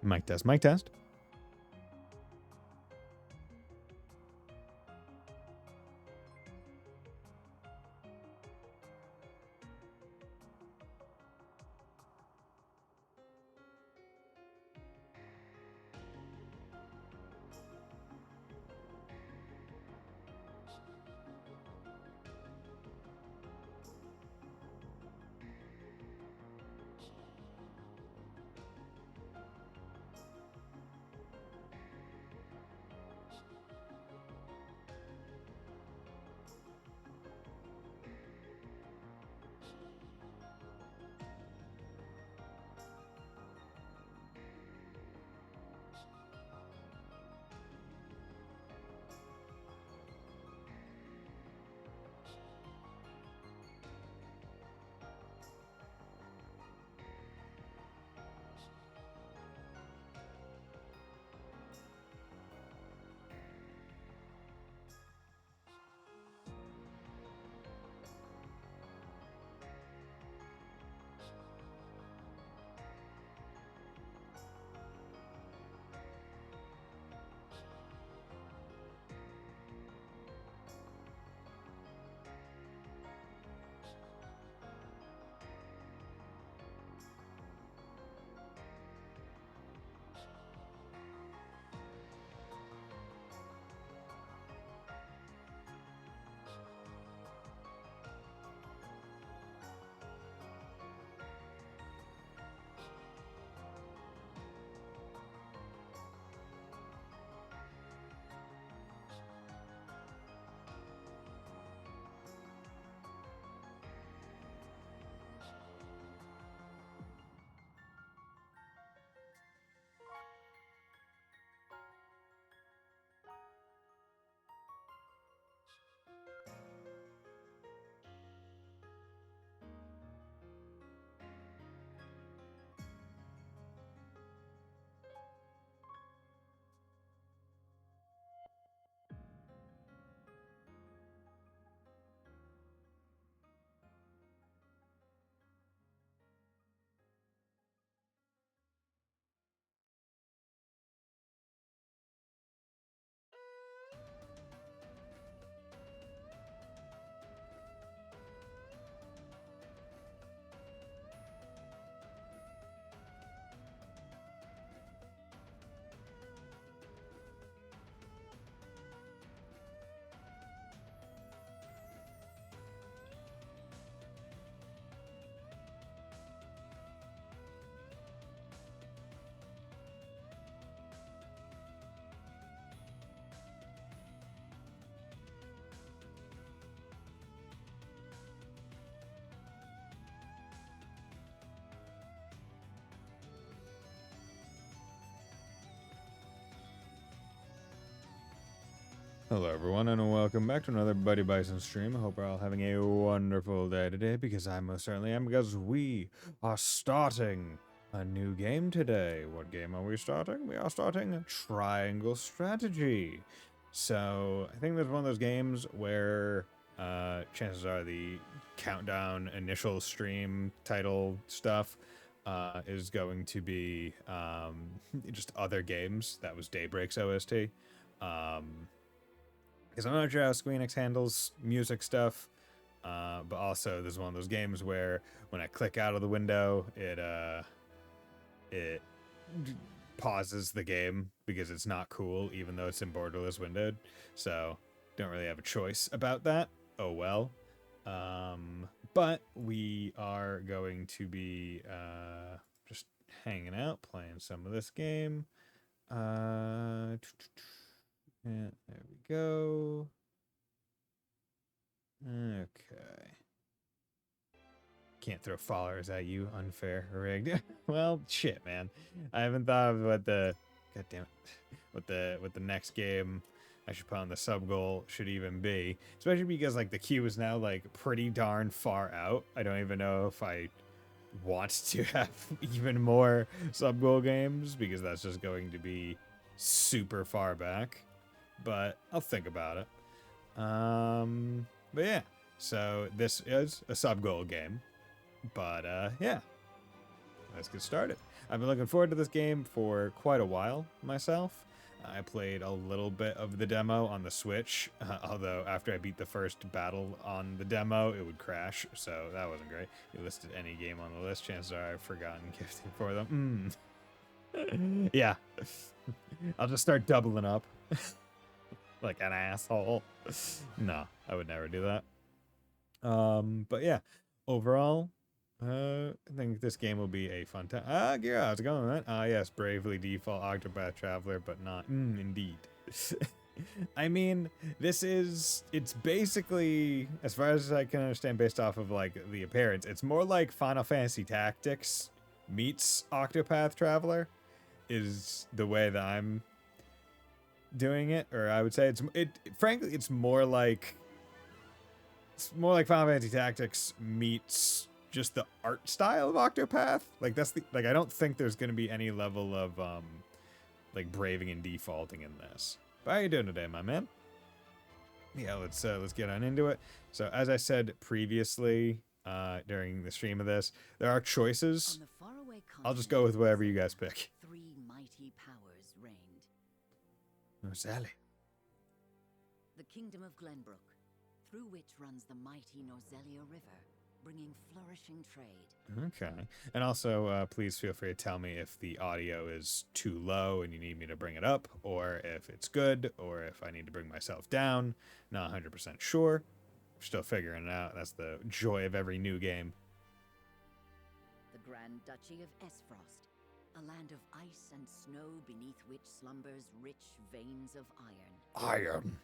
Mic test, mic test. Hello everyone and welcome back to another Buddy Bison stream. I hope we're all having a wonderful day today, because I most certainly am, because we are starting a new game today. What game are we starting? We are starting Triangle Strategy. So I think there's one of those games where chances are the countdown initial stream title stuff is going to be just other games. That was Daybreak's OST. Because I'm not sure how Square Enix handles music stuff, but also this is one of those games where when I click out of the window, it pauses the game because it's not cool, even though it's in borderless windowed. So don't really have a choice about that. Oh well. But we are going to be just hanging out, playing some of this game. Yeah, there we go. Okay. Can't throw followers at you, unfair, rigged. Well, shit, man. I haven't thought of what the goddamn what the next game I should put on the sub goal should even be. Especially because like the queue is now like pretty darn far out. I don't even know if I want to have even more sub goal games, because that's just going to be super far back. But I'll think about it. But yeah, so this is a sub goal game. But yeah, let's get started. I've been looking forward to this game for quite a while myself. I played a little bit of the demo on the Switch, although after I beat the first battle on the demo, it would crash, so that wasn't great. You listed any game on the list, chances are I've forgotten gifting for them. Yeah. I'll just start doubling up. Like an asshole. No, I would never do that. But yeah, overall, I think this game will be a fun time. Yeah, how's it going, man? Yes, bravely default Octopath Traveler, but not indeed. I mean, it's basically, as far as I can understand based off of like the appearance, it's more like Final Fantasy Tactics meets Octopath Traveler is the way that I'm doing it, or I would say frankly it's more like Final Fantasy Tactics meets just the art style of Octopath. Like I don't think there's going to be any level of like braving and defaulting in this. But how you doing today, my man? Yeah, let's get on into it. So as I said previously during the stream of this, there are choices. I'll just go with whatever you guys pick. Three mighty powers reigned. Oh, Sally. The kingdom of Glenbrook, through which runs the mighty Norzelia River, bringing flourishing trade. Okay. And also, please feel free to tell me if the audio is too low and you need me to bring it up, or if it's good, or if I need to bring myself down. Not 100% sure. Still figuring it out. That's the joy of every new game. The Grand Duchy of Esfrost, a land of ice and snow beneath which slumbers rich veins of iron. Iron.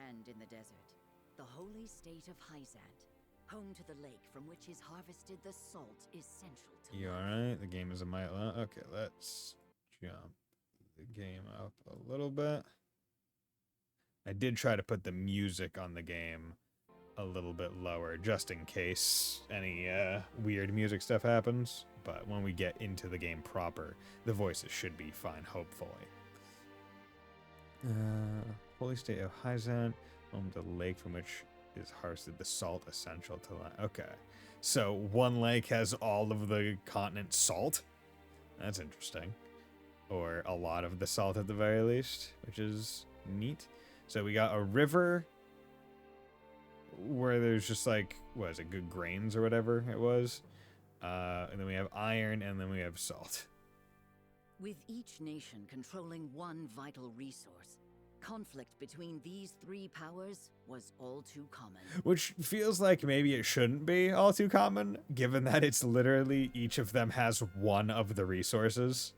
And in the desert, the holy state of Hyzat, home to the lake from which is harvested the salt essential to You alright? The game is a mile long. Okay, let's jump the game up a little bit. I did try to put the music on the game a little bit lower just in case any weird music stuff happens. But when we get into the game proper, the voices should be fine, hopefully. Holy state of Hyzat, home to the lake from which is harvested the salt essential to life. Okay, so one lake has all of the continent's salt. That's interesting. Or a lot of the salt at the very least, which is neat. So we got a river where there's just like, what is it, good grains or whatever it was. And then we have iron, and then we have salt. With each nation controlling one vital resource, conflict between these three powers was all too common. Which feels like maybe it shouldn't be all too common, given that it's literally each of them has one of the resources.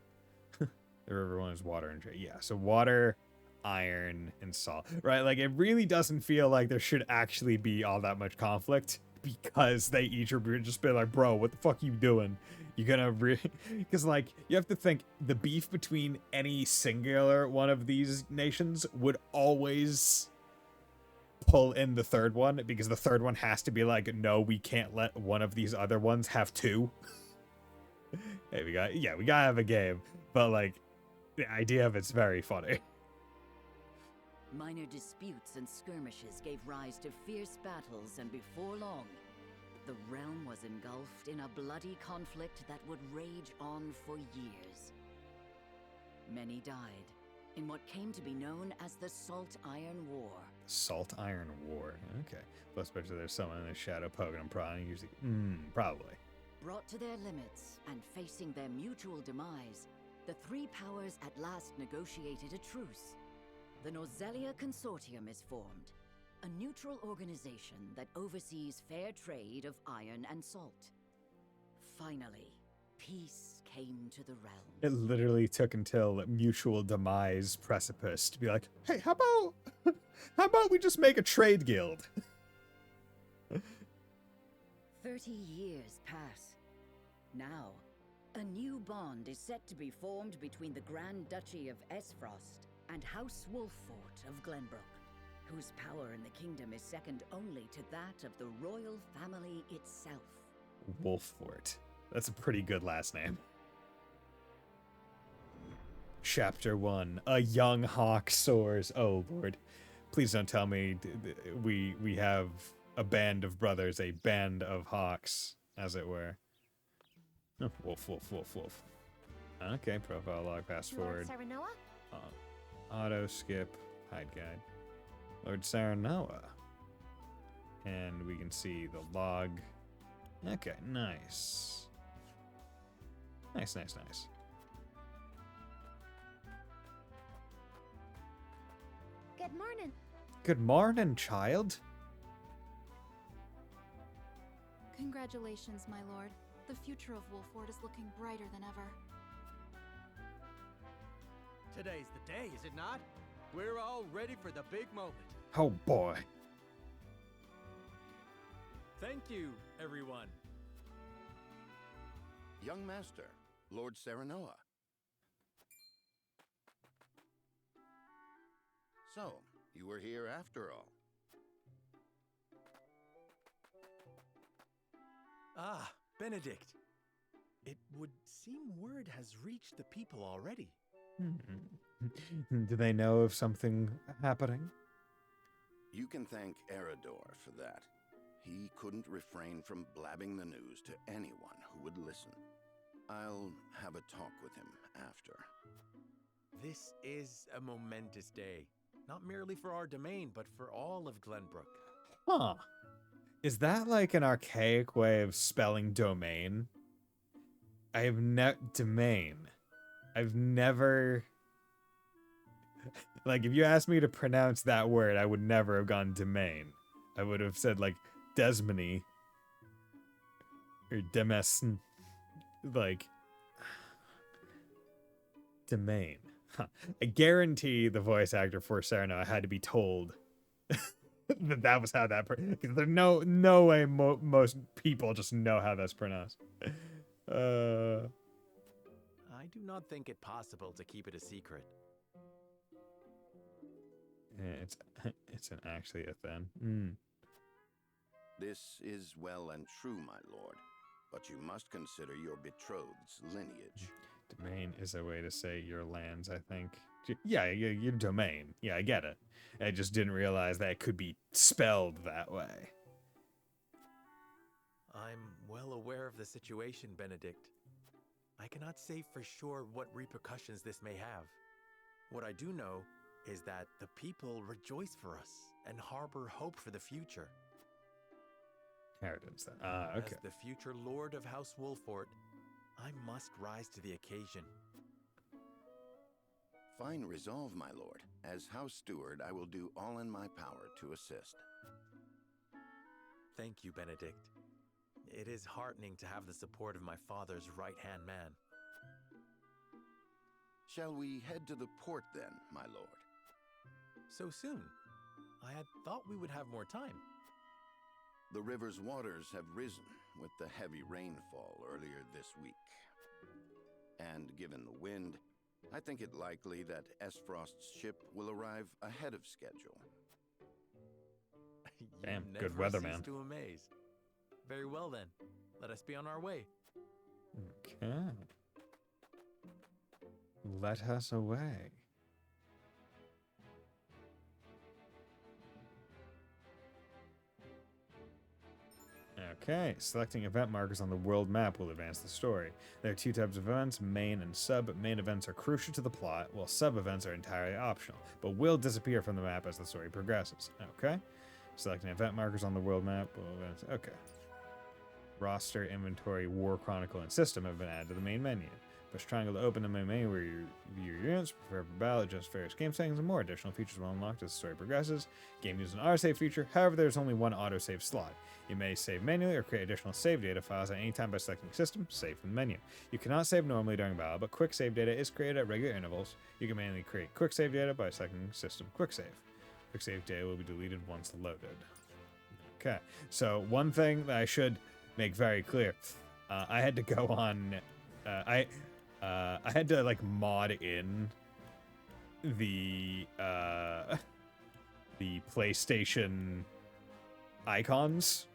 The river one is water and trade. Yeah, so water, iron, and salt. Right, like it really doesn't feel like there should actually be all that much conflict, because they each are just be like, bro, what the fuck are you doing? You're gonna because like you have to think the beef between any singular one of these nations would always pull in the third one, because the third one has to be like, no, we can't let one of these other ones have two. Hey, we gotta have a game, but like the idea of it's very funny. Minor disputes and skirmishes gave rise to fierce battles, and before long, the realm was engulfed in a bloody conflict that would rage on for years. Many died in what came to be known as the Salt Iron War. Salt Iron War. Okay. Plus, especially there's someone in the shadow poking and prodding. Usually, probably. Brought to their limits and facing their mutual demise, the three powers at last negotiated a truce. The Norzelia Consortium is formed, a neutral organization that oversees fair trade of iron and salt. Finally, peace came to the realm. It literally took until mutual demise precipice to be like, hey, how about we just make a trade guild? 30 years pass. Now, a new bond is set to be formed between the Grand Duchy of Esfrost and House Wolffort of Glenbrook, whose power in the kingdom is second only to that of the royal family itself. Wolffort. That's a pretty good last name. Chapter 1. A young hawk soars. Oh, Lord. Please don't tell me we have a band of brothers, a band of hawks, as it were. Wolf, wolf, wolf, wolf. Okay, profile log, fast forward. Lord Serenoa? Auto, skip, hide guide. Lord Saranoa. And we can see the log. Okay, nice. Nice, nice, nice. Good morning. Good morning, child. Congratulations, my lord. The future of Wolford is looking brighter than ever. Today's the day, is it not? We're all ready for the big moment. Oh boy. Thank you, everyone. Young master, Lord Serenoa. So, you were here after all. Ah, Benedict. It would seem word has reached the people already. Do they know of something happening? You can thank Eridor for that. He couldn't refrain from blabbing the news to anyone who would listen. I'll have a talk with him after. This is a momentous day. Not merely for our domain, but for all of Glenbrook. Huh. Is that like an archaic way of spelling domain? I have domain. I've never... Like, if you asked me to pronounce that word, I would never have gone domain. I would have said, like, Desmony. Or Demesn. Like... Domain. Huh. I guarantee the voice actor for Sereno had to be told that was how that... Because there's no way most people just know how that's pronounced. I do not think it possible to keep it a secret. Yeah, it's an actually a thing. This is well and true, my lord, but you must consider your betrothed's lineage. Domain is a way to say your lands, I think. Yeah, your domain. Yeah, I get it. I just didn't realize that it could be spelled that way. I'm well aware of the situation, Benedict. I cannot say for sure what repercussions this may have. What I do know is that the people rejoice for us and harbor hope for the future. Inheritance, then. Okay. As the future lord of House Wolford, I must rise to the occasion. Fine resolve, my lord. As house steward, I will do all in my power to assist. Thank you, Benedict. It is heartening to have the support of my father's right-hand man. Shall we head to the port then, my lord? So soon? I had thought we would have more time. The river's waters have risen with the heavy rainfall earlier this week. And given the wind, I think it likely that Esfrost's ship will arrive ahead of schedule. Damn, You good never weatherman. cease to amaze. Very well then, let us be on our way. Okay. Let us away. Okay, selecting event markers on the world map will advance the story. There are two types of events, main and sub. Main events are crucial to the plot, while sub events are entirely optional, but will disappear from the map as the story progresses. Okay, selecting event markers on the world map will advance. Okay. Roster, inventory, war chronicle, and system have been added to the main menu. Push triangle to open the main menu where you view your units, prepare for battle, adjust various game settings, and more additional features will unlock as the story progresses. Game uses an autosave feature, however there is only one autosave slot. You may save manually or create additional save data files at any time by selecting System, Save from the menu. You cannot save normally during battle, but quick save data is created at regular intervals. You can manually create quick save data by selecting System, Quick Save. Quick save data will be deleted once loaded. Okay, so one thing that I should make very clear, I had to go on, I had to like mod in the PlayStation icons.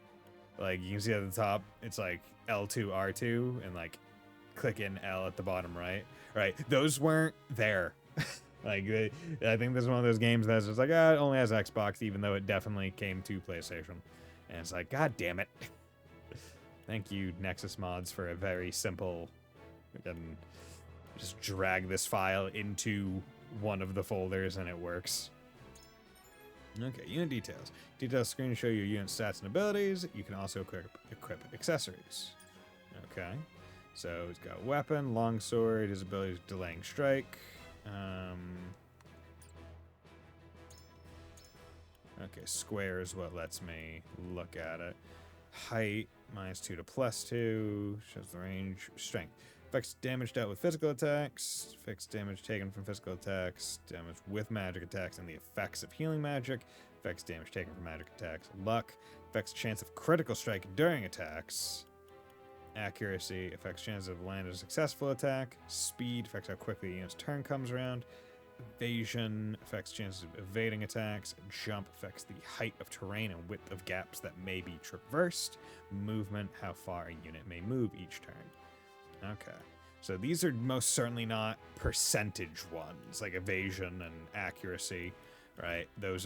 Like you can see at the top, it's like L2, R2, and like click in L at the bottom right. Right, those weren't there. Like I think this is one of those games that's just like, it only has Xbox, even though it definitely came to PlayStation. And it's like, God damn it. Thank you, Nexus Mods, for a very simple. We can just drag this file into one of the folders and it works. Okay, unit details. Details screen show your unit stats and abilities. You can also equip accessories. Okay, so it's got weapon, longsword, his ability is delaying strike. Okay, square is what lets me look at it. Height, -2 to +2, shows the range. Strength. Affects damage dealt with physical attacks, affects damage taken from physical attacks, damage with magic attacks, and the effects of healing magic, affects damage taken from magic attacks. Luck, affects chance of critical strike during attacks. Accuracy, affects chance of land a successful attack. Speed, affects how quickly a unit's turn comes around. Evasion affects chances of evading attacks. Jump affects the height of terrain and width of gaps that may be traversed. Movement, how far a unit may move each turn. Okay. So these are most certainly not percentage ones, like evasion and accuracy, right? There's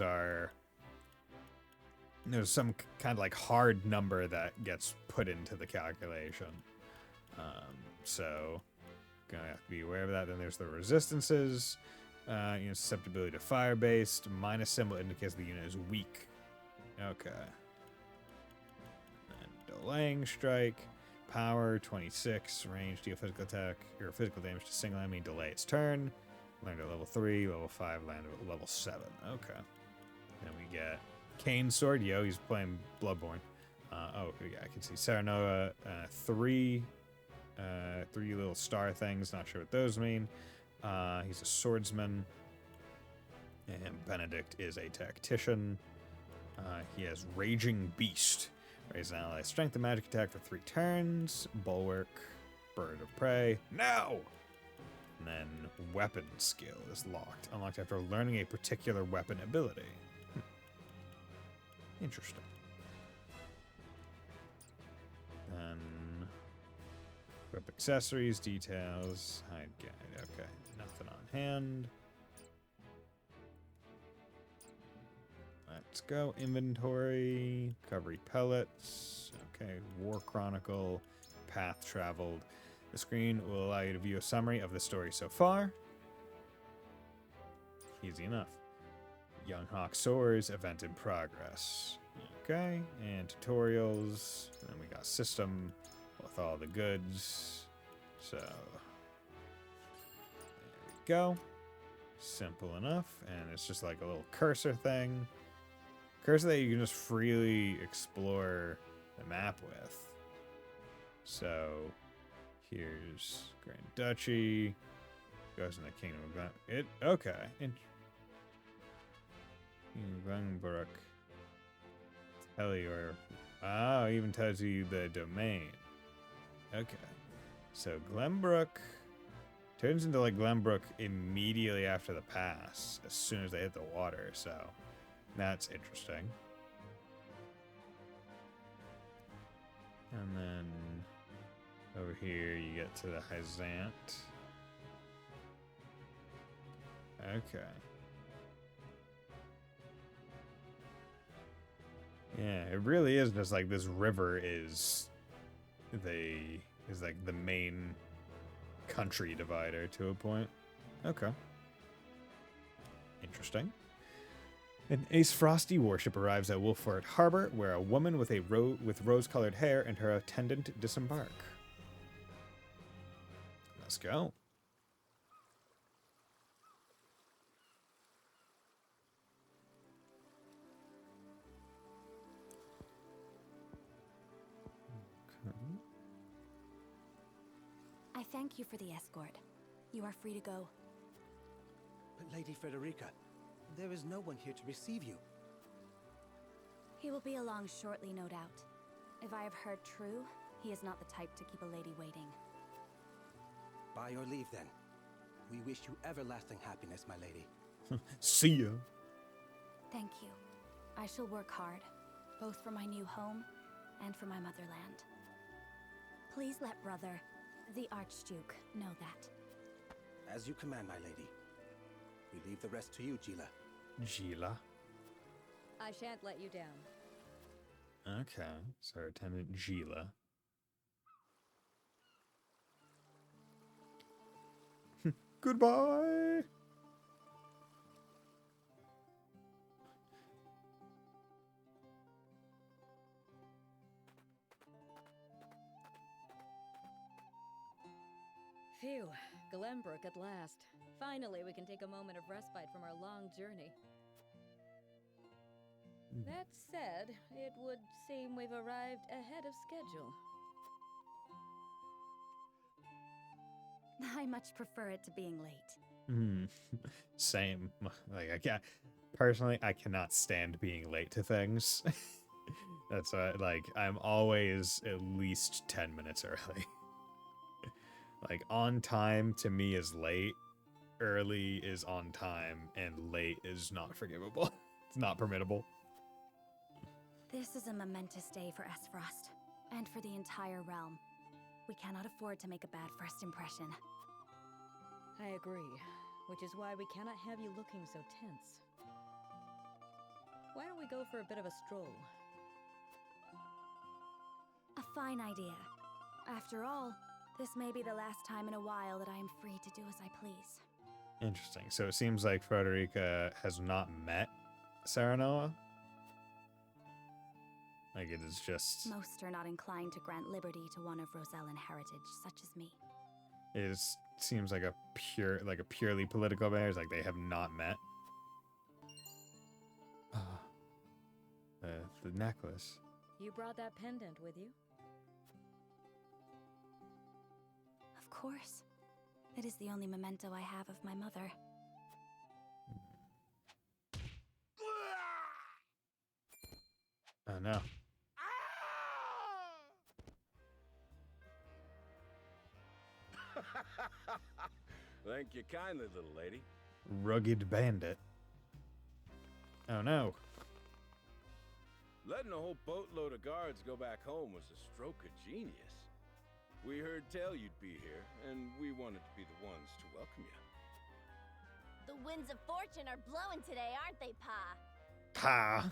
some kind of like hard number that gets put into the calculation. So gonna have to be aware of that. Then there's the resistances. Susceptibility to fire-based. Minus symbol indicates the unit is weak. Okay. And delaying strike. Power 26. Range deal physical attack or physical damage to single enemy. Delay its turn. Land at level 3. Level 5. Land at level 7. Okay. Then we get Kane's sword. Yo, he's playing Bloodborne. Yeah, I can see Saranoa. Three little star things. Not sure what those mean. He's a swordsman, and Benedict is a tactician. He has Raging Beast. Raise an ally's strength and magic attack for 3 turns. Bulwark, Bird of Prey. Now! And then weapon skill is locked. Unlocked after learning a particular weapon ability. Interesting. Then equip accessories, details, hide guide. Okay. Nothing on hand. Let's go. Inventory. Recovery pellets. Okay. War Chronicle. Path traveled. The screen will allow you to view a summary of the story so far. Easy enough. Young Hawk Soars. Event in progress. Okay. And tutorials. And then we got system with all the goods. So go. Simple enough. And it's just like a little cursor thing. Cursor that you can just freely explore the map with. So here's Grand Duchy. Goes in the Kingdom of Glen. Okay. Glenbrook. Tell you even tells you the domain. Okay. So Glenbrook turns into like Glenbrook immediately after the pass, as soon as they hit the water, so that's interesting. And then over here you get to the Hyzant. Okay. Yeah, it really is just like this river is like the main country divider to a point. Okay. Interesting. An Ace Frosty warship arrives at Wolford Harbor, where a woman with rose-colored hair and her attendant disembark. Let's go. I thank you for the escort. You are free to go. But Lady Frederica, there is no one here to receive you. He will be along shortly, no doubt. If I have heard true, he is not the type to keep a lady waiting. By your leave, then. We wish you everlasting happiness, my lady. See ya. Thank you. I shall work hard, both for my new home and for my motherland. Please let brother, the Archduke, know that. As you command, my lady. We leave the rest to you, Gila. Gila. I shan't let you down. Okay, so our attendant Gila. Goodbye. Phew, Glenbrook at last. Finally, we can take a moment of respite from our long journey. That said, it would seem we've arrived ahead of schedule. I much prefer it to being late. Same. Like I can't personally, I cannot stand being late to things. That's why, like, I'm always at least 10 minutes early. Like, on time to me is late, early is on time, and late is not forgivable. It's not permittable. This is a momentous day for Esfrost, and for the entire realm. We cannot afford to make a bad first impression. I agree, which is why we cannot have you looking so tense. Why don't we go for a bit of a stroll? A fine idea. After all, this may be the last time in a while that I am free to do as I please. Interesting. So it seems like Frederica has not met Serenoa. Like, it is just... Most are not inclined to grant liberty to one of Rosellan heritage, such as me. It seems like a purely political marriage. Like, they have not met. The necklace. You brought that pendant with you? Of course. It is the only memento I have of my mother. Oh no. Thank you kindly, little lady. Rugged bandit. Oh no. Letting a whole boatload of guards go back home was a stroke of genius. We heard tell you'd be here, and we wanted to be the ones to welcome you. The winds of fortune are blowing today, aren't they, Pa? Pa.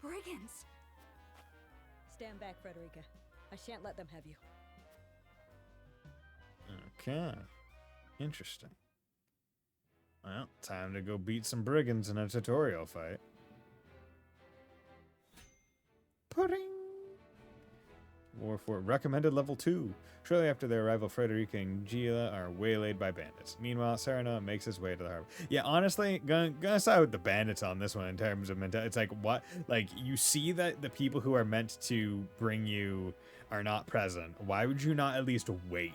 Brigands! Stand back, Frederica. I shan't let them have you. Okay. Interesting. Well, time to go beat some brigands in a tutorial fight. Pudding! Warfort recommended level 2. Shortly after their arrival, Frederica and Gila are waylaid by bandits. Meanwhile, Serenoa makes his way to the harbor. Yeah, honestly, gonna side with the bandits on this one in terms of mentality. It's like, what? Like, you see that the people who are meant to bring you are not present. Why would you not at least wait?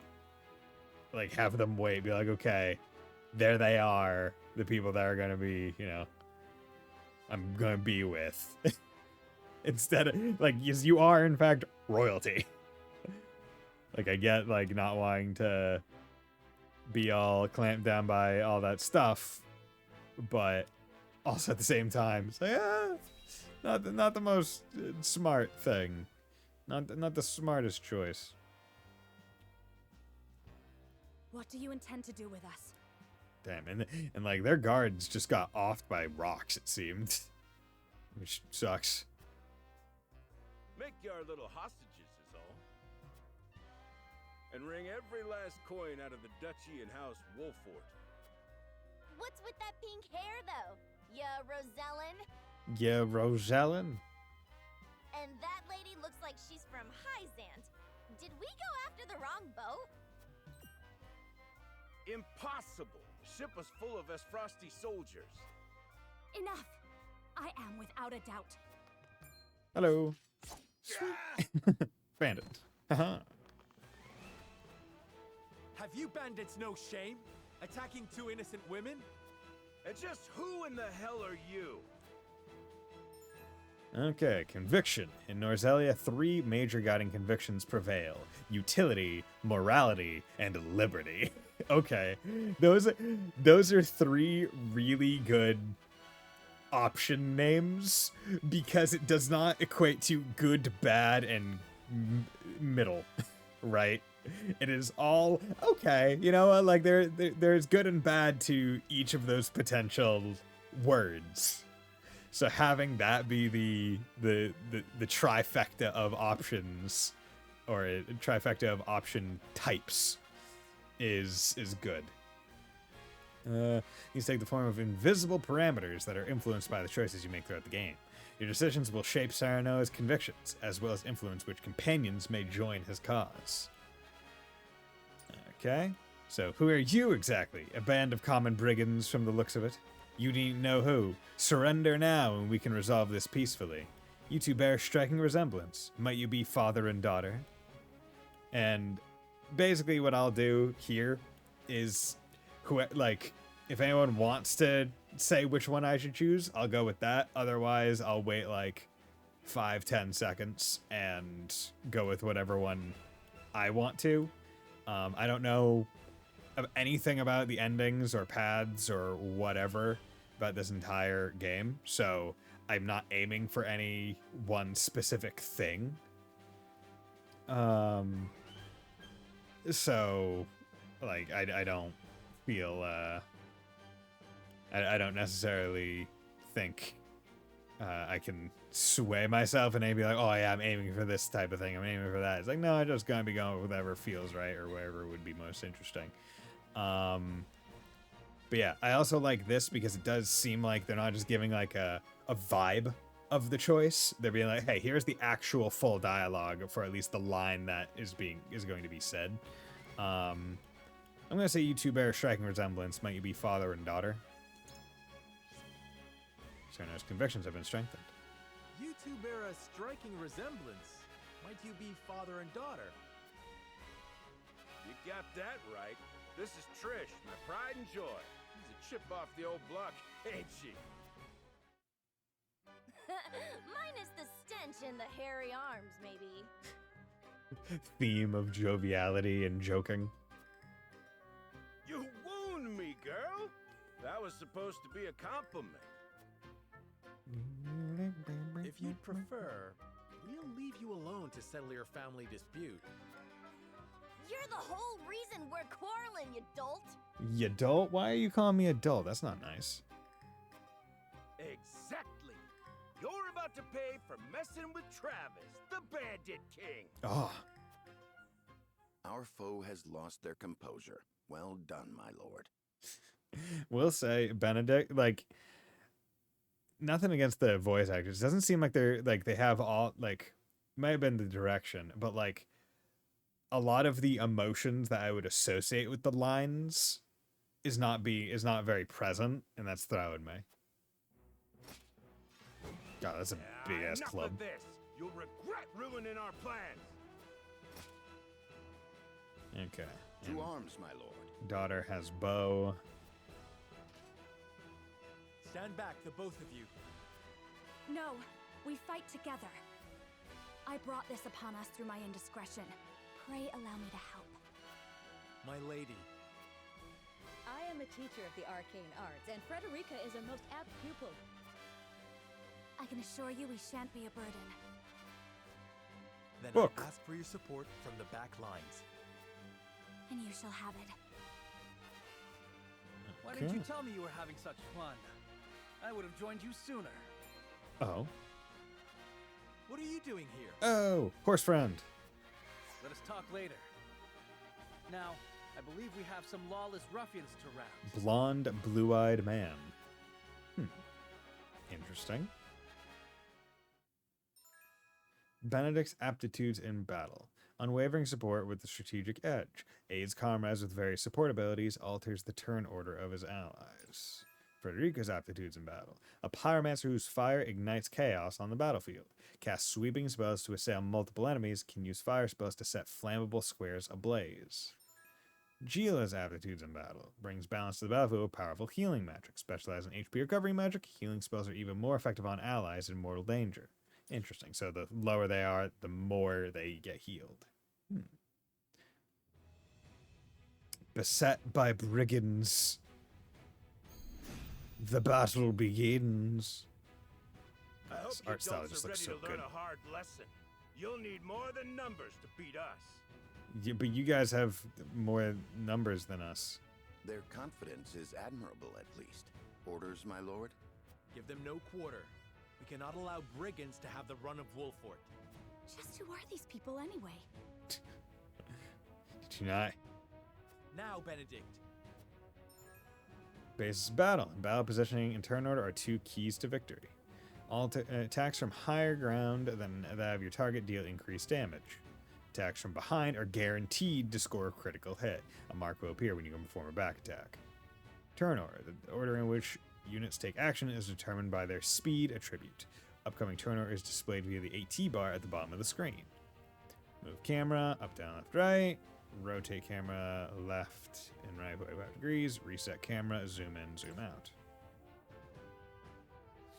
Like, have them wait. Be like, okay, there they are. The people that are gonna be, you know, I'm gonna be with. Instead of, like, yes, you are, in fact, royalty. Like, I get, like, not wanting to be all clamped down by all that stuff, but also at the same time, it's like, not the most smart thing. Not the smartest choice. What do you intend to do with us? Damn, and like, their guards just got offed by rocks, it seemed. Which sucks. Make you our little hostages is all. And wring every last coin out of the duchy and house Wolfort. What's with that pink hair, though? Yeah, Rosellan? Yeah, Rosellan? And that lady looks like she's from Hyzant. Did we go after the wrong boat? Impossible! The ship was full of Esfrosti soldiers. Enough! I am without a doubt. Hello. Bandit. Haha. Have you bandits no shame? Attacking two innocent women? And just who in the hell are you? Okay, conviction. In Norzelia, 3 major guiding convictions prevail. Utility, morality, and liberty. Okay. Those are 3 really good option names because it does not equate to good, bad, and middle, right? It is all okay. You know, like there's good and bad to each of those potential words. So having that be the trifecta of options, or a trifecta of option types, is good. These take the form of invisible parameters that are influenced by the choices you make throughout the game. Your decisions will shape Saranoa's convictions, as well as influence which companions may join his cause. Okay, so who are you exactly? A band of common brigands from the looks of it? You needn't know who. Surrender now and we can resolve this peacefully. You two bear striking resemblance. Might you be father and daughter? And basically what I'll do here is, if anyone wants to say which one I should choose, I'll go with that. Otherwise, I'll wait like 5-10 seconds and go with whatever one I want to. I don't know anything about the endings or paths or whatever about this entire game, so I'm not aiming for any one specific thing. So, like, I don't feel, I don't necessarily think I can sway myself and be like, oh yeah, I'm aiming for this type of thing, I'm aiming for that. It's like, no, I'm just gonna be going with whatever feels right or whatever would be most interesting. But yeah, I also like this because it does seem like they're not just giving like a vibe of the choice. They're being like, hey, here's the actual full dialogue for at least the line that is going to be said. I'm gonna say you two bear a striking resemblance. Might you be father and daughter? Saranoa's convictions have been strengthened. You two bear a striking resemblance. Might you be father and daughter? You got that right. This is Trish, my pride and joy. She's a chip off the old block, ain't she? Minus the stench and the hairy arms, maybe. Theme of joviality and joking. You wound me, girl. That was supposed to be a compliment. If you'd prefer, we'll leave you alone to settle your family dispute. You're the whole reason we're quarreling, you dolt. You dolt? Why are you calling me a dolt? That's not nice. Exactly. You're about to pay for messing with Travis, the Bandit King. Oh. Our foe has lost their composure. Well done, my lord. We'll say, Benedict, like, nothing against the voice actors. It doesn't seem like they have all, like, might have been the direction, but like a lot of the emotions that I would associate with the lines is not very present, and that's throwing me. God, that's a big ass club. Enough of this. You'll regret ruining our plans. Okay. To arms, my lord. Daughter has bow. Stand back, the both of you. No, we fight together. I brought this upon us through my indiscretion. Pray allow me to help. My lady. I am a teacher of the arcane arts, and Frederica is a most apt pupil. I can assure you we shan't be a burden. Then Look. I ask for your support from the back lines. And you shall have it. Why didn't you tell me you were having such fun? I would have joined you sooner. Oh. What are you doing here? Oh, horse friend. Let us talk later. Now, I believe we have some lawless ruffians to round. Blonde, blue-eyed man. Interesting. Benedict's aptitudes in battle. Unwavering support with the strategic edge. Aids comrades with various support abilities. Alters the turn order of his allies. Frederica's aptitudes in battle. A pyromancer whose fire ignites chaos on the battlefield. Casts sweeping spells to assail multiple enemies. Can use fire spells to set flammable squares ablaze. Gila's aptitudes in battle. Brings balance to the battlefield with powerful healing magic. Specializes in HP recovery magic. Healing spells are even more effective on allies in mortal danger. Interesting. So the lower they are, the more they get healed. Beset by brigands. The battle begins. I hope This you art style dolts just are looks ready so to learn good. a hard lesson. You'll need more than numbers to beat us. Yeah, but you guys have more numbers than us. Their confidence is admirable, at least. Orders, my lord? Give them no quarter. We cannot allow brigands to have the run of Wolfort. Just who are these people anyway? Did you not Now, Benedict. Basis battle. Battle positioning and turn order are 2 keys to victory. All attacks from higher ground than that of your target deal increased damage. Attacks from behind are guaranteed to score a critical hit. A mark will appear when you can perform a back attack. Turn order. The order in which units take action is determined by their speed attribute. Upcoming turn order is displayed via the AT bar at the bottom of the screen. Move camera, up, down, left, right. Rotate camera, left and right 45 degrees. Reset camera, zoom in, zoom out.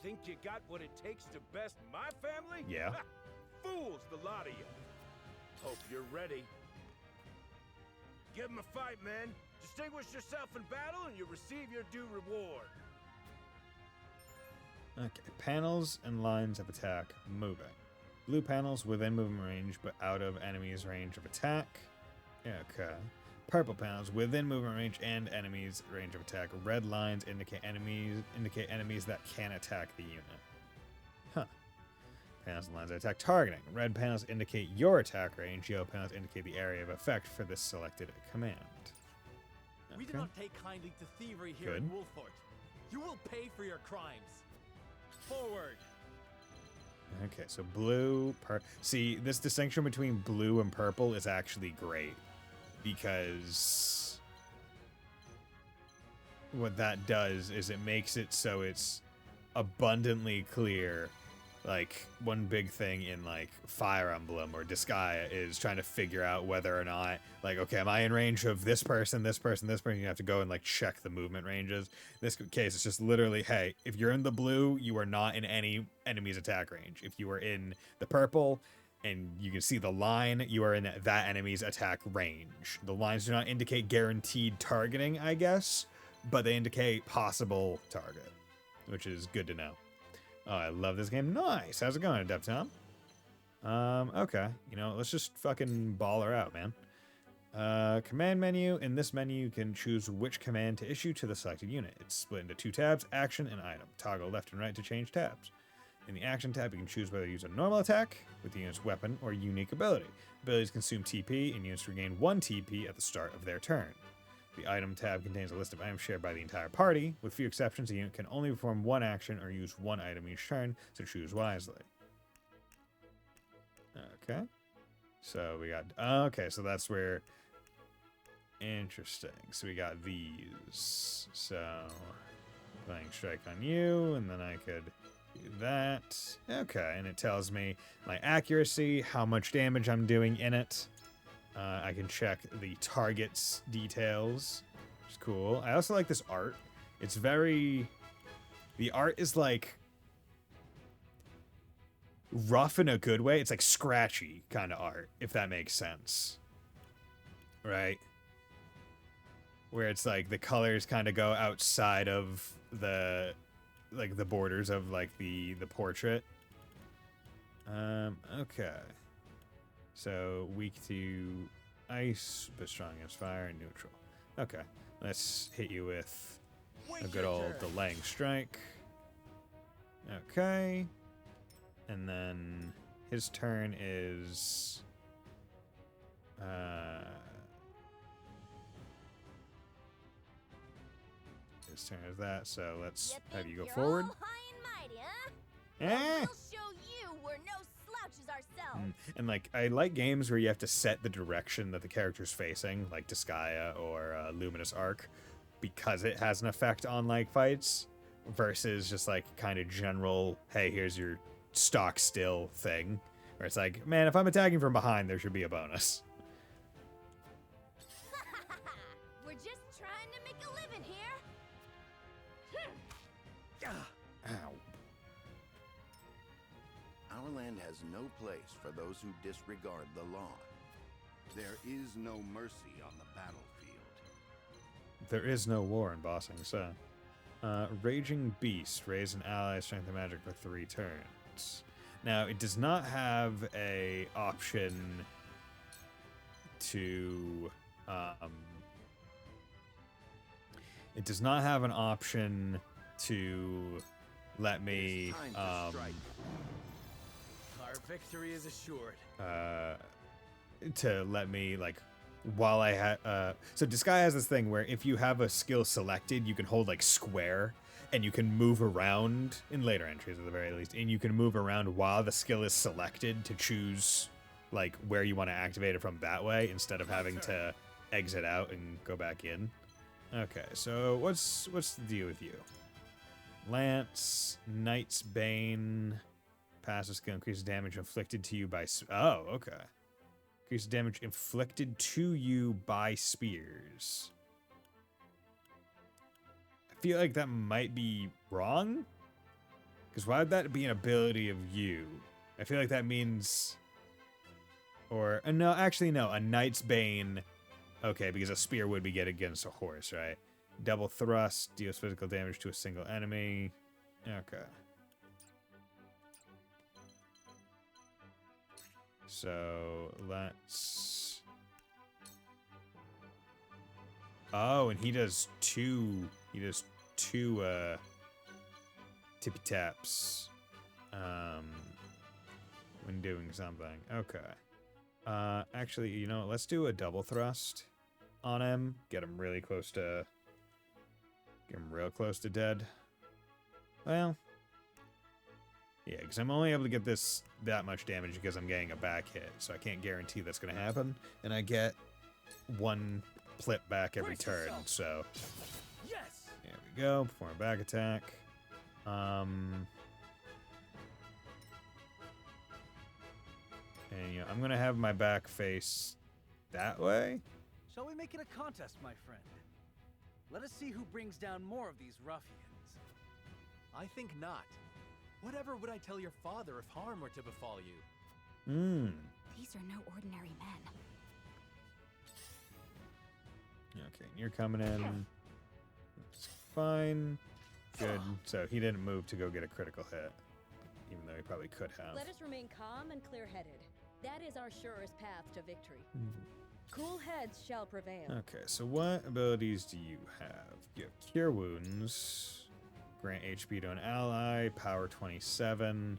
Think you got what it takes to best my family? Yeah. Ha! Fools, the lot of you. Hope you're ready. Give 'em a fight, men. Distinguish yourself in battle and you'll receive your due reward. Okay, panels and lines of attack moving. Blue panels within movement range but out of enemy's range of attack. Okay. Purple panels within movement range and enemies' range of attack. Red lines indicate enemies that can attack the unit. Huh. Panels and lines of attack targeting. Red panels indicate your attack range. Yellow panels indicate the area of effect for this selected command. Okay. We do not take kindly to thievery here in Wolfort. You will pay for your crimes. Forward. Okay, so blue, see, this distinction between blue and purple is actually great, because what that does is it makes it so it's abundantly clear. Like, one big thing in, like, Fire Emblem or Disgaea is trying to figure out whether or not, like, okay, am I in range of this person, this person, this person? You have to go and, like, check the movement ranges. In this case, it's just literally, hey, if you're in the blue, you are not in any enemy's attack range. If you are in the purple and you can see the line, you are in that enemy's attack range. The lines do not indicate guaranteed targeting, I guess, but they indicate possible target, which is good to know. Oh, I love this game. Nice. How's it going, Adept Tom? Okay. You know, let's just fucking ball her out, man. Command menu. In this menu, you can choose which command to issue to the selected unit. It's split into 2 tabs, action and item. Toggle left and right to change tabs. In the action tab, you can choose whether to use a normal attack with the unit's weapon or unique ability. Abilities consume TP, and units regain 1 TP at the start of their turn. The item tab contains a list of items shared by the entire party. With few exceptions, the unit can only perform 1 action or use 1 item each turn, so choose wisely. Okay. So we got... Okay, so that's where... Interesting. So we got these. So... Playing strike on you, and then I could do that. Okay, and it tells me my accuracy, how much damage I'm doing in it. I can check the target's details, which is cool. I also like this art. It's very... The art is, like, rough in a good way. It's, like, scratchy kind of art, if that makes sense. Right? Where it's, like, the colors kind of go outside of the, like, the borders of, like, the portrait. Okay. So, weak to ice, but strong against fire and neutral. Okay, let's hit you with a good old delaying strike. Okay. And then his turn is... his turn is that, so let's have you go forward. We'll show you we're no slouches ourselves. And, like, I like games where you have to set the direction that the character's facing, like Disgaea or Luminous Arc, because it has an effect on, like, fights, versus just, like, kind of general, hey, here's your stock still thing, where it's like, man, if I'm attacking from behind, there should be a bonus. We're just trying to make a living here. Ow. Our land has no place for those who disregard the law. There is no mercy on the battlefield. There is no war in Bossing, so. Raging Beast. Raise an ally's strength and magic for 3 turns. Now, it does not have a option to... it does not have an option to let me... Our victory is assured. To let me, like, while I had so Disguise has this thing where if you have a skill selected, you can hold like square and you can move around in later entries at the very least, and you can move around while the skill is selected to choose like where you want to activate it from that way instead of having to exit out and go back in. Okay, so what's the deal with you? Lance, Knight's Bane, passive skill increases damage inflicted to you by oh, okay. Increases damage inflicted to you by spears. I feel like that might be wrong. Because why would that be an ability of you? I feel like that means... Or, no, actually, no. A Knight's Bane. Okay, because a spear would be get against a horse, right? Double thrust, deals physical damage to a single enemy. Okay. So, let's... Oh, and he does two tippy taps. When doing something. Okay. Actually, you know, let's do a double thrust on him. Get him really close to... Get him real close to dead. Well... Yeah, because I'm only able to get this that much damage because I'm getting a back hit, so I can't guarantee that's going to happen. And I get one plip back every turn, so... Yes! There we go, perform a back attack. And, you know, I'm going to have my back face that way. Shall we make it a contest, my friend? Let us see who brings down more of these ruffians. I think not. Whatever would I tell your father if harm were to befall you? These are no ordinary men. Okay, you're coming in. It's fine. Good. So he didn't move to go get a critical hit, even though he probably could have. Let us remain calm and clear-headed. That is our surest path to victory. Cool heads shall prevail. Okay, so what abilities do you have? You have Cure Wounds, grant HP to an ally, power 27,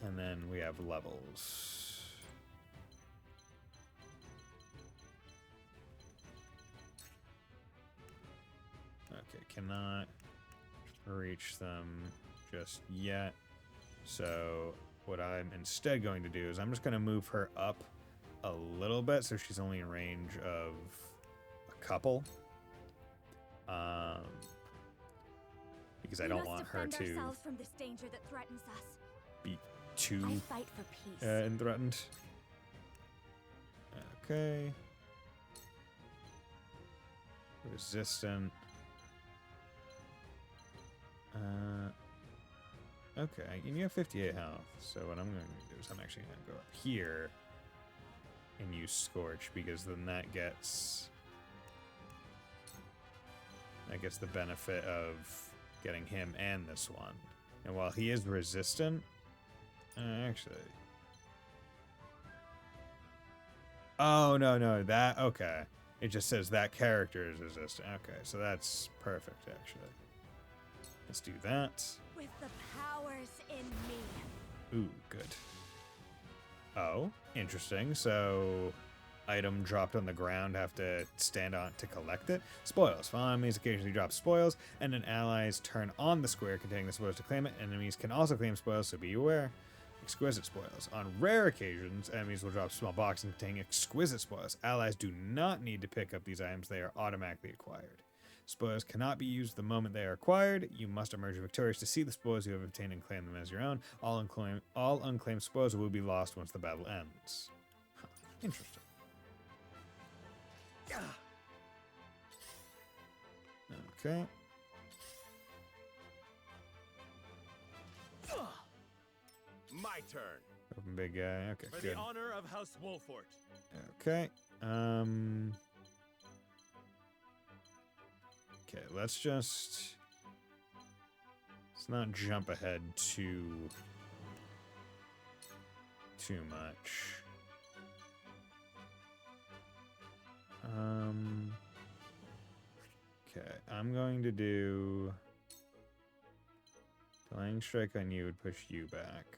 and then we have levels. Okay, cannot reach them just yet. So what I'm instead going to do is I'm just going to move her up a little bit so she's only in range of a couple. Because I don't want her to from this danger that threatens us. be too I fight for peace. threatened. Okay. Resistant. Okay, and you have 58 health. So what I'm going to do is I'm actually going to go up here and use Scorch, because then that gets the benefit of getting him and this one. And while he is resistant, actually, oh no, that okay. It just says that character is resistant. Okay, so that's perfect actually. Let's do that. With the powers in me. Ooh, good. Oh, interesting. So, item dropped on the ground, have to stand on to collect it. Spoils. Fallen enemies occasionally drop spoils, and then allies turn on the square containing the spoils to claim it. Enemies can also claim spoils, so be aware. Exquisite spoils. On rare occasions, enemies will drop small boxes containing exquisite spoils. Allies do not need to pick up these items, they are automatically acquired. Spoils cannot be used the moment they are acquired. You must emerge victorious to see the spoils you have obtained and claim them as your own. All unclaimed spoils will be lost once the battle ends. Huh. Interesting. Okay. My turn. Open big guy. Okay, For good. the honor of House Wolfort. Okay. Okay, let's not jump ahead too much. Okay, I'm going to do Delaying Strike on you would push you back.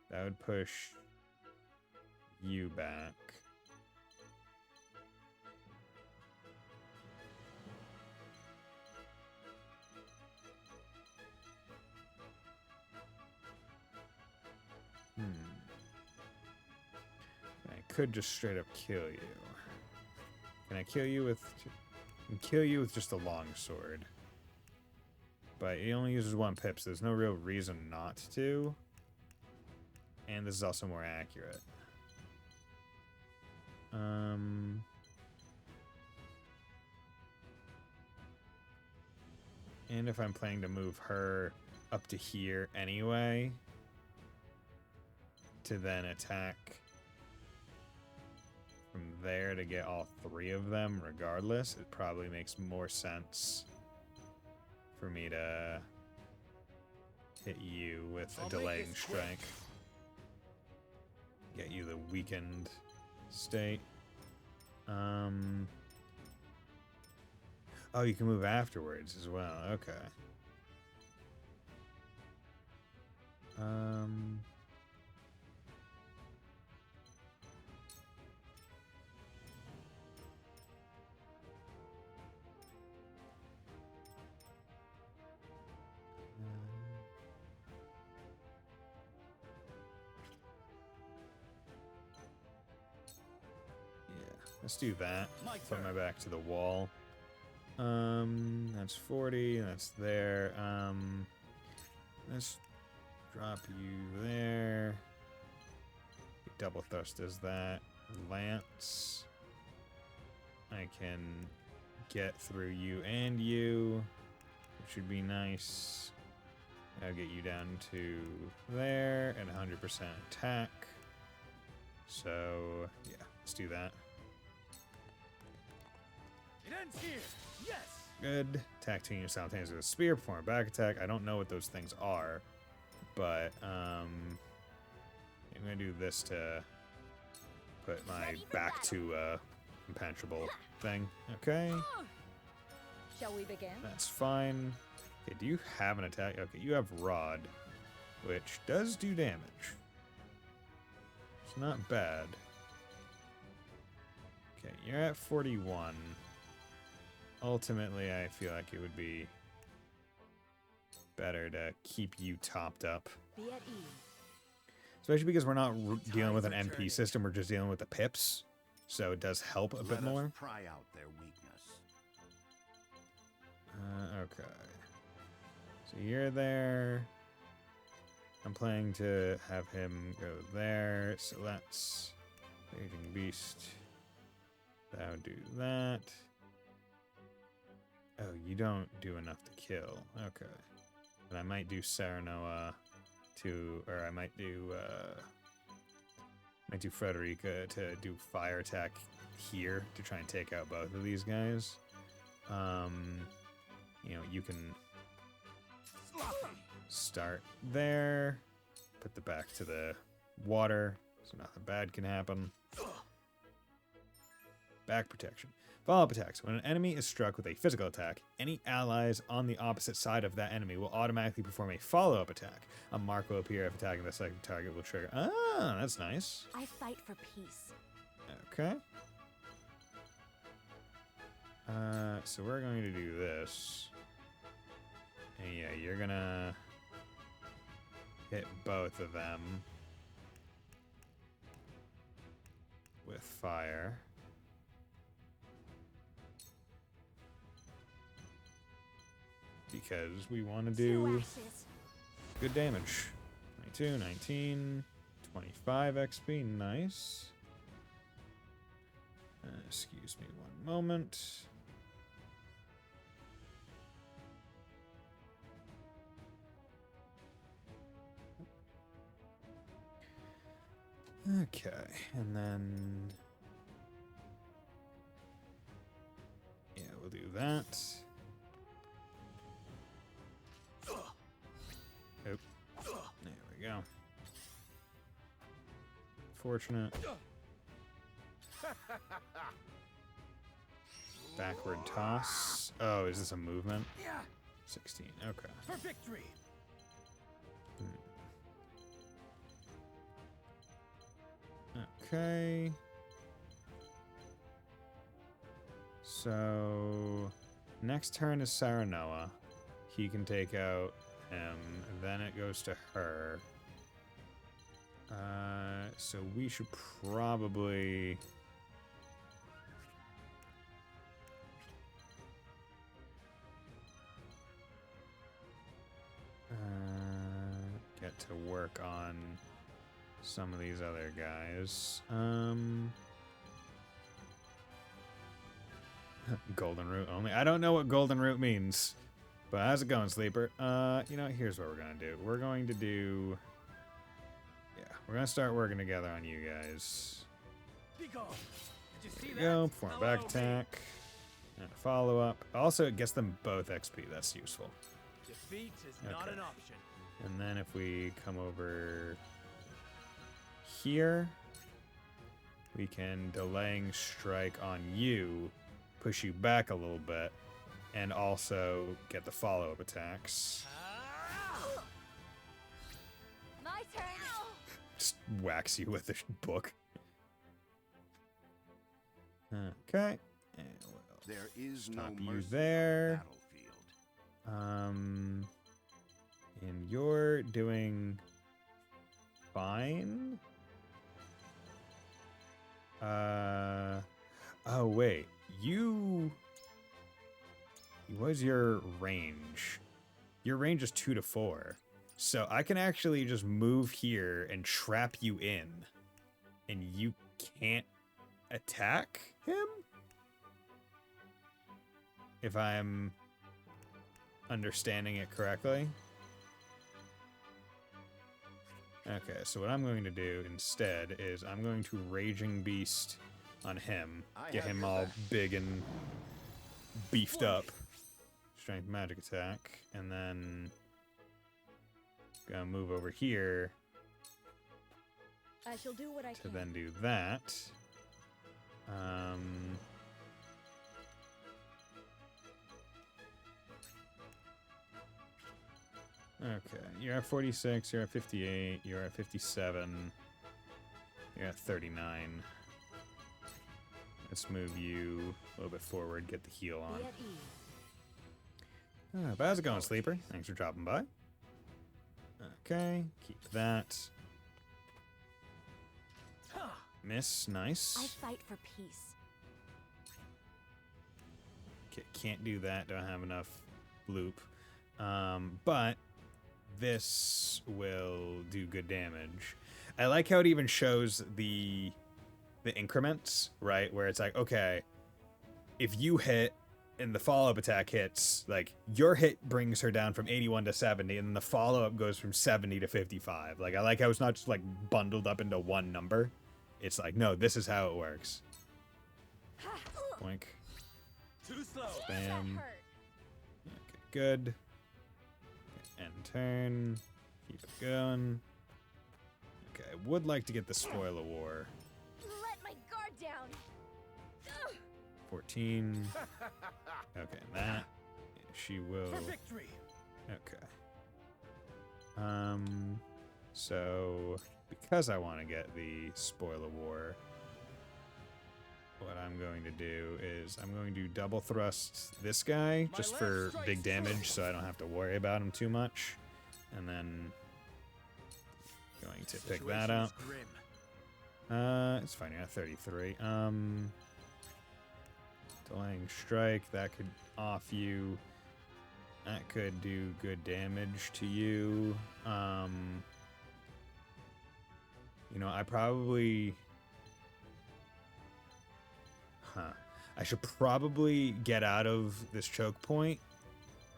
That would push you back. could just straight up kill you. Can I kill you with... I can kill you with just a longsword. But he only uses 1 pip, so there's no real reason not to. And this is also more accurate. And if I'm planning to move her up to here anyway, to then attack from there to get all 3 of them regardless, it probably makes more sense for me to hit you with a delaying strike. Get you the weakened state. Oh, you can move afterwards as well. Okay. Let's do that. Put my back to the wall. That's 40. That's there. Let's drop you there. Double thrust does that. Lance. I can get through you and you, which would be nice. I'll get you down to there and 100% attack. So, yeah, let's do that. It ends here. Yes. Good. Attack team simultaneously with a spear, perform a back attack. I don't know what those things are, but I'm gonna do this to put my back to a impenetrable thing. Okay. Shall we begin? That's fine. Okay, do you have an attack? Okay, you have Rod, which does do damage. It's not bad. Okay, you're at 41. Ultimately, I feel like it would be better to keep you topped up. Be at ease. Especially because we're not dealing with an MP system, we're just dealing with the pips. So it does help a bit more. Pry out their weakness. Okay. So you're there. I'm planning to have him go there. So that's Raging Beast. That'll do that. Oh, you don't do enough to kill. Okay. And I might do Saranoa to, or I might do Frederica to do fire attack here to try and take out both of these guys. You know, you can start there, put the back to the water so nothing bad can happen. Back protection. Follow-up attacks. When an enemy is struck with a physical attack, any allies on the opposite side of that enemy will automatically perform a follow-up attack. A mark will appear if attacking the second target will trigger. Ah, that's nice. I fight for peace. Okay. So we're going to do this. And yeah, you're gonna hit both of them with fire. Because we want to do good damage. 22, 19, 25 XP, nice. Excuse me one moment. Okay, and then... yeah, we'll do that. Oh, there we go. Fortunate. Backward toss. Oh, is this a movement? 16, okay. For victory. Okay. So, next turn is Saranoa. He can take out him. Then it goes to her. So we should probably... get to work on some of these other guys. Golden root only. I don't know what golden root means. But how's it going, Sleeper? You know, here's what we're gonna do. We're going to do... Yeah, we're gonna start working together on you guys. Be gone. Did you see There we go, that? perform a Now back I'll attack. And a follow-up. Also, it gets them both XP. That's useful. Defeat is not Okay. an option. And then if we come over here, we can delaying strike on you, push you back a little bit, and also get the follow-up attacks. My turn. Just whacks you with the book. Okay. And There is no stop you mercy there. on the battlefield. And you're doing fine. Oh wait, what's your range? Your range is 2 to 4. So I can actually just move here and trap you in. And you can't attack him? If I'm understanding it correctly. Okay, so what I'm going to do instead is I'm going to Raging Beast on him. Get him all big and beefed up. Strength magic attack. And then gonna move over here I shall do what I to can. then do that. Okay, you're at 46, you're at 58, you're at 57, you're at 39. Let's move you a little bit forward, get the heal on. Be at ease. But how's it going, Sleeper? Thanks for dropping by. Okay, keep that. Miss, nice. I fight for peace. Okay, can't do that, don't have enough loop. But this will do good damage. I like how it even shows the increments, right? Where it's like, okay, if you hit and the follow-up attack hits, like, your hit brings her down from 81 to 70, and then the follow-up goes from 70 to 55. Like, I like how it's not just, like, bundled up into one number. It's like, no, this is how it works. Boink. Too slow. Bam. Okay, good. End turn. Keep it going. Okay, I would like to get the Spoil of War. Let my guard down. 14. Okay, that. She will. For victory. Okay. So, because I want to get the Spoil of War, what I'm going to do is I'm going to double thrust this guy just for big damage so I don't have to worry about him too much. And then going to pick that up. It's fine, you're at 33. Delaying strike, that could off you. That could do good damage to you. You know, I probably... I should probably get out of this choke point,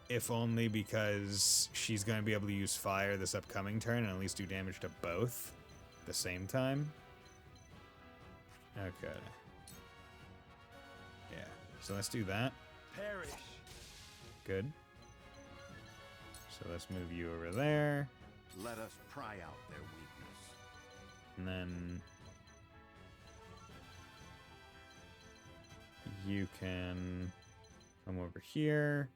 if only because she's going to be able to use fire this upcoming turn and at least do damage to both at the same time. Okay. Yeah, so let's do that. Perish. Good. So let's move you over there. Let us pry out their weakness. And then you can come over here.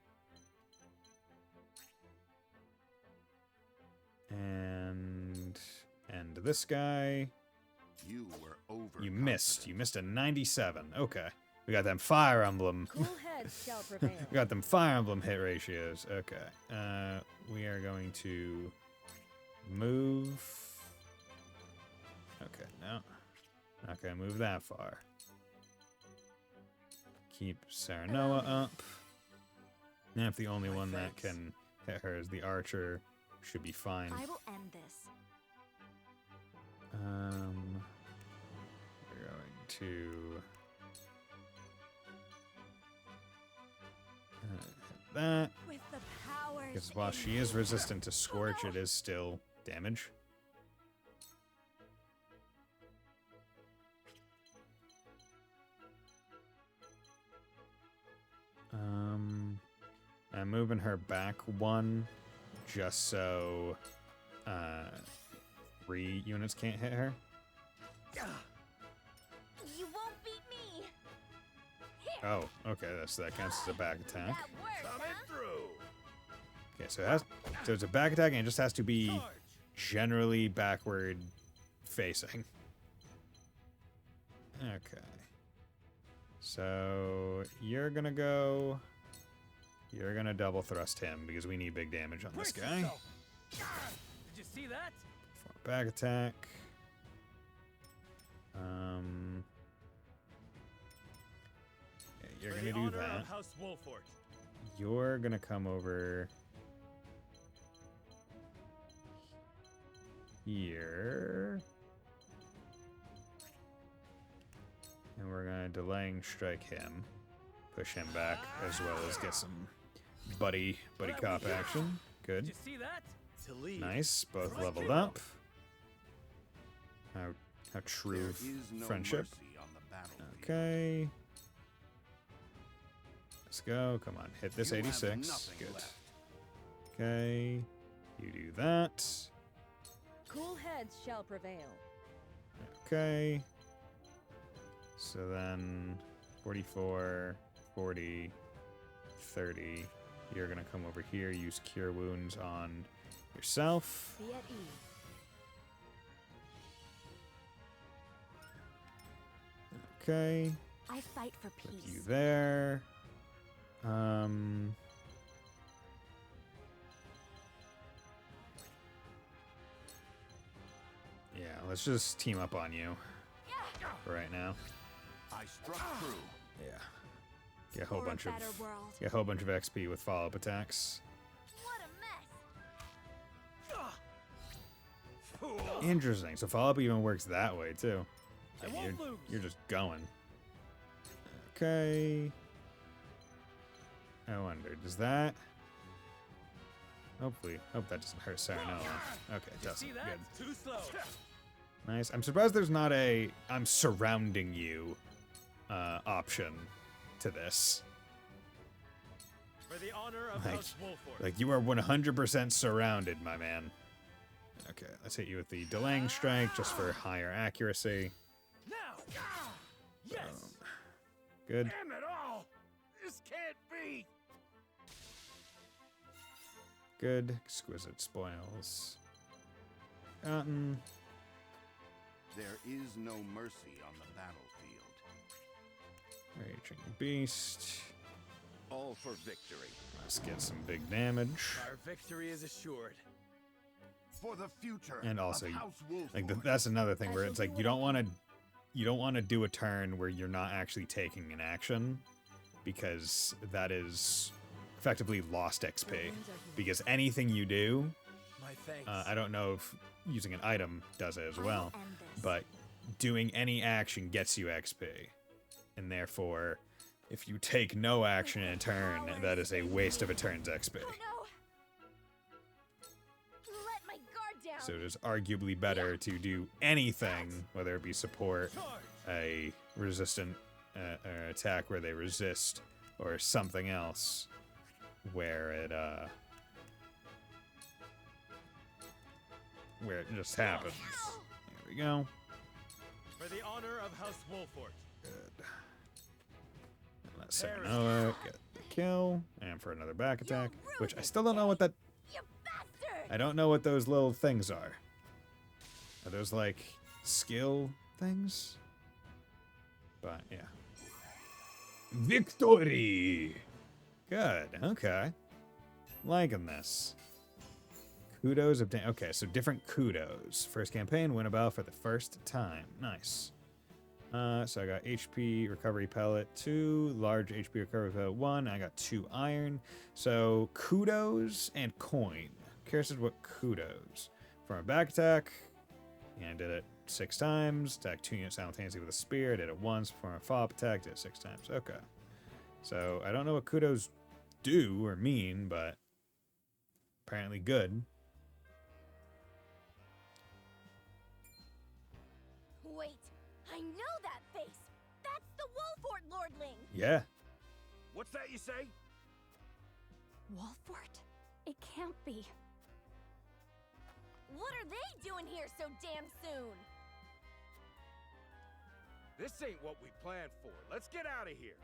And end this guy. You were over. You missed. You missed a 97. Okay. We got them Fire Emblem. Cool heads shall prevail. We got them Fire Emblem hit ratios. Okay. We are going to move Okay, no. Not gonna move that far. Keep Saranoa up. And if the only one that can hit her is the archer, should be fine. I will end this. We're going to hit that. With the powers. Because while she is resistant to Scorch, it is still damage. I'm moving her back one, just so 3 units can't hit her. You won't beat me. Here. Oh, okay, that counts as a back attack. That works, Coming huh? through. Okay, so it's a back attack, and it just has to be generally backward facing. Okay. So you're gonna double thrust him because we need big damage on this guy. Did you see that? Back attack. Yeah, you're gonna do that. House Wolford. You're gonna come over here. And we're gonna delaying strike him. Push him back as well as get some buddy cop action. Good. Did you see that? To leave. Nice. Both leveled up. How true There of is no friendship. mercy on the battlefield. Okay. Let's go. Come on. Hit this You have 86. nothing Good. left. Okay. You do that. Cool heads shall prevail. Okay. So then 44, 40, 30. You're going to come over here, use Cure Wounds on yourself. Be at ease. Okay. I fight for Put peace. you there. Yeah, let's just team up on you for right now. I struck true. Yeah. Get a whole For bunch of better world. get a whole bunch of XP with follow-up attacks. What a mess. Interesting. So follow-up even works that way too. I Like, won't lose. you're just going. Okay. I wonder, does that? Hope that doesn't hurt Saranoa. Okay, it Did you doesn't. see that? Good. Too slow. Nice. I'm surprised there's not a I'm surrounding you option to this. For the honor of Like- House Wolford. Like, you are 100% surrounded, my man. Okay, let's hit you with the delaying strike just for higher accuracy. Now. Yes. Good. Damn it all. This can't be. Good. Exquisite spoils. Gotten. There is no mercy on the battlefield. Raging Beast. All for victory. Let's get some big damage. Our victory is assured. For the future. And also, of House Wolford. Like that's another thing where it's like you don't want to do a turn where you're not actually taking an action, because that is effectively lost XP. Because anything you do, My thanks. I don't know if using an item does it as I will well, end this. but doing any action gets you XP, and therefore, if you take no action in a turn, that is a waste of a turn's XP. Oh no. Let my guard down. So it is arguably better to do anything, whether it be support, a resistant attack where they resist, or something else where it just happens. There we go. For the honor of House Wolford. Good. And let Saranoa get the kill, and for another back attack, which I still don't know what that. You bastard. I don't know what those little things are. Are those like skill things? But yeah. Victory! Good, okay. Liking this. Kudos obtained. Okay, so different kudos. First campaign, win a battle for the first time. Nice. So I got HP recovery pellet 2, large HP recovery pellet 1. I got 2 iron. So kudos and coin. Curious as what kudos. From a back attack, and did it 6 times. Attack 2 units simultaneously with a spear. Did it once. From a follow-up attack, did it 6 times. Okay. So I don't know what kudos do or mean, but apparently good. Wait, I know that face! That's the Wolfort Lordling! Yeah. What's that you say? Wolfort? It can't be. What are they doing here so damn soon? This ain't what we planned for. Let's get out of here.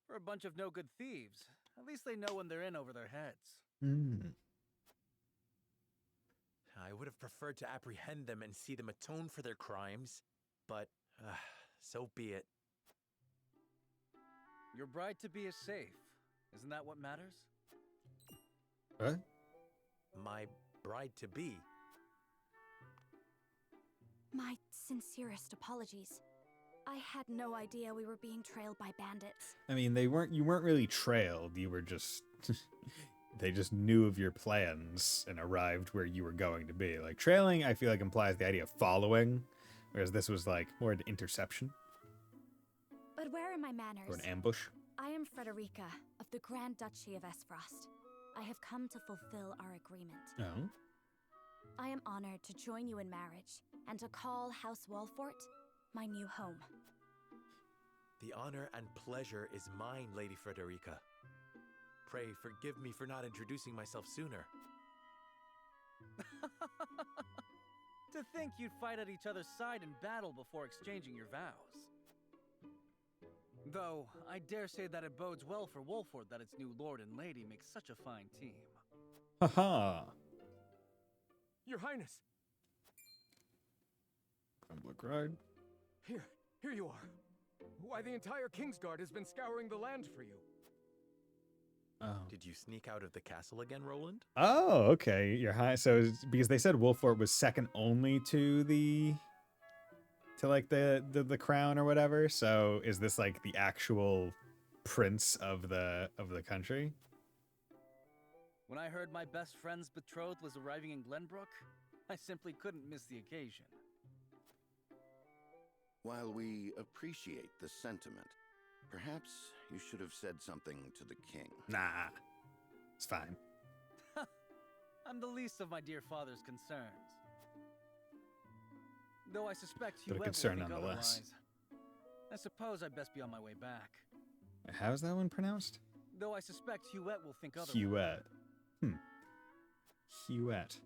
We're a bunch of no-good thieves. At least they know when they're in over their heads. Hmm. I would have preferred to apprehend them and see them atone for their crimes, but so be it. Your bride-to-be is safe. Isn't that what matters? What? My bride-to-be. My sincerest apologies. I had no idea we were being trailed by bandits. I mean, you weren't really trailed. You were just they just knew of your plans and arrived where you were going to be. Like trailing, I feel like implies the idea of following, whereas this was like more an interception But where are my manners? or an ambush. I am Frederica of the Grand Duchy of Esfrost. I have come to fulfill our agreement. Oh. I am honored to join you in marriage and to call House Wolfort my new home. The honor and pleasure is mine, Lady Frederica. Pray forgive me for not introducing myself sooner. To think you'd fight at each other's side in battle before exchanging your vows. Though, I dare say that it bodes well for Wolford that its new lord and lady make such a fine team. Haha. Your Highness! Public ride. Here you are. Why, the entire Kingsguard has been scouring the land for you. Oh. Did you sneak out of the castle again, Roland? Oh, okay. You're high. So it's because they said Wolfort was second only to the crown or whatever. So is this like the actual prince of the country? When I heard my best friend's betrothed was arriving in Glenbrook, I simply couldn't miss the occasion. While we appreciate the sentiment, perhaps you should have said something to the king. Nah. It's fine. I'm the least of my dear father's concerns. Though I suspect But a Huet will concern think nonetheless. otherwise. I suppose I'd best be on my way back. How's that one pronounced? Though I suspect Huet will think otherwise. Huet. Huet.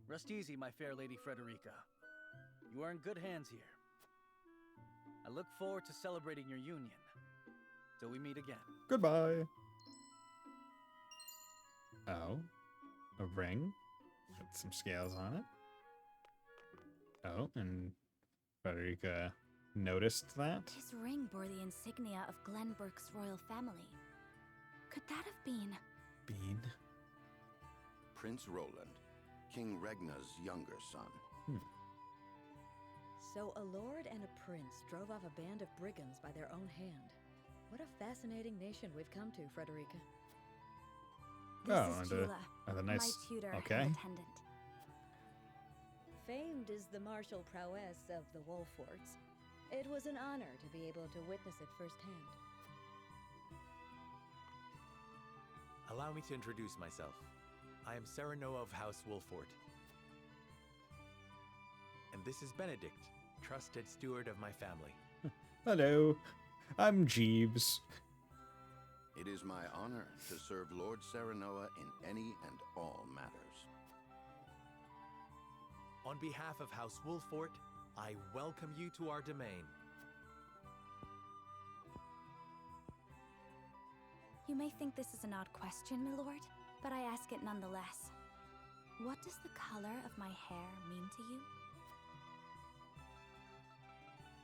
Rest easy, my fair Lady Frederica. You are in good hands here. I look forward to celebrating your union. Till we meet again. Goodbye. Oh. A ring with some scales on it. Oh, and Frederica noticed that. His ring bore the insignia of Glenbrook's royal family. Could that have been? Bean. Prince Roland, King Regna's younger son. So a lord and a prince drove off a band of brigands by their own hand. What a fascinating nation we've come to, Frederica. This is Jula, the my nice. tutor Okay. and attendant. Famed is the martial prowess of the Wolforts. It was an honor to be able to witness it firsthand. Allow me to introduce myself. I am Serenoa of House Wolfort. And this is Benedict, trusted steward of my family. Hello. I'm Jeeves. It is my honor to serve Lord Serenoa in any and all matters. On behalf of House Wolfort, I welcome you to our domain. You may think this is an odd question, my lord, but I ask it nonetheless. What does the color of my hair mean to you?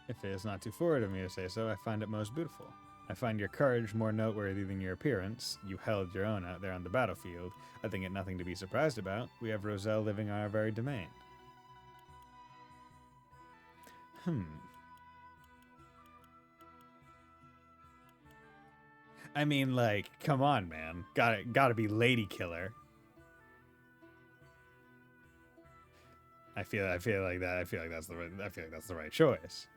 If it is not too forward of me to say so, I find it most beautiful. I find your courage more noteworthy than your appearance. You held your own out there on the battlefield. I think it nothing to be surprised about. We have Roselle living on our very domain. I mean, like, come on, man. Gotta be Lady Killer. I feel like that's the right choice.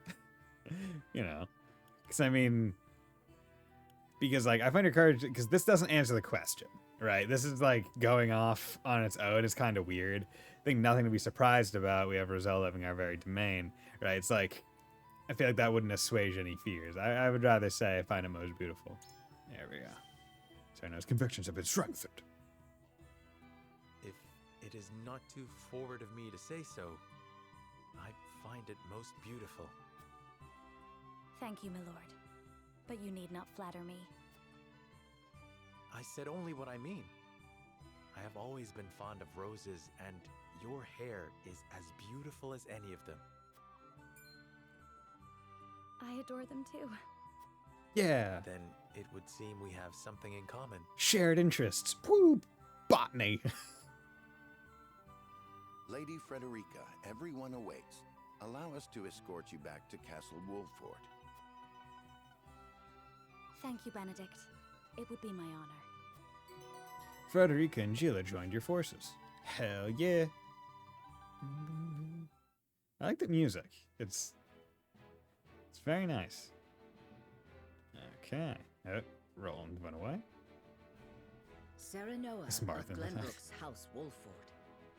You know, because I mean, because like I find your courage because this doesn't answer the question, right? This is like going off on its own. It's kind of weird. I think nothing to be surprised about. We have Roselle living our very domain, right? It's like I feel like that wouldn't assuage any fears. I would rather say I find it most beautiful. There we go. Sereno's convictions have been strengthened. If it is not too forward of me to say so, I find it most beautiful. Thank you, my lord. But you need not flatter me. I said only what I mean. I have always been fond of roses, and your hair is as beautiful as any of them. I adore them too. Yeah. Then it would seem we have something in common. Shared interests. Woo! Botany. Lady Frederica, everyone awaits. Allow us to escort you back to Castle Wolford. Thank you, Benedict. It would be my honor. Frederica and Gila joined your forces. Hell yeah. I like the music. It's very nice. Okay. Roland went away. Serenoa It's of Martha. Glenbrook's House Wolford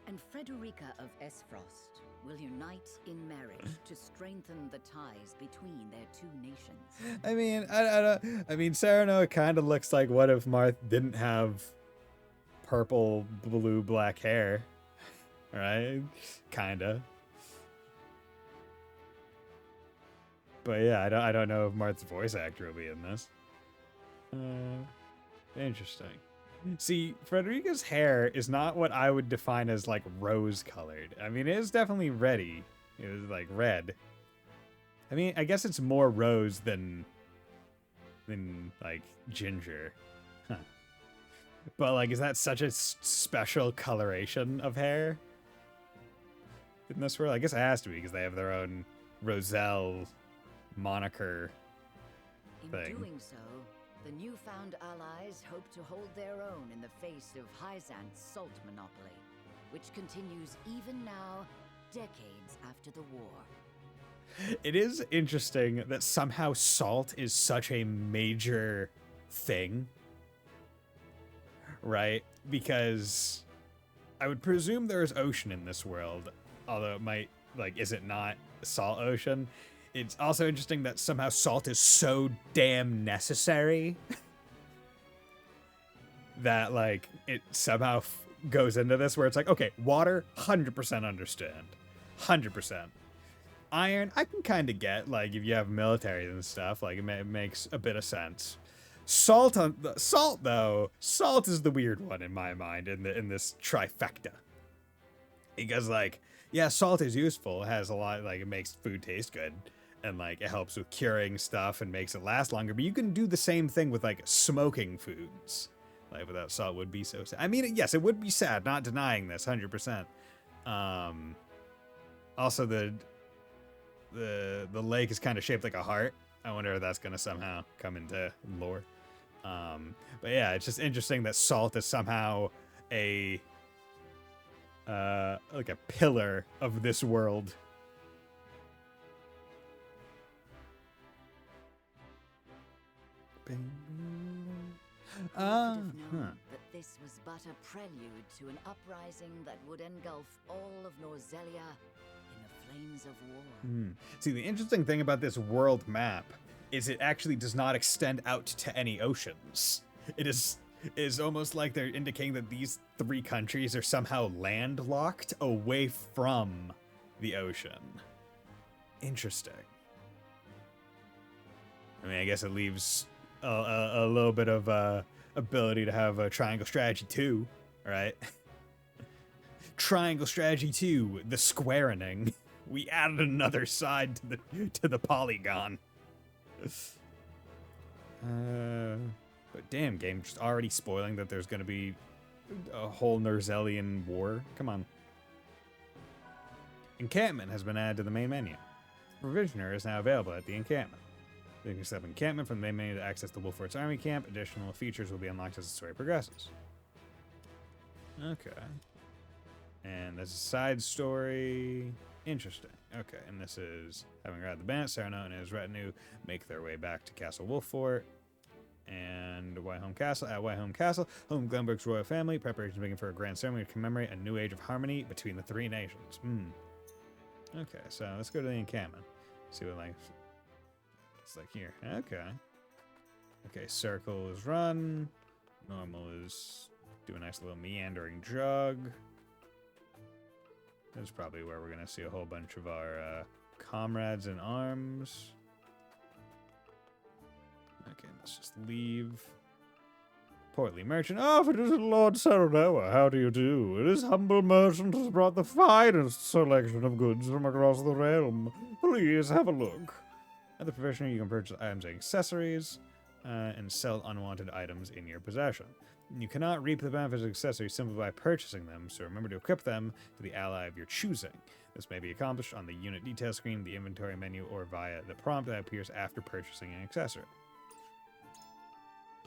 and Frederica of Esfrost will unite in marriage to strengthen the ties between their two nations. I mean, I mean, Serenoa kind of looks like what if Marth didn't have purple, blue, black hair, right? Kinda. But yeah, I don't know if Marth's voice actor will be in this. Interesting. See, Frederica's hair is not what I would define as like rose colored. I mean, it is definitely reddy. It is like red. I mean, I guess it's more rose than like ginger. Huh. But like, is that such a special coloration of hair in this world? I guess it has to be because they have their own Roselle moniker thing. In doing so, the newfound allies hope to hold their own in the face of Hyzant's salt monopoly, which continues even now, decades after the war. It is interesting that somehow salt is such a major thing, right? Because I would presume there's ocean in this world, although it might, like, is it not salt ocean? It's also interesting that somehow salt is so damn necessary that, like, it somehow goes into this where it's like, okay, water, 100% understand. 100%. Iron, I can kind of get, like, if you have military and stuff, like, it makes a bit of sense. Salt, though, salt is the weird one in my mind in this trifecta. Because, like, yeah, salt is useful. It has a lot, like, it makes food taste good. And, like, it helps with curing stuff and makes it last longer. But you can do the same thing with, like, smoking foods. Like, without salt would be so sad. I mean, yes, it would be sad, not denying this, 100%. Also, the lake is kind of shaped like a heart. I wonder if that's going to somehow come into lore. But yeah, it's just interesting that salt is somehow like a pillar of this world. Who could have known that this was but a prelude to an uprising that would engulf all of Norzelia in the flames of war. See, the interesting thing about this world map is it actually does not extend out to any oceans. It is almost like they're indicating that these three countries are somehow landlocked away from the ocean. Interesting. I mean, I guess it leaves a little bit of ability to have a triangle strategy too, right? Triangle strategy 2, the squarening. We added another side to the polygon. But damn, game just already spoiling that there's gonna be a whole Nerzelian war. Come on. Encampment has been added to the main menu. Provisioner is now available at the encampment. You can set up encampment from the main menu to access the Wolfort's army camp. Additional features will be unlocked as the story progresses. Okay. And there's a side story. Interesting. Okay, and this is having arrived the bandit, Cyrano and his retinue make their way back to Castle Wolfort and Whitehome Castle. At Whitehome Castle, home of Glenbrook's royal family, preparations begin for a grand ceremony to commemorate a new age of harmony between the three nations. Okay, so let's go to the encampment. See what it's like here. Okay. Okay, circle is run. Normal is do a nice little meandering jog. This is probably where we're going to see a whole bunch of our comrades in arms. Okay, let's just leave. Portly merchant. Oh, if it is Lord Saranoa, how do you do? It is humble merchant has brought the finest selection of goods from across the realm. Please have a look. At the professional, you can purchase items and accessories, and sell unwanted items in your possession. You cannot reap the benefits of accessories simply by purchasing them, so remember to equip them to the ally of your choosing. This may be accomplished on the unit detail screen, the inventory menu, or via the prompt that appears after purchasing an accessory.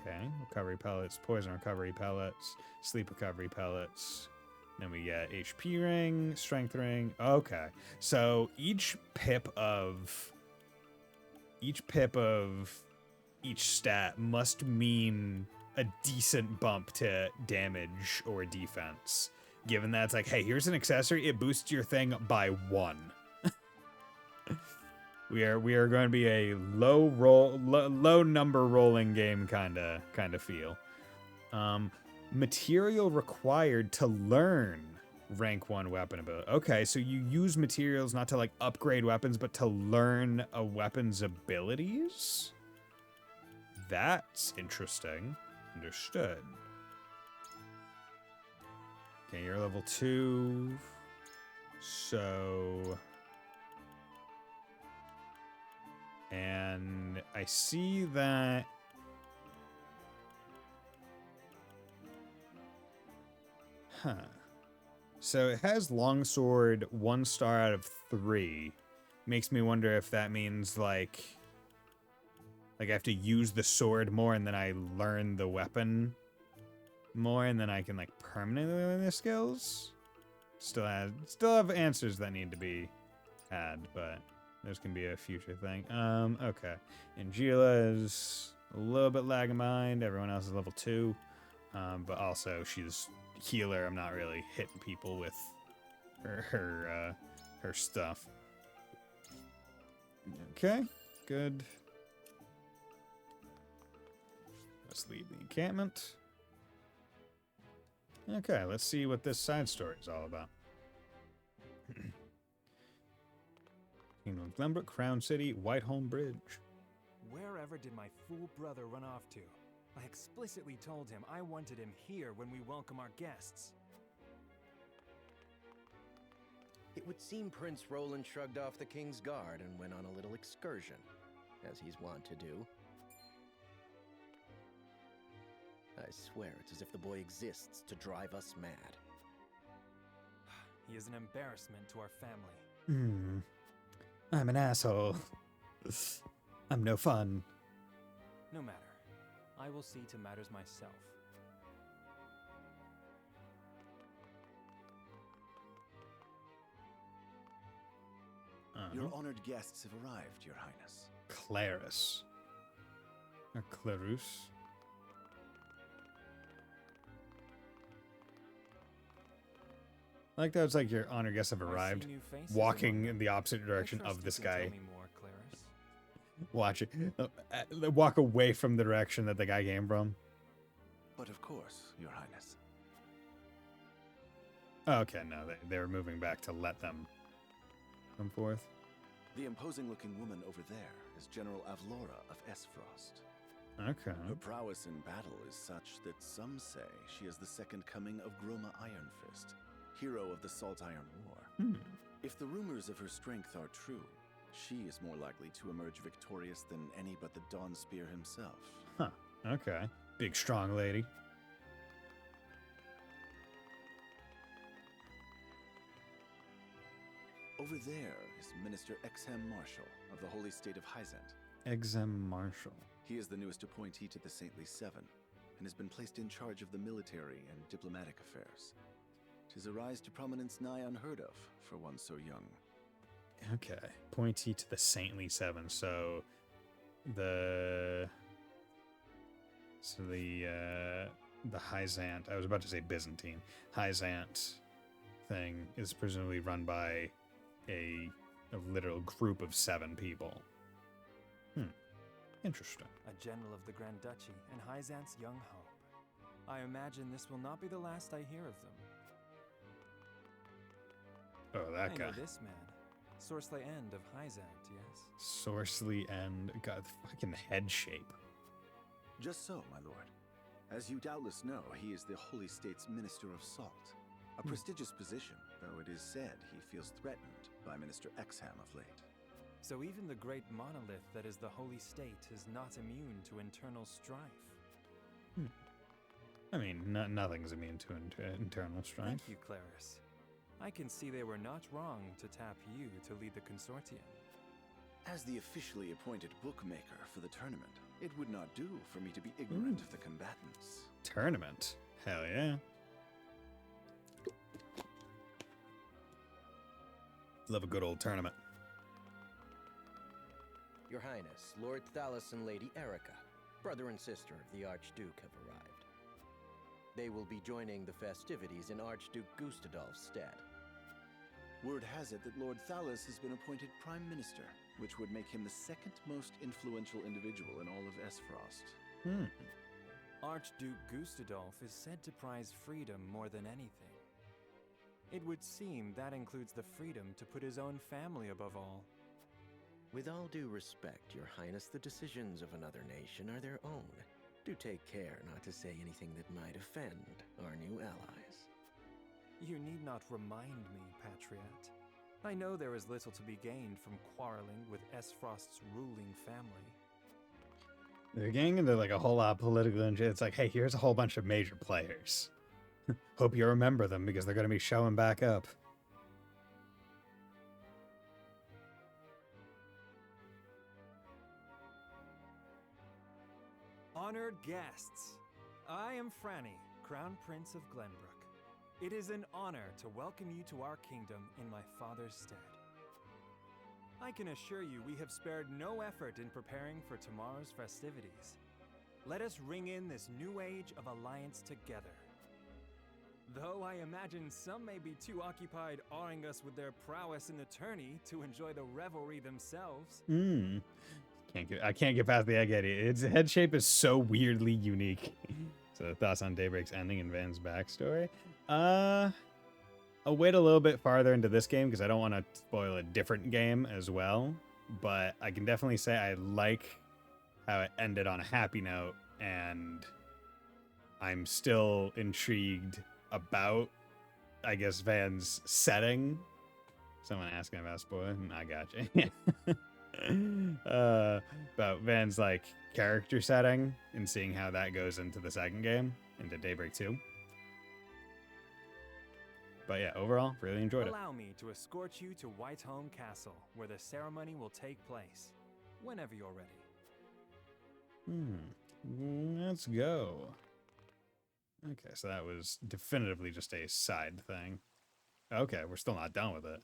Okay, recovery pellets, poison recovery pellets, sleep recovery pellets. Then we get HP ring, strength ring. Okay, so each pip of each stat must mean a decent bump to damage or defense. Given that it's like, hey, here's an accessory, it boosts your thing by 1. we are going to be a low number rolling game kind of feel. Material required to learn rank 1 weapon ability. Okay, so you use materials not to like upgrade weapons, but to learn a weapon's abilities? That's interesting. Understood. Okay, you're level 2. So... And I see that... Huh. So it has longsword 1 star out of 3. Makes me wonder if that means like I have to use the sword more and then I learn the weapon more and then I can like permanently learn the skills. Still have answers that need to be had, but this can be a future thing. Okay. Angela is a little bit lagging behind. Everyone else is level 2. But also she's healer. I'm not really hitting people with her stuff. Okay, good. Let's leave the encampment. Okay, let's see what this side story is all about. Kingdom of Glenbrook, Crown City, Whitehome Bridge. Wherever did my fool brother run off to? I explicitly told him I wanted him here when we welcome our guests. It would seem Prince Roland shrugged off the King's Guard and went on a little excursion, as he's wont to do. I swear it's as if the boy exists to drive us mad. He is an embarrassment to our family. I'm an asshole. I'm no fun. No matter. I will see to matters myself. Your honored guests have arrived, Your Highness. Claris. Or Clarus. I like that it's like your honored guests have arrived, walking in the opposite direction of this guy. Watch it. Walk away from the direction that the guy came from. But of course, Your Highness. Okay, no, they were moving back to let them come forth. The imposing-looking woman over there is General Avlora of Esfrost. Okay. Her prowess in battle is such that some say she is the second coming of Groma Ironfist, hero of the Salt Iron War. If the rumors of her strength are true, she is more likely to emerge victorious than any but the Dawnspear himself. Huh. Okay. Big, strong lady. Over there is Minister Exham Marshal of the Holy State of Hyzant. Exam Marshal. He is the newest appointee to the Saintly Seven, and has been placed in charge of the military and diplomatic affairs. 'Tis a rise to prominence nigh unheard of for one so young. Okay. Pointee to the Saintly Seven. So the Hyzant, I was about to say Byzantine. Hyzant thing is presumably run by a literal group of 7 people. Interesting. A general of the Grand Duchy and Hyzant's young hope. I imagine this will not be the last I hear of them. Oh, that I guy. know this man. Sorsley End of Hyzant, yes? Sorsley and got fucking head shape. Just so, my lord. As you doubtless know, he is the Holy State's Minister of Salt. A prestigious position, though it is said he feels threatened by Minister Exham of late. So even the great monolith that is the Holy State is not immune to internal strife. I mean, nothing's immune to internal strife. Thank you, Claris. I can see they were not wrong to tap you to lead the consortium. As the officially appointed bookmaker for the tournament, it would not do for me to be ignorant of the combatants. Tournament? Hell yeah. Love a good old tournament. Your Highness, Lord Thalos and Lady Erica, brother and sister of the Archduke, have arrived. They will be joining the festivities in Archduke Gustadolf's stead. Word has it that Lord Thalos has been appointed Prime Minister, which would make him the second most influential individual in all of Esfrost. Archduke Gustadolf is said to prize freedom more than anything. It would seem that includes the freedom to put his own family above all. With all due respect, Your Highness, the decisions of another nation are their own. Do take care not to say anything that might offend our new allies. You need not remind me, Patriot. I know there is little to be gained from quarreling with Esfrost's ruling family. They're getting into like a whole lot of political and shit. It's like, hey, here's a whole bunch of major players. Hope you remember them because they're going to be showing back up. Honored guests, I am Franny, Crown Prince of Glenbrook. It is an honor to welcome you to our kingdom in my father's stead. I can assure you we have spared no effort in preparing for tomorrow's festivities. Let us ring in this new age of alliance together. Though I imagine some may be too occupied awing us with their prowess in the tourney to enjoy the revelry themselves. I can't get past the egg Eddie. Its head shape is so weirdly unique. So thoughts on Daybreak's ending and Van's backstory? I'll wait a little bit farther into this game because I don't want to spoil a different game as well. But I can definitely say I like how it ended on a happy note, and I'm still intrigued about, I guess, Van's setting. Someone asking about spoiling? I gotcha. About Van's like character setting and seeing how that goes into the second game, into Daybreak 2. But yeah, overall, really enjoyed it. Allow me to escort you to Whitehome Castle, where the ceremony will take place, whenever you're ready. Let's go. Okay, so that was definitively just a side thing. Okay, we're still not done with it.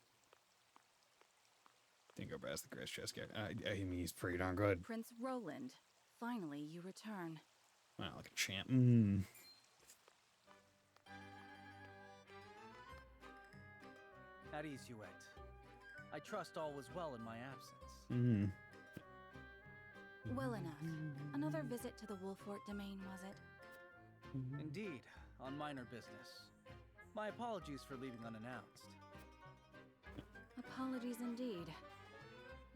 Didn't go past the Chris chest guy. I mean, he's pretty darn good. Prince Roland, finally you return. Wow, like a champ. At ease, Youette. I trust all was well in my absence. Well enough. Another visit to the Wolfort domain, was it? Indeed, on minor business. My apologies for leaving unannounced. Apologies indeed.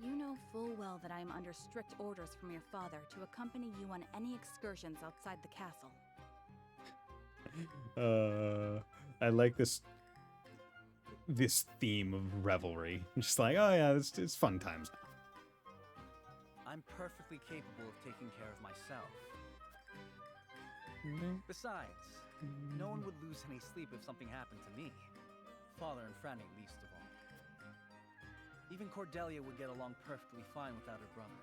You know full well that I am under strict orders from your father to accompany you on any excursions outside the castle. I like this theme of revelry. Just like, oh yeah, it's fun times now. I'm perfectly capable of taking care of myself. Besides, no one would lose any sleep if something happened to me. Father and Franny least of all. Even Cordelia would get along perfectly fine without her brother.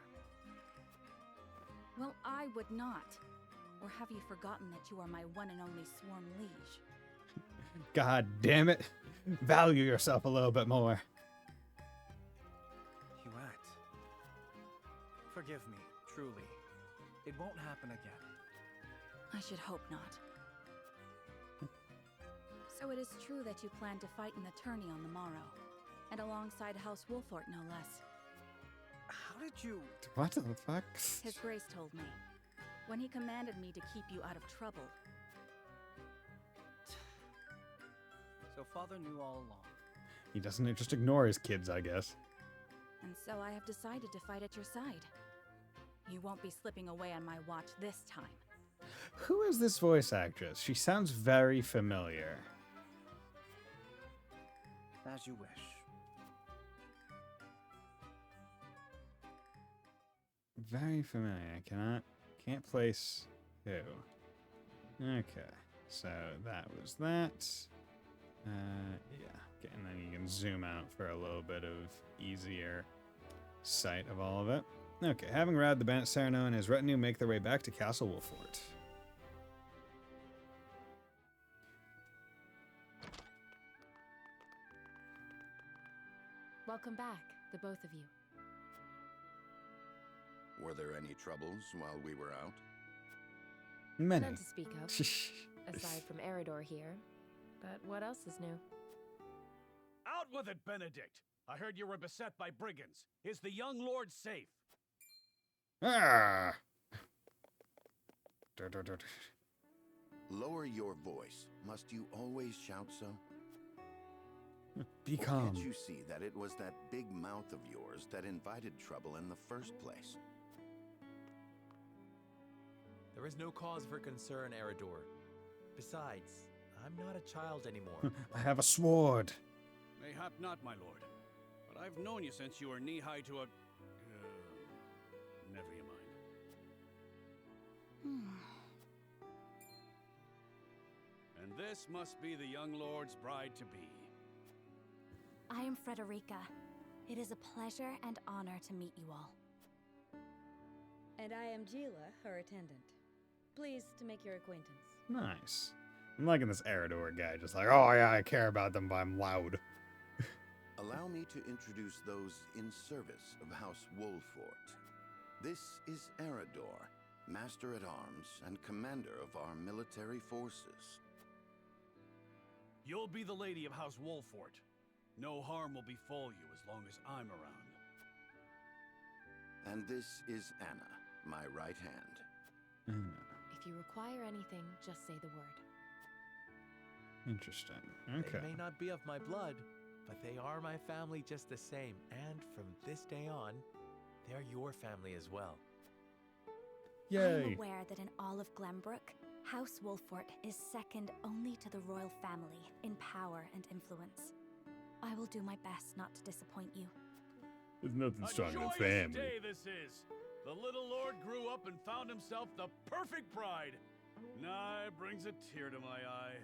Well, I would not. Or have you forgotten that you are my one and only sworn liege? God damn it. Value yourself a little bit more. You act. Forgive me, truly. It won't happen again. I should hope not. So it is true that you plan to fight in the tourney on the morrow, and alongside House Wolfort, no less. How did you... What the fuck? His Grace told me, when he commanded me to keep you out of trouble. So Father knew all along. He doesn't just ignore his kids, I guess. And so I have decided to fight at your side. You won't be slipping away on my watch this time. Who is this voice actress? She sounds very familiar. As you wish. Very familiar. Can't place who. Okay, so that was that. Yeah, and then you can zoom out for a little bit of easier sight of all of it. Okay, having routed the bandit Sereno and his retinue make their way back to Castle Wolfort. Welcome back, the both of you. Were there any troubles while we were out? Many. None to speak of, aside from Eridor here. But what else is new? Out with it, Benedict! I heard you were beset by brigands. Is the young lord safe? Ah! Lower your voice. Must you always shout so? Be Or calm. can't you see that it was that big mouth of yours that invited trouble in the first place? There is no cause for concern, Eridor. Besides, I'm not a child anymore. I have a sword. Mayhap not, my lord. But I've known you since you were knee-high to a... never you mind. And this must be the young lord's bride-to-be. I am Frederica. It is a pleasure and honor to meet you all. And I am Gila, her attendant. Pleased to make your acquaintance. Nice. I'm liking this Eridor guy, just like, oh yeah, I care about them, but I'm loud. Allow me to introduce those in service of House Wolfort. This is Eridor, Master-at-Arms and Commander of our military forces. You'll be the lady of House Wolfort. No harm will befall you as long as I'm around. And this is Anna, my right hand. If you require anything, just say the word. Interesting. Okay. They may not be of my blood, but they are my family just the same. And from this day on, they're your family as well. I am Yay. aware that in all of Glenbrook, House Wolfort is second only to the royal family in power and influence. I will do my best not to disappoint you. There's nothing A stronger than joyous family. day this is. The little lord grew up and found himself the perfect bride. Nigh brings a tear to my eye.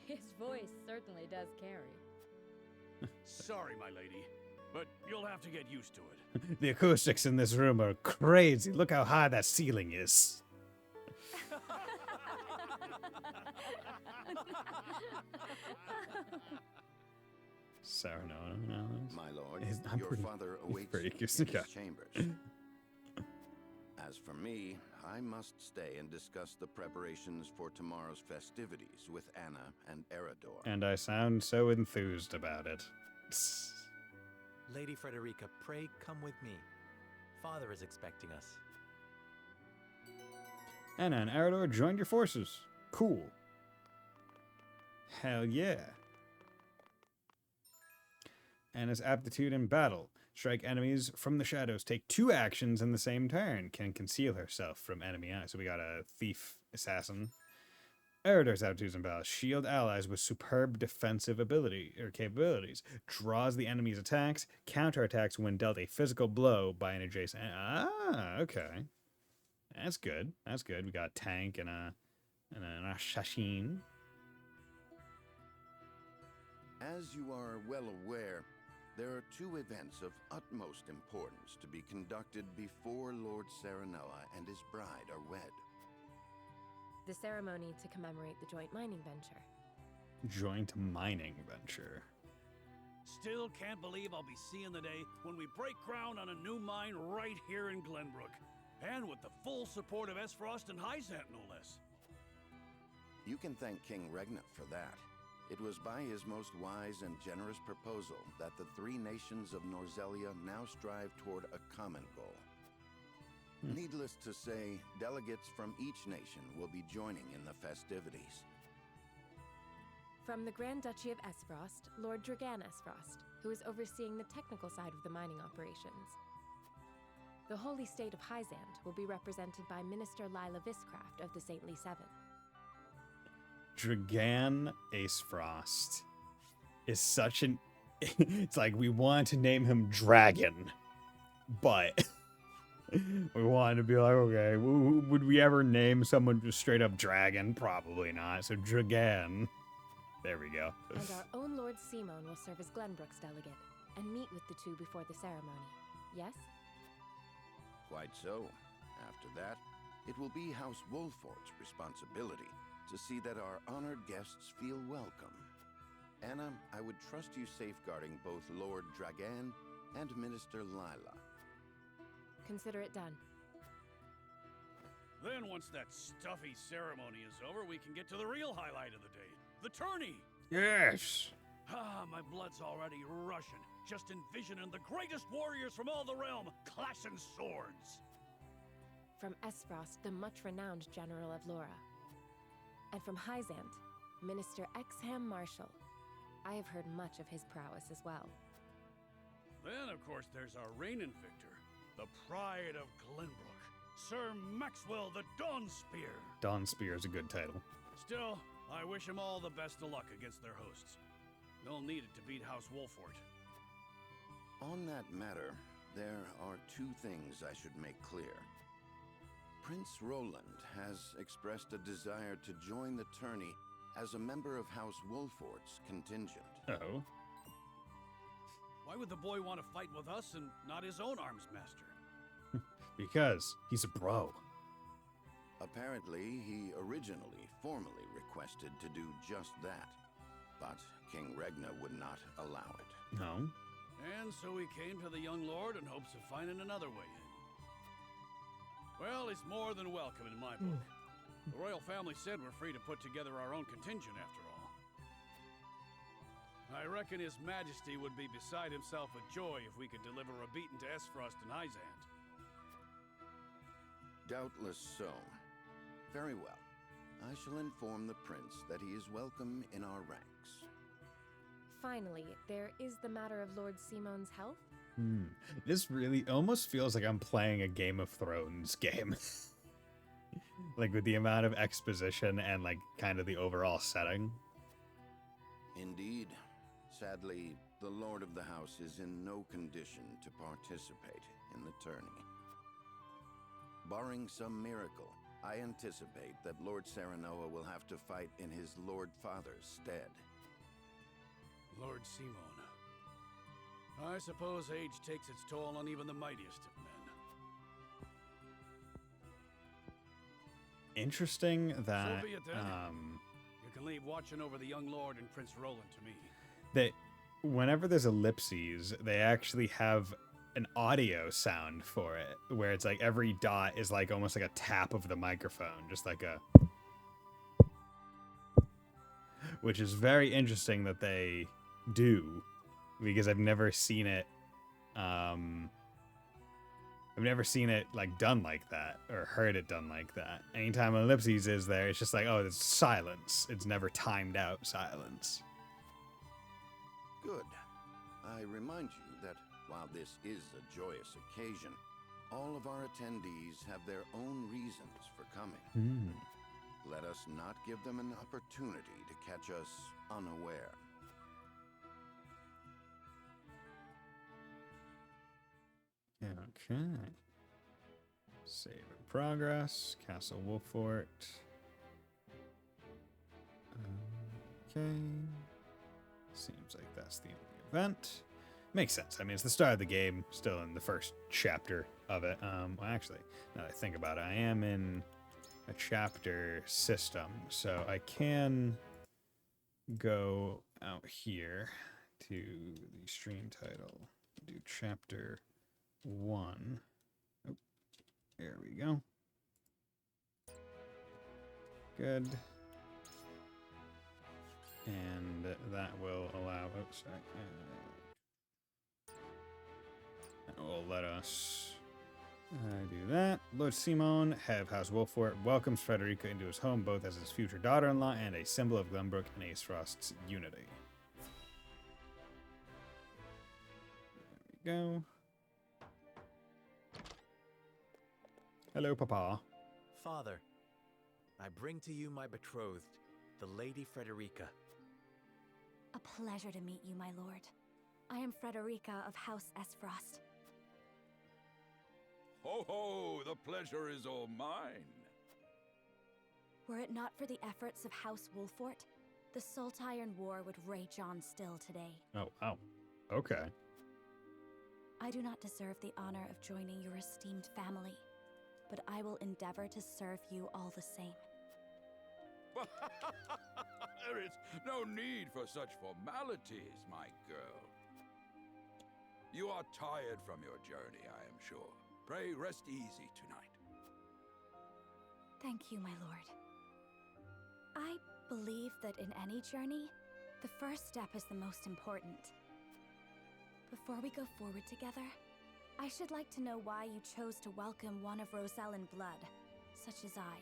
His voice certainly does carry. Sorry, my lady, but you'll have to get used to it. The acoustics in this room are crazy. Look how high that ceiling is. Sarah, no. My lord, I'm your pretty- father he's awaits pretty you in his acoustic. chambers. As for me, I must stay and discuss the preparations for tomorrow's festivities with Anna and Eridor. And I sound so enthused about it. Lady Frederica, pray come with me. Father is expecting us. Anna and Eridor joined your forces. Cool. Hell yeah. Anna's aptitude in battle. Strike enemies from the shadows. Take 2 actions in the same turn. Can conceal herself from enemy eyes. So we got a thief assassin. Eridor's aptitudes in battle. Shield allies with superb defensive ability or capabilities. Draws the enemy's attacks. Counterattacks when dealt a physical blow by an adjacent. Ah, okay. That's good. That's good. We got a tank and an assassin. As you are well aware, there are two events of utmost importance to be conducted before Lord Serenella and his bride are wed. The ceremony to commemorate the joint mining venture. Joint mining venture. Still can't believe I'll be seeing the day when we break ground on a new mine right here in Glenbrook. And with the full support of Esfrost and Hyzant, no less. You can thank King Regna for that. It was by his most wise and generous proposal that the three nations of Norzelia now strive toward a common goal. Needless to say, delegates from each nation will be joining in the festivities. From the Grand Duchy of Esfrost, Lord Dragan Esfrost, who is overseeing the technical side of the mining operations. The Holy State of Hyzant will be represented by Minister Lila Viscraft of the Saintly Seven. Dragan Acefrost is such an... It's like we wanted to name him Dragon, but we wanted to be like, okay, would we ever name someone just straight up Dragon? Probably not. So Dragan. There we go. And our own Lord Simon will serve as Glenbrook's delegate and meet with the two before the ceremony. Yes? Quite so. After that, it will be House Wolfort's responsibility to see that our honored guests feel welcome. Anna, I would trust you safeguarding both Lord Dragan and Minister Lila. Consider it done. Then once that stuffy ceremony is over, we can get to the real highlight of the day. The tourney! Yes! Ah, my blood's already rushing. Just envisioning the greatest warriors from all the realm clashing swords. From Esfrost, the much-renowned General of Laura. And from Hyzant, Minister Exham Marshall. I have heard much of his prowess as well. Then, of course, there's our reigning victor, the pride of Glenbrook, Sir Maxwell the Dawnspear. Dawnspear is a good title. Still, I wish him all the best of luck against their hosts. They'll need it to beat House Wolfort. On that matter, there are two things I should make clear. Prince Roland has expressed a desire to join the tourney as a member of House Wolfort's contingent. Oh? Why would the boy want to fight with us and not his own arms master? Because he's a bro. Apparently, he originally formally requested to do just that, but King Regna would not allow it. No? And so he came to the young lord in hopes of finding another way in. Well, he's more than welcome in my book. The royal family said we're free to put together our own contingent after all. I reckon His Majesty would be beside himself with joy if we could deliver a beating to Esfrost and Hyzant. Doubtless so. Very well. I shall inform the prince that he is welcome in our ranks. Finally, there is the matter of Lord Simon's health. This really almost feels like I'm playing a Game of Thrones game. Like with the amount of exposition and like kind of the overall setting. Indeed. Sadly, the Lord of the House is in no condition to participate in the tourney. Barring some miracle, I anticipate that Lord Serenoa will have to fight in his Lord Father's stead. Lord Simon. I suppose age takes its toll on even the mightiest of men. Interesting that So be it then. You can leave watching over the young lord and Prince Roland to me. that whenever there's ellipses, they actually have an audio sound for it, where it's like every dot is like almost like a tap of the microphone, just like a... Which is very interesting that they do, because I've never seen it, I've never seen it like done like that, or heard it done like that. Anytime an ellipses is there, it's just like, oh, it's silence. It's never timed out silence. Good. I remind you that while this is a joyous occasion, all of our attendees have their own reasons for coming. Let us not give them an opportunity to catch us unaware. Okay. Save in progress. Castle Wolffort. Okay. Seems like that's the only event. Makes sense. I mean, it's the start of the game, still in the first chapter of it. Well, actually, now that I think about it, I am in a chapter system, so I can go out here to the stream title, do chapter 1. Oh, there we go. Good. And that will allow, oops, sorry. That will let us do that. Lord Simon, head of House Wolffort, welcomes Frederica into his home, both as his future daughter-in-law and a symbol of Glenbrook and Acefrost's unity. There we go. Hello, Papa. Father, I bring to you my betrothed, the Lady Frederica. A pleasure to meet you, my lord. I am Frederica of House Esfrost. Ho ho! The pleasure is all mine. Were it not for the efforts of House Wolffort, the Saltiron War would rage on still today. Oh, wow. Okay. I do not deserve the honor of joining your esteemed family, but I will endeavor to serve you all the same. There is no need for such formalities, my girl. You are tired from your journey, I am sure. Pray rest easy tonight. Thank you, my lord. I believe that in any journey, the first step is the most important. Before we go forward together, I should like to know why you chose to welcome one of Rosellan blood, such as I.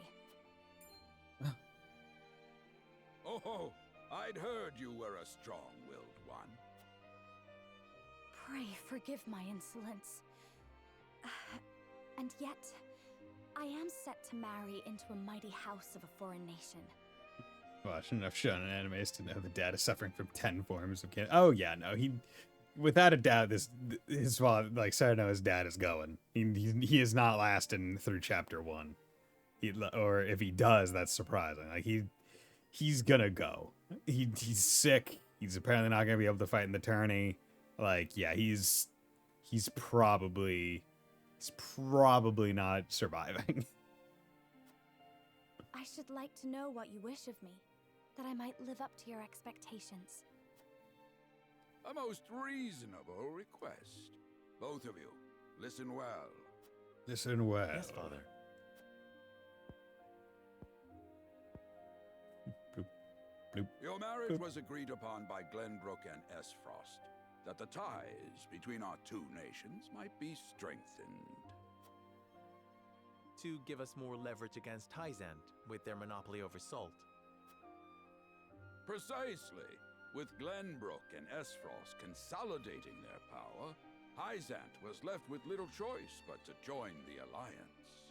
Oh, I'd heard you were a strong-willed one. Pray forgive my insolence. And yet, I am set to marry into a mighty house of a foreign nation. Well, I shouldn't have shown an animes to know that Dad is suffering from 10 forms of cancer. Oh, yeah, no, he... Without a doubt, his father, like, Sarano's dad is going. He is not lasting through chapter 1. Or if he does, that's surprising. Like, he's gonna go. He's sick. He's apparently not gonna be able to fight in the tourney. Like, yeah, he's probably not surviving. I should like to know what you wish of me, that I might live up to your expectations. A most reasonable request. Both of you, listen well. Listen well. Yes, Father. Bloop, bloop, Your marriage bloop. was agreed upon by Glenbrook and Esfrost, that the ties between our two nations might be strengthened. To give us more leverage against Hyzant with their monopoly over salt. Precisely. With Glenbrook and Esfrost consolidating their power, Hyzant was left with little choice but to join the alliance.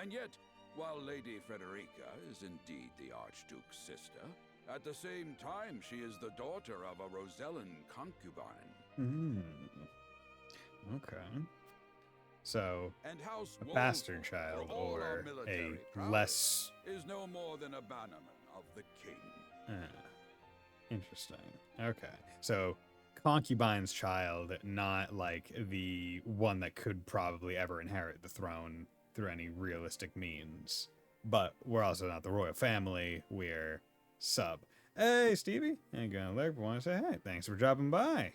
And yet, while Lady Frederica is indeed the Archduke's sister, at the same time she is the daughter of a Rosellan concubine. Okay. So, And House a bastard Wolffort, child for all our or a military prowess, less... is no more than a bannerman of the king. Interesting. Okay. So, concubine's child, not like the one that could probably ever inherit the throne through any realistic means. But we're also not the royal family. We're sub. Hey, Stevie. Ain't gonna lurk. Want to say hey. Thanks for dropping by.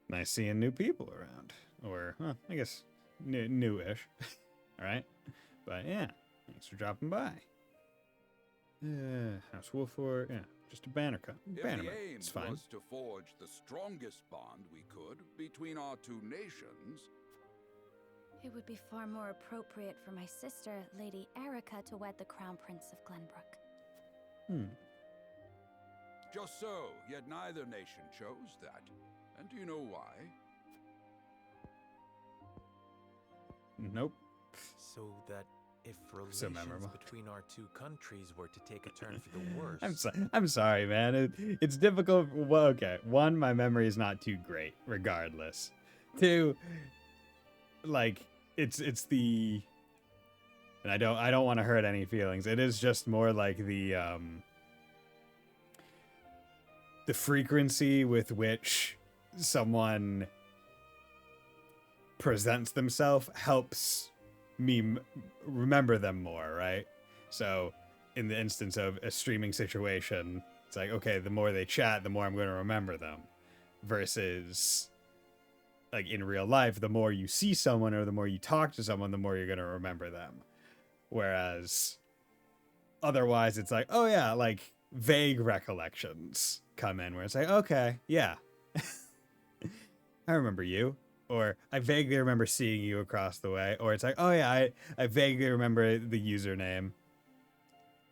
Nice seeing new people around. Or, I guess, new-ish. Alright? But, yeah. Thanks for dropping by. House Wolffort, yeah, just a banner cut. If Bannerman, the aim it's fine. was to forge the strongest bond we could between our two nations, It would be far more appropriate for my sister, Lady Erica, to wed the Crown Prince of Glenbrook. just so, yet neither nation chose that. And do you know why? Nope. So that if So relations memorable. between our two countries were to take a turn for the worse... I'm sorry, man. It's difficult. Well, okay. One, my memory is not too great, regardless. Two, like it's the, and I don't want to hurt any feelings. It is just more like the frequency with which someone presents themselves helps me remember them more, right? So in the instance of a streaming situation, it's like, okay, the more they chat, the more I'm going to remember them, versus like in real life, the more you see someone or the more you talk to someone, the more you're going to remember them. Whereas otherwise it's like, oh yeah, like vague recollections come in where it's like, okay, yeah, I remember you. Or I vaguely remember seeing you across the way. Or it's like, oh yeah, I vaguely remember the username.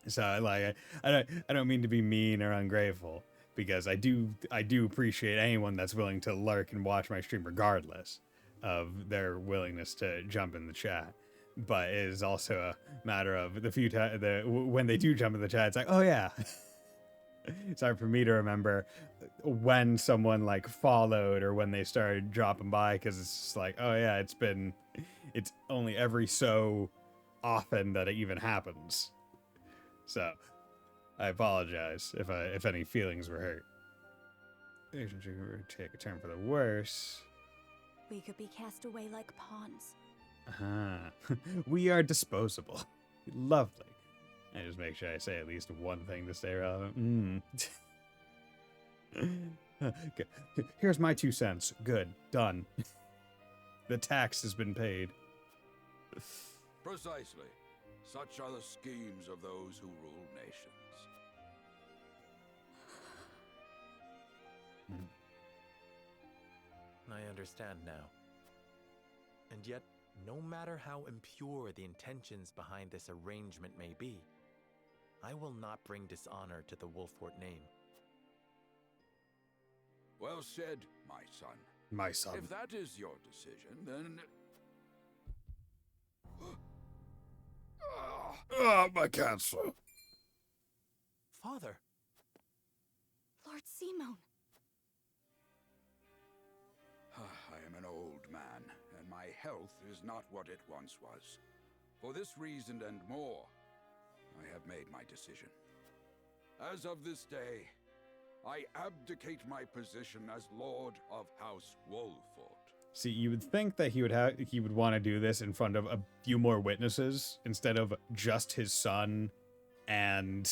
So like, I don't mean to be mean or ungrateful, because I do appreciate anyone that's willing to lurk and watch my stream regardless of their willingness to jump in the chat. But it is also a matter of when they do jump in the chat, it's like, oh yeah. It's hard for me to remember when someone like followed or when they started dropping by, because it's just like, oh yeah, it's only every so often that it even happens. So I apologize if any feelings were hurt. Take a turn for the worse. We could be cast away like pawns. We are disposable. Lovely. I just make sure I say at least one thing to stay relevant. Okay. Here's my 2 cents. Good. Done. The tax has been paid. Precisely. Such are the schemes of those who rule nations. I understand now. And yet, no matter how impure the intentions behind this arrangement may be, I will not bring dishonor to the Wolfort name. Well said, my son. My son. If that is your decision, then... My cancer. Father! Lord Simon. I am an old man, and my health is not what it once was. For this reason and more, I have made my decision. As of this day, I abdicate my position as Lord of House Wolfort. See, you would think that he would want to do this in front of a few more witnesses instead of just his son and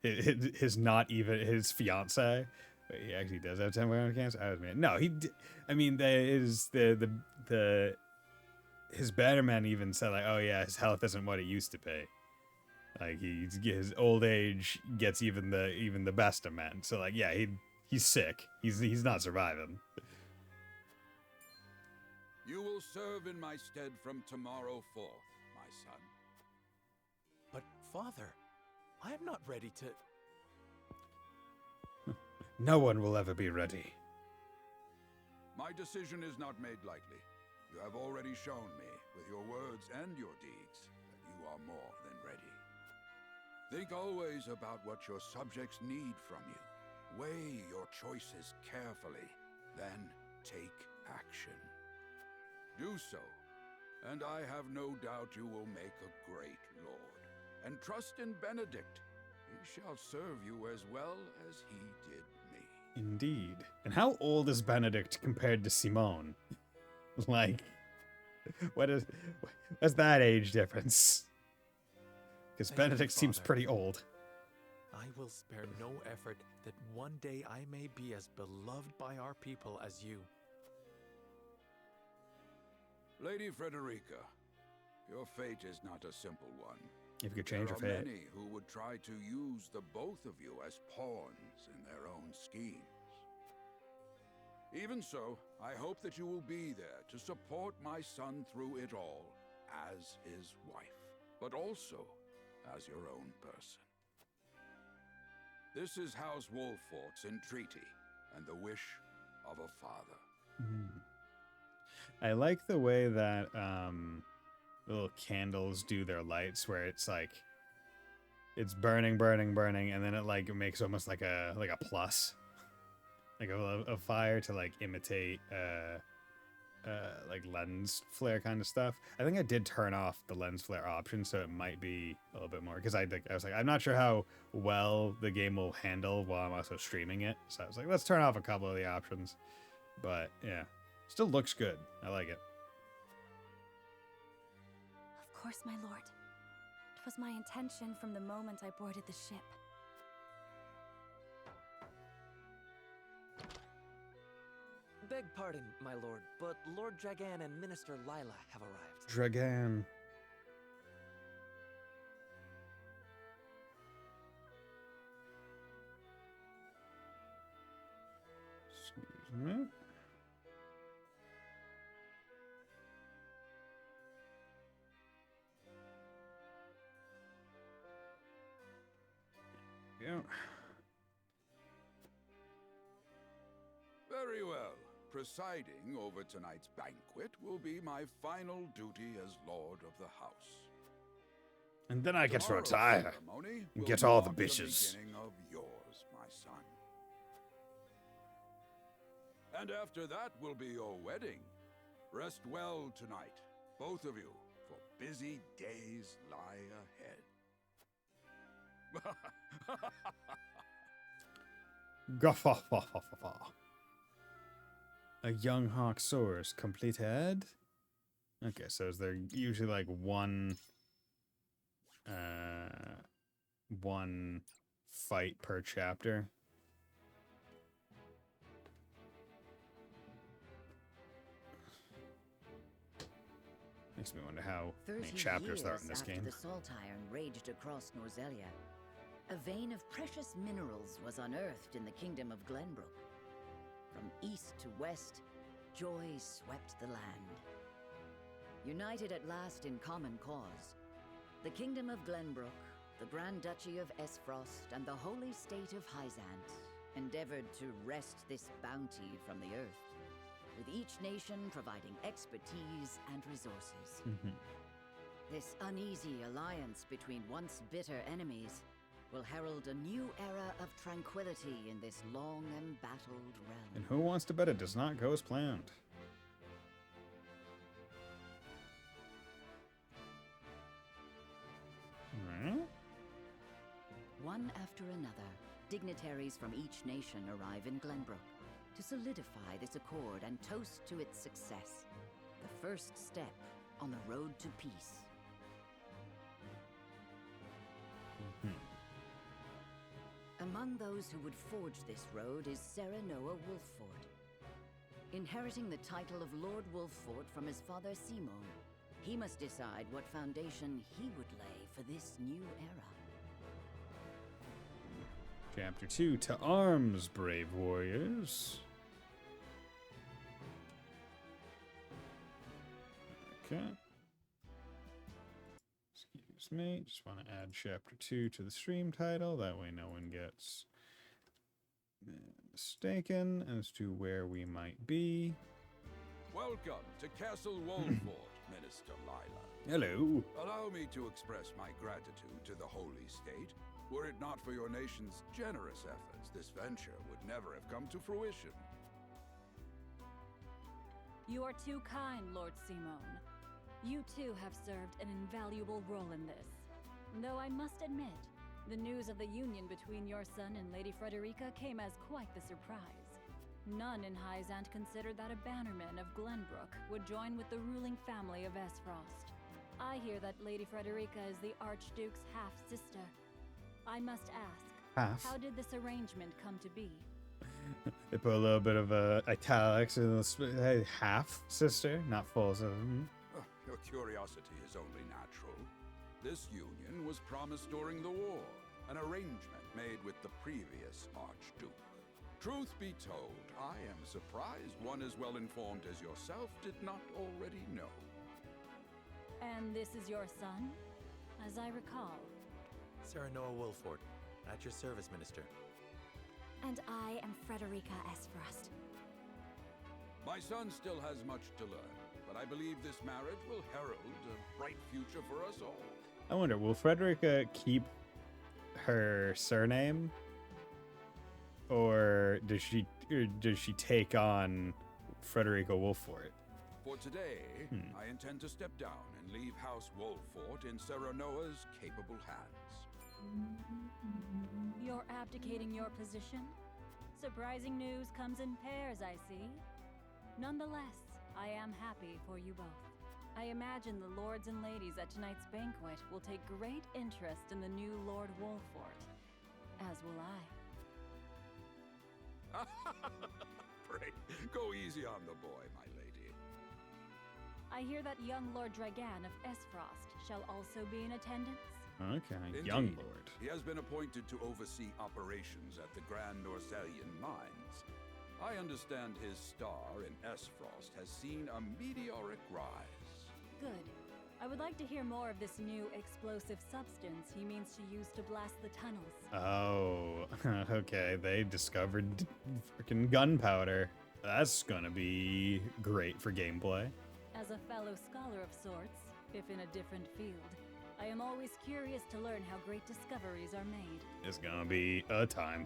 his not even his fiance. But he actually does have temporary cancer. I was mean, no, I mean, his better man even said like, oh yeah, his health isn't what it used to be. Like his old age gets even the best of men. So like, yeah, he's sick. He's not surviving. You will serve in my stead from tomorrow forth, my son. But father, I am not ready to... No one will ever be ready. My decision is not made lightly. You have already shown me, with your words and your deeds, that you are more than ready. Think always about what your subjects need from you. Weigh your choices carefully, then take action. Do so, and I have no doubt you will make a great lord. And trust in Benedict. He shall serve you as well as he did me. Indeed. And how old is Benedict compared to Simone? Like, what's that age difference? Because Benedict seems pretty old. I will spare no effort that one day I may be as beloved by our people as you. Lady Frederica, your fate is not a simple one. If you could change your There are fate. many who would try to use the both of you as pawns in their own schemes. Even so, I hope that you will be there to support my son through it all, as his wife, but also as your own person. This is House Wolfort's entreaty, and the wish of a father. I like the way that little candles do their lights, where it's like it's burning, burning, burning, and then it like makes almost like a plus, like a fire to like imitate like lens flare kind of stuff. I think I did turn off the lens flare option, so it might be a little bit more, because I was like, I'm not sure how well the game will handle while I'm also streaming it. So I was like, let's turn off a couple of the options. But yeah, still looks good. I like it. Of course, my lord. It was my intention from the moment I boarded the ship. Beg pardon, my lord, but Lord Dragan and Minister Lila have arrived. Dragan. Excuse me. Yeah. Very well. Presiding over tonight's banquet will be my final duty as Lord of the House. And then I get to Tomorrow's retire ceremony and will get all the mark bitches. beginning of yours, my son. And after that will be your wedding. Rest well tonight, both of you, for busy days lie ahead. Guffafafafafa. A young hawk soars, completed. Okay, so is there usually like one fight per chapter? Makes me wonder how many 30 chapters there are years in this after game. the salt iron raged across Norzelia, a vein of precious minerals was unearthed in the kingdom of Glenbrook. From east to west, joy swept the land. United at last in common cause, the kingdom of Glenbrook, the Grand Duchy of Esfrost, and the holy state of Hyzant endeavored to wrest this bounty from the earth, with each nation providing expertise and resources. This uneasy alliance between once bitter enemies will herald a new era of tranquility in this long embattled realm. And who wants to bet it does not go as planned? Alright. One after another, dignitaries from each nation arrive in Glenbrook to solidify this accord and toast to its success, the first step on the road to peace. Among those who would forge this road is Serenoa Wolffort. Inheriting the title of Lord Wolffort from his father Simon, he must decide what foundation he would lay for this new era. Chapter 2, to arms, brave warriors. Okay. Excuse me, just want to add chapter 2 to the stream title, that way no one gets mistaken as to where we might be. Welcome to Castle Wolffort, Minister Lila. Hello. Allow me to express my gratitude to the Holy State. Were it not for your nation's generous efforts, this venture would never have come to fruition. You are too kind, Lord Simon. You too have served an invaluable role in this. Though I must admit, the news of the union between your son and Lady Frederica came as quite the surprise. None in Hyzant considered that a bannerman of Glenbrook would join with the ruling family of Esfrost. I hear that Lady Frederica is the Archduke's half-sister. I must ask, how did this arrangement come to be? They put a little bit of italics in the hey, half sister, not full. So, Your curiosity is only natural. This union was promised during the war, an arrangement made with the previous Archduke. Truth be told, I am surprised one as well informed as yourself did not already know. And this is your son? As I recall. Serenoa Wolffort, at your service, Minister. And I am Frederica Esfrost. My son still has much to learn, but I believe this marriage will herald a bright future for us all. I wonder, will Frederica keep her surname, or does she take on Frederica Wolffort? For today, I intend to step down and leave House Wolfort in Serenoa's capable hands. You're abdicating your position? Surprising news comes in pairs, I see. Nonetheless, I am happy for you both. I imagine the lords and ladies at tonight's banquet will take great interest in the new Lord Wolfort, as will I. Pray, go easy on the boy, my lady. I hear that young Lord Dragan of Esfrost shall also be in attendance. Okay, Indeed. young lord. He has been appointed to oversee operations at the Grand Orsalian mines. I understand his star in Esfrost has seen a meteoric rise. Good. I would like to hear more of this new explosive substance he means to use to blast the tunnels. Oh, okay. They discovered freaking gunpowder. That's gonna be great for gameplay. As a fellow scholar of sorts, if in a different field, I am always curious to learn how great discoveries are made. It's gonna be a time.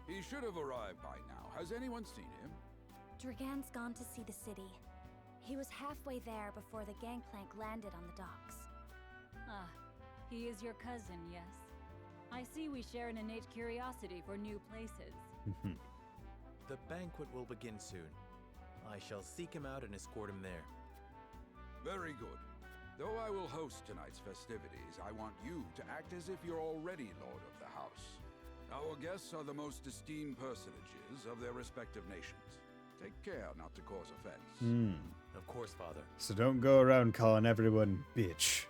He should have arrived by now. Has anyone seen him? Dragan's gone to see the city. He was halfway there before the gangplank landed on the docks. Ah, he is your cousin, yes? I see we share an innate curiosity for new places. The banquet will begin soon. I shall seek him out and escort him there. Very good. Though I will host tonight's festivities, I want you to act as if you're already Lord of the House. Our guests are the most esteemed personages of their respective nations. Take care not to cause offense. Of course, Father. So don't go around calling everyone bitch.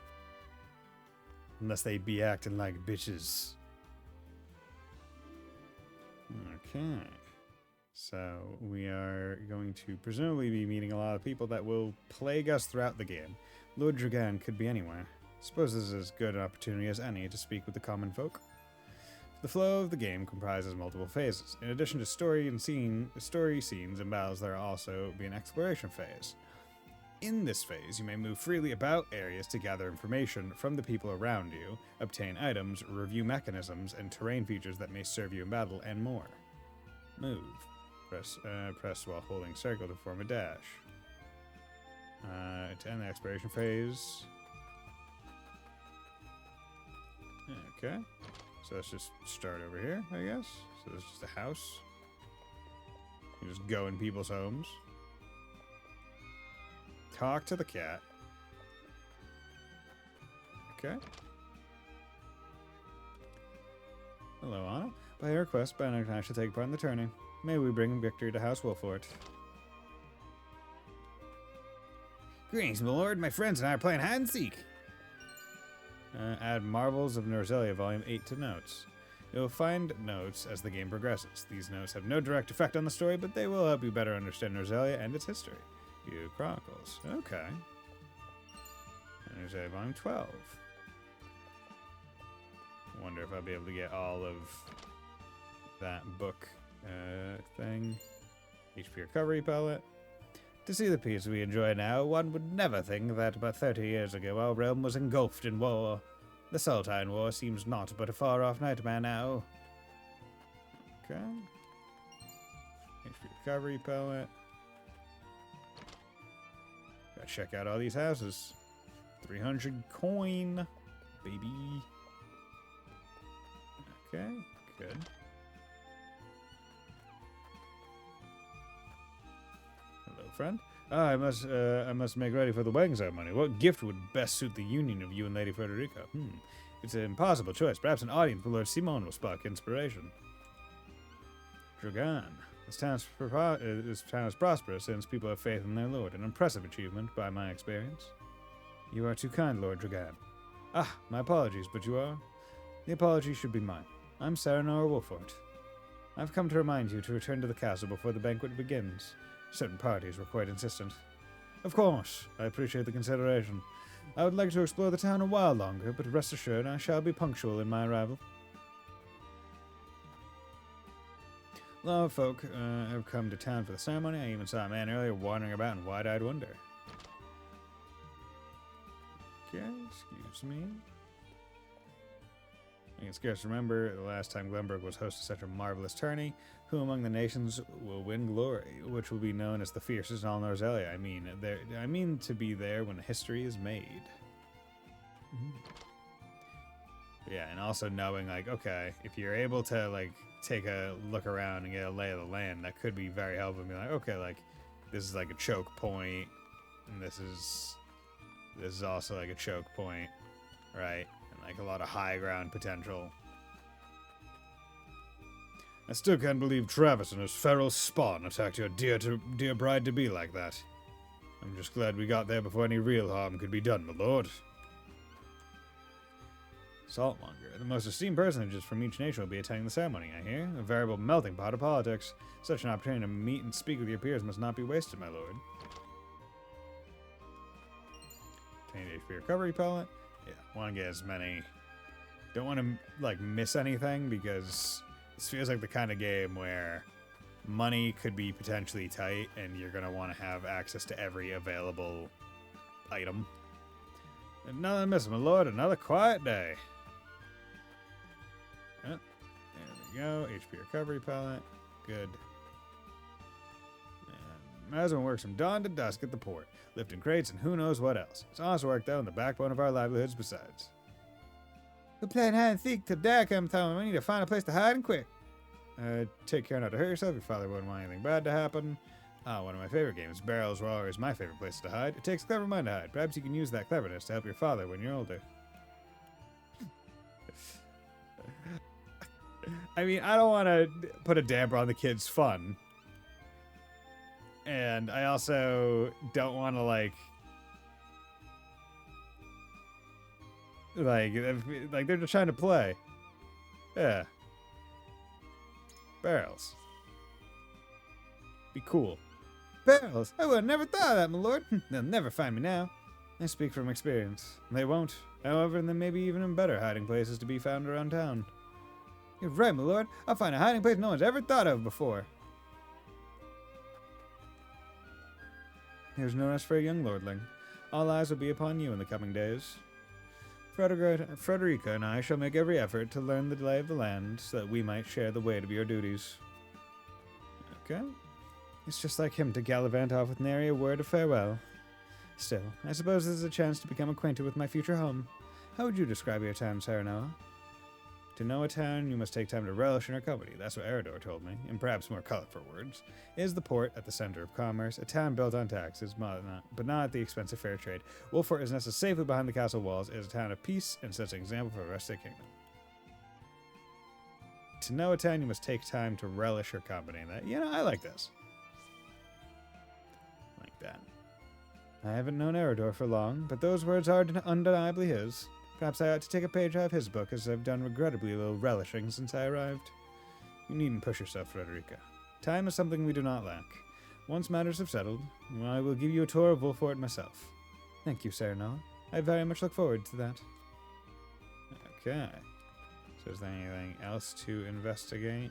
Unless they be acting like bitches. Okay. So we are going to presumably be meeting a lot of people that will plague us throughout the game. Lord Dragan could be anywhere. Suppose this is as good an opportunity as any to speak with the common folk. The flow of the game comprises multiple phases. In addition to story scenes and battles, there will also be an exploration phase. In this phase, you may move freely about areas to gather information from the people around you, obtain items, review mechanisms and terrain features that may serve you in battle, and more. Move. Press while holding circle to form a dash. To end the exploration phase. Okay. So let's just start over here, I guess. So this is just a house. You just go in people's homes. Talk to the cat. Okay. Hello, Anna. By your request, Bannock and I shall take part in the tourney. May we bring victory to House Wolfort. Greetings, my lord. My friends and I are playing hide and seek. Add Marvels of Norzelia Volume 8 to notes. You'll find notes as the game progresses. These notes have no direct effect on the story, but they will help you better understand Norzelia and its history. View Chronicles. Okay. Norzelia Volume 12. Wonder if I'll be able to get all of that book thing. HP recovery pellet. To see the peace we enjoy now, one would never think that but 30 years ago our realm was engulfed in war. The Sultane War seems not but a far-off nightmare now. Okay. HP recovery pellet. Gotta check out all these houses. 300 coin, baby. Okay, good. Hello, friend. I must make ready for the wedding ceremony. What gift would best suit the union of you and Lady Frederica? It's an impossible choice. Perhaps an audience with Lord Simon will spark inspiration. Dragan. This town is prosperous since people have faith in their lord. An impressive achievement, by my experience. You are too kind, Lord Dragan. Ah, my apologies, but you are? The apology should be mine. I'm Serenoa Wolfort. I've come to remind you to return to the castle before the banquet begins. Certain parties were quite insistent. Of course, I appreciate the consideration. I would like to explore the town a while longer, but rest assured I shall be punctual in my arrival. A lot of folk have come to town for the ceremony. I even saw a man earlier wandering about in wide-eyed wonder. Okay, excuse me. I can scarce remember the last time Glenbrook was host to such a marvelous tourney. Who among the nations will win glory, which will be known as the fiercest in all Norzelia? I mean to be there when history is made. Yeah, and also knowing, like, okay, if you're able to, like, take a look around and get a lay of the land, that could be very helpful. And be like, okay, like, this is like a choke point, and this is also like a choke point, right? And like a lot of high ground potential. I still can't believe Travis and his feral spawn attacked your dear bride-to-be like that. I'm just glad we got there before any real harm could be done, my lord. Saltmonger. The most esteemed personages from each nation will be attending the ceremony, I hear. A veritable melting pot of politics. Such an opportunity to meet and speak with your peers must not be wasted, my lord. 10 HP recovery pellet. Yeah, want to get as many. Don't want to, like, miss anything, because this feels like the kind of game where money could be potentially tight, and you're going to want to have access to every available item. Another miss, my lord. Another quiet day. Oh, there we go. HP recovery pellet. Good. And might as well work from dawn to dusk at the port, lifting crates and who knows what else. It's honest work, though, and the backbone of our livelihoods besides. We're playing hide and seek till dad comes home. We need to find a place to hide and quick. Take care not to hurt yourself. Your father wouldn't want anything bad to happen. One of my favorite games. Barrels were always my favorite place to hide. It takes a clever mind to hide. Perhaps you can use that cleverness to help your father when you're older. I mean, I don't want to put a damper on the kids' fun. And I also don't want to, like, they're just trying to play. Yeah. Barrels. Be cool. Barrels? I would have never thought of that, my lord. They'll never find me now. I speak from experience. They won't. However, there may be even better hiding places to be found around town. You're right, my lord. I'll find a hiding place no one's ever thought of before. There's no rest for a young lordling. All eyes will be upon you in the coming days. Frederica and I shall make every effort to learn the lay of the land so that we might share the weight of your duties. Okay. It's just like him to gallivant off with nary a word of farewell. Still, I suppose this is a chance to become acquainted with my future home. How would you describe your town, Sarah Noah? To know a town, you must take time to relish in her company. That's what Eridor told me, in perhaps more colorful words. It is the port at the center of commerce, a town built on taxes, but not at the expense of fair trade. Wolfort is nestled safely behind the castle walls. It is a town of peace and sets an example for the rest of the kingdom. To know a town, you must take time to relish her company. That, I like this. Like that. I haven't known Eridor for long, but those words are undeniably his. Perhaps I ought to take a page out of his book, as I've done regrettably little relishing since I arrived. You needn't push yourself, Frederica. Time is something we do not lack. Once matters have settled, I will give you a tour of Wolfort myself. Thank you, Sarah Noah. I very much look forward to that. Okay. So is there anything else to investigate?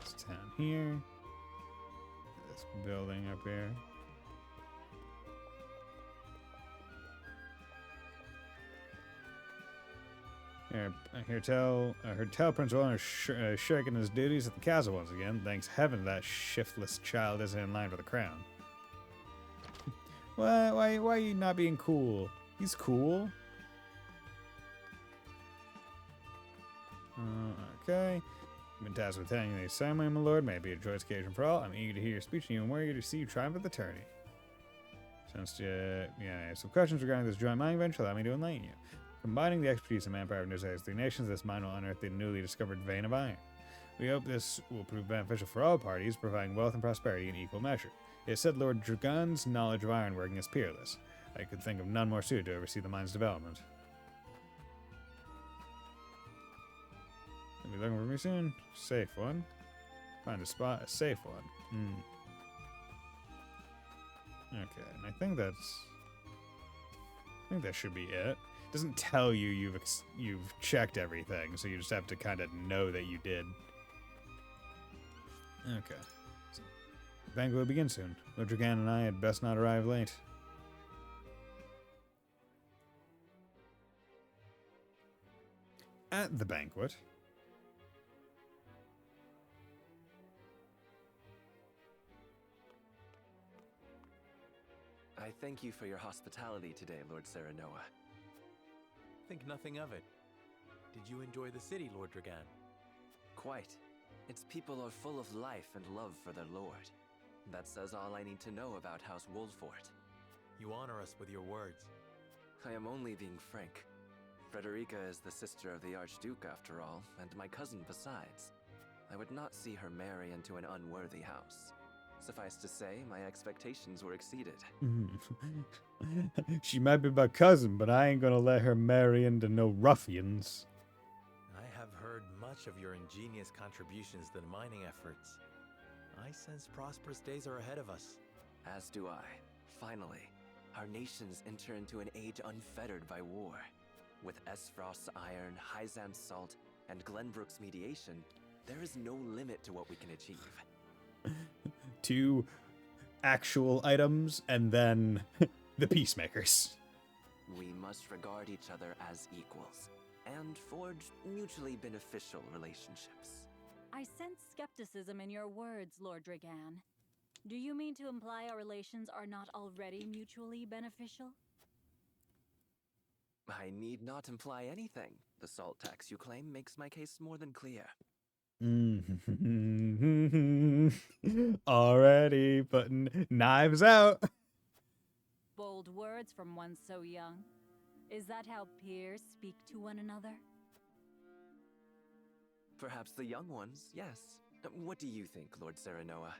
This town here. This building up here. I heard Tell Prince Roland is shirking his duties at the castle once again. Thanks heaven that shiftless child isn't in line for the crown. Why are you not being cool? He's cool. Okay. I've been tasked with attending the ceremony, my lord. May it be a joyous occasion for all. I'm eager to hear your speech and even more eager to see you triumph at the tourney. Since, some questions regarding this joint mining venture, allow me to enlighten you. Combining the expertise and manpower of Nuzai's three nations, this mine will unearth the newly discovered vein of iron. We hope this will prove beneficial for all parties, providing wealth and prosperity in equal measure. It is said Lord Dragon's knowledge of ironworking is peerless. I could think of none more suited to oversee the mine's development. You'll be looking for me soon? Safe one. Find a spot, a safe one. Okay, and I think that should be it. It doesn't tell you you've checked everything, so you just have to kind of know that you did. Okay. So, the banquet will begin soon. Lord Dragan and I had best not arrive late. at the banquet. I thank you for your hospitality today, Lord Serenoa. Think nothing of it. Did you enjoy the city, Lord Dragan? Quite. Its people are full of life and love for their lord. That says all I need to know about House Wolfort. You honor us with your words. I am only being frank. Frederica is the sister of the Archduke, after all, and my cousin besides. I would not see her marry into an unworthy house. Suffice to say, my expectations were exceeded. She might be my cousin, but I ain't gonna let her marry into no ruffians. I have heard much of your ingenious contributions to the mining efforts. I sense prosperous days are ahead of us. As do I. Finally, our nations enter into an age unfettered by war. With Esfrost's iron, Hyzan's salt, and Glenbrook's mediation, there is no limit to what we can achieve. 2 actual items, and then the peacemakers. We must regard each other as equals, and forge mutually beneficial relationships. I sense skepticism in your words, Lord Dragan. Do you mean to imply our relations are not already mutually beneficial? I need not imply anything. The salt tax you claim makes my case more than clear. Already putting knives out. Bold words from one so young. Is that how peers speak to one another? Perhaps the young ones, yes. What do you think, Lord Serenoa?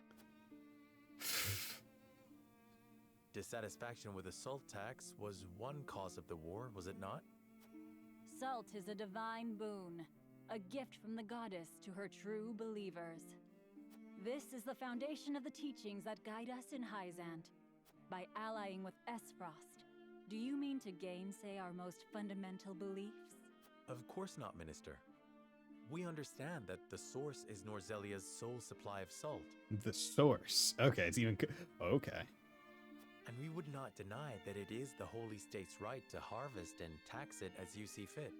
Dissatisfaction with the salt tax was one cause of the war, was it not? Salt is a divine boon, a gift from the goddess to her true believers. This is the foundation of the teachings that guide us in Hyzant. By allying with Esfrost, do you mean to gainsay our most fundamental beliefs? Of course not, Minister. We understand that the source is Norzelia's sole supply of salt. The source. Okay, it's even... Okay. And we would not deny that it is the Holy State's right to harvest and tax it as you see fit.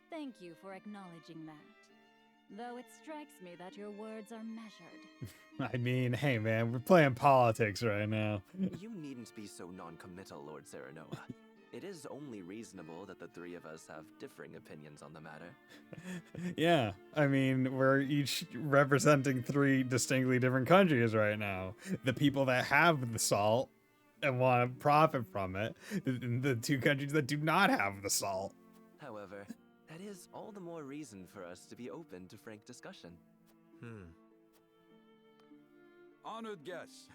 Thank you for acknowledging that. Though it strikes me that your words are measured. I mean, hey man, we're playing politics right now. You needn't be so non-committal, Lord Serenoa. It is only reasonable that the three of us have differing opinions on the matter. Yeah, I mean, we're each representing 3 distinctly different countries right now. The people that have the salt and want to profit from it, the 2 countries that do not have the salt. However, that is all the more reason for us to be open to frank discussion. Honored guests,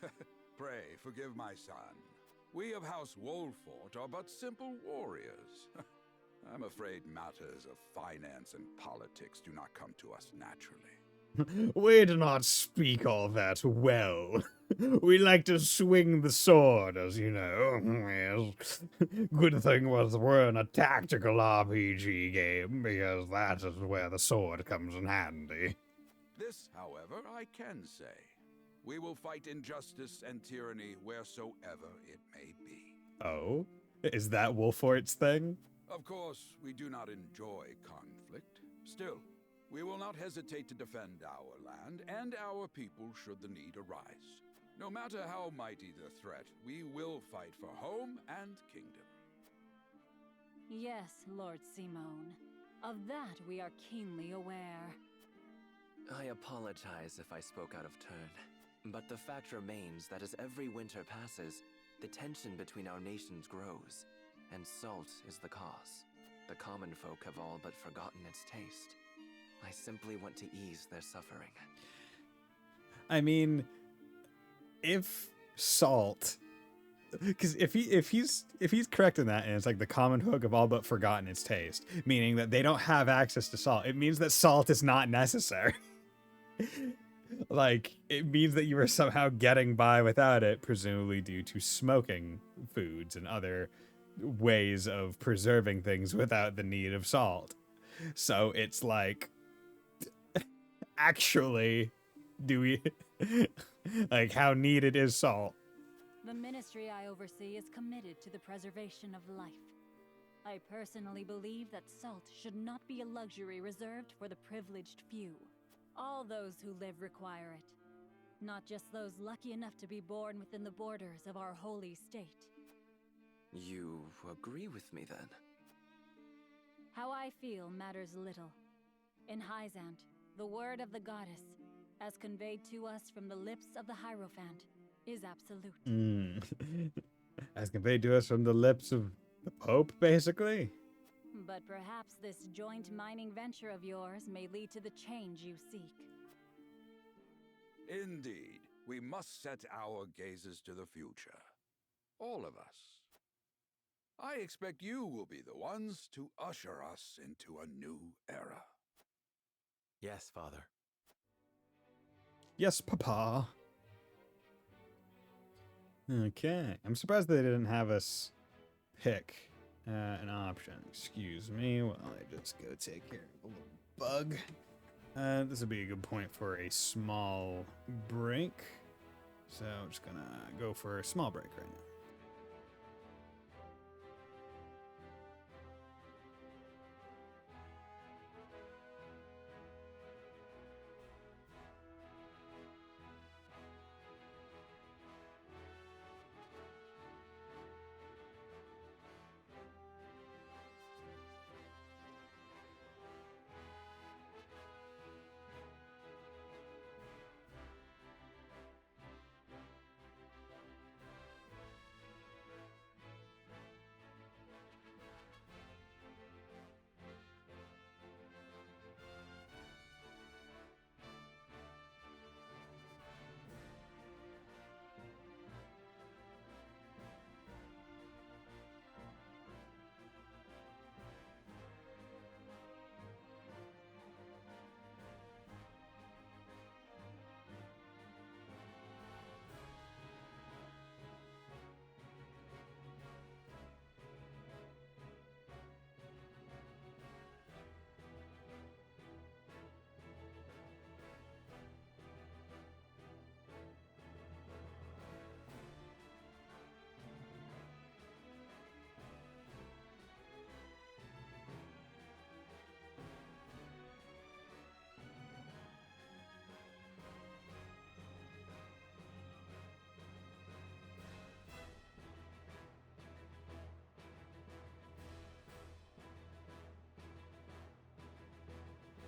pray forgive my son. We of House Wolfort are but simple warriors. I'm afraid matters of finance and politics do not come to us naturally. We do not speak all that well. We like to swing the sword, as you know. Yes. Good thing was we're in a tactical RPG game, because that is where the sword comes in handy. This, however, I can say. We will fight injustice and tyranny wheresoever it may be. Oh? Is that Wolfort's thing? Of course, we do not enjoy conflict. Still, we will not hesitate to defend our land and our people should the need arise. No matter how mighty the threat, we will fight for home and kingdom. Yes, Lord Simone. Of that we are keenly aware. I apologize if I spoke out of turn. But the fact remains that as every winter passes, the tension between our nations grows, and salt is the cause. The common folk have all but forgotten its taste. I simply want to ease their suffering. I mean, if salt, because if he's correct in that, and it's like the common folk have all but forgotten its taste, meaning that they don't have access to salt, it means that salt is not necessary. Like, it means that you are somehow getting by without it, presumably due to smoking foods and other ways of preserving things without the need of salt. So it's like, actually, do we, like, how needed is salt? The ministry I oversee is committed to the preservation of life. I personally believe that salt should not be a luxury reserved for the privileged few. All those who live require it. Not just those lucky enough to be born within the borders of our holy state. You agree with me then? How I feel matters little. In Hyzant, the word of the goddess, as conveyed to us from the lips of the Hierophant, is absolute. As conveyed to us from the lips of the Pope, basically? But perhaps this joint mining venture of yours may lead to the change you seek. Indeed, we must set our gazes to the future. All of us. I expect you will be the ones to usher us into a new era. Yes, Father. Yes, Papa. Okay. I'm surprised they didn't have us pick an option. Excuse me while I just go take care of a little bug. This would be a good point for a small break. So I'm just gonna go for a small break right now.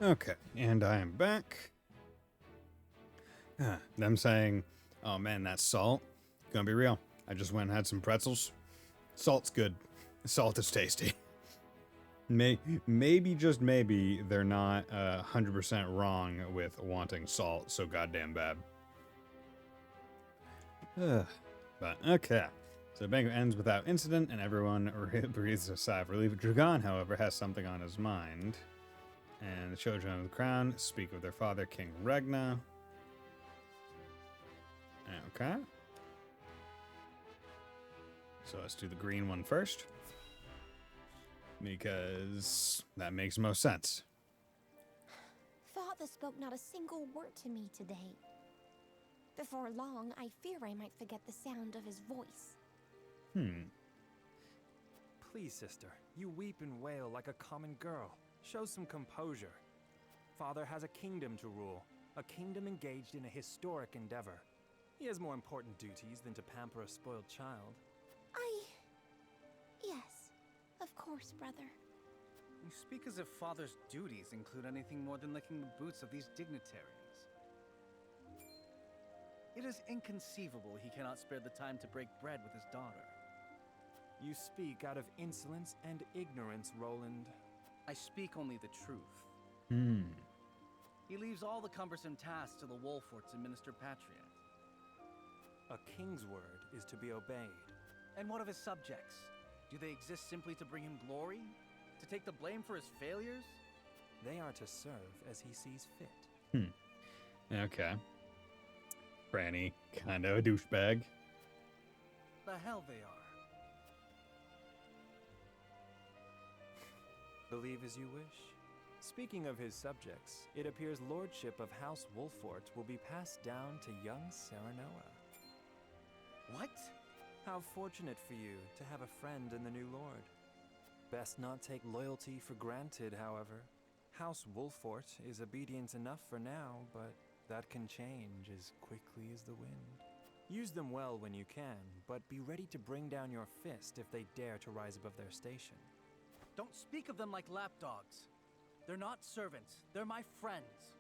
Okay, and I am back. Them saying, oh man, that salt, gonna be real. I just went and had some pretzels. Salt's good. Salt is tasty. Maybe, just maybe, they're not 100% wrong with wanting salt so goddamn bad. But, okay. So the banquet ends without incident, and everyone breathes a sigh of relief. Dragon, however, has something on his mind. And the children of the crown speak of their father, King Regna. Okay. So let's do the green one first. Because that makes most sense. Father spoke not a single word to me today. Before long, I fear I might forget the sound of his voice. Please, sister, you weep and wail like a common girl. Show some composure. Father has a kingdom to rule, a kingdom engaged in a historic endeavor. He has more important duties than to pamper a spoiled child. Yes, of course, brother. You speak as if Father's duties include anything more than licking the boots of these dignitaries. It is inconceivable he cannot spare the time to break bread with his daughter. You speak out of insolence and ignorance, Roland. I speak only the truth. He leaves all the cumbersome tasks to the Wolforts and Minister Patriot. A king's word is to be obeyed. And what of his subjects? Do they exist simply to bring him glory? To take the blame for his failures? They are to serve as he sees fit. Okay. Franny, kind of a douchebag. The hell they are. Believe as you wish. Speaking of his subjects, it appears lordship of House Wolfort will be passed down to young Serenoa. What? How fortunate for you to have a friend in the new lord. Best not take loyalty for granted, however. House Wolfort is obedient enough for now, but that can change as quickly as the wind. Use them well when you can, but be ready to bring down your fist if they dare to rise above their station. Don't speak of them like lapdogs. They're not servants. They're my friends.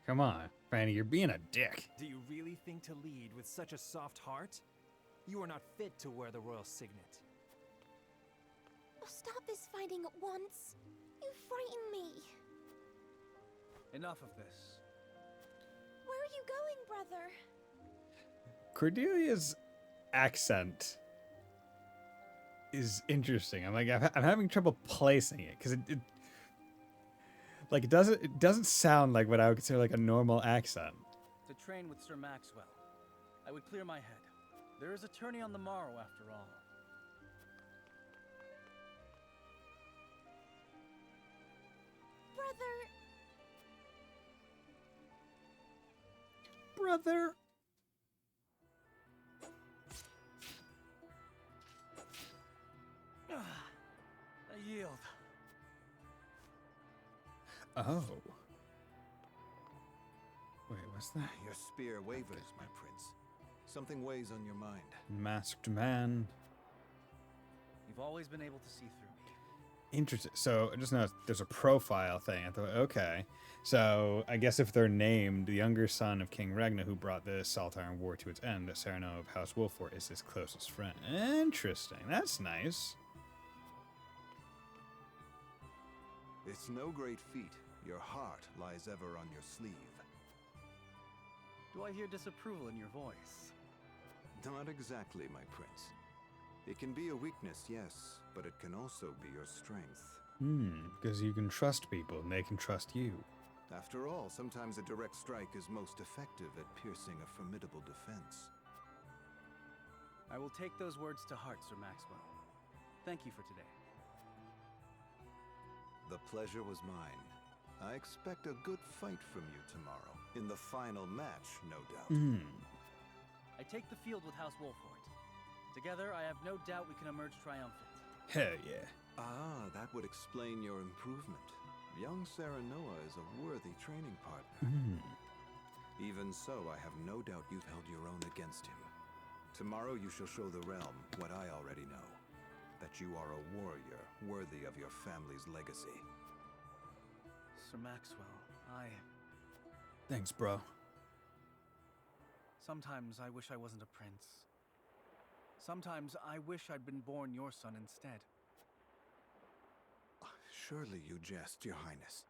Come on, Franny, you're being a dick. Do you really think to lead with such a soft heart? You are not fit to wear the royal signet. Oh, stop this fighting at once. You frighten me. Enough of this. Where are you going, brother? Cordelia's accent is interesting. I'm having trouble placing it because it doesn't sound like what I would consider like a normal accent. To train with Sir Maxwell. I would clear my head. There is a tourney on the morrow, after all. Brother. I yield. Oh. Wait, what's that? Your spear wavers, my prince. Something weighs on your mind. Masked man. You've always been able to see through me. Interesting. So I just noticed there's a profile thing. I thought, okay. So I guess if they're named, the younger son of King Ragnar, who brought the Saltire War to its end, Sereno of House Wolfort, is his closest friend. Interesting. That's nice. It's no great feat. Your heart lies ever on your sleeve. Do I hear disapproval in your voice? Not exactly, my prince. It can be a weakness, yes, but it can also be your strength. Because you can trust people and they can trust you. After all, sometimes a direct strike is most effective at piercing a formidable defense. I will take those words to heart, Sir Maxwell. Thank you for today. The pleasure was mine. I expect a good fight from you tomorrow. In the final match, no doubt. I take the field with House Wolfort. Together, I have no doubt we can emerge triumphant. Hell yeah. Ah, that would explain your improvement. Young Serenoa is a worthy training partner. Even so, I have no doubt you've held your own against him. Tomorrow you shall show the realm what I already know. That you are a warrior worthy of your family's legacy. Sir Maxwell, Thanks, bro. Sometimes I wish I wasn't a prince. Sometimes I wish I'd been born your son instead. Surely you jest, Your Highness.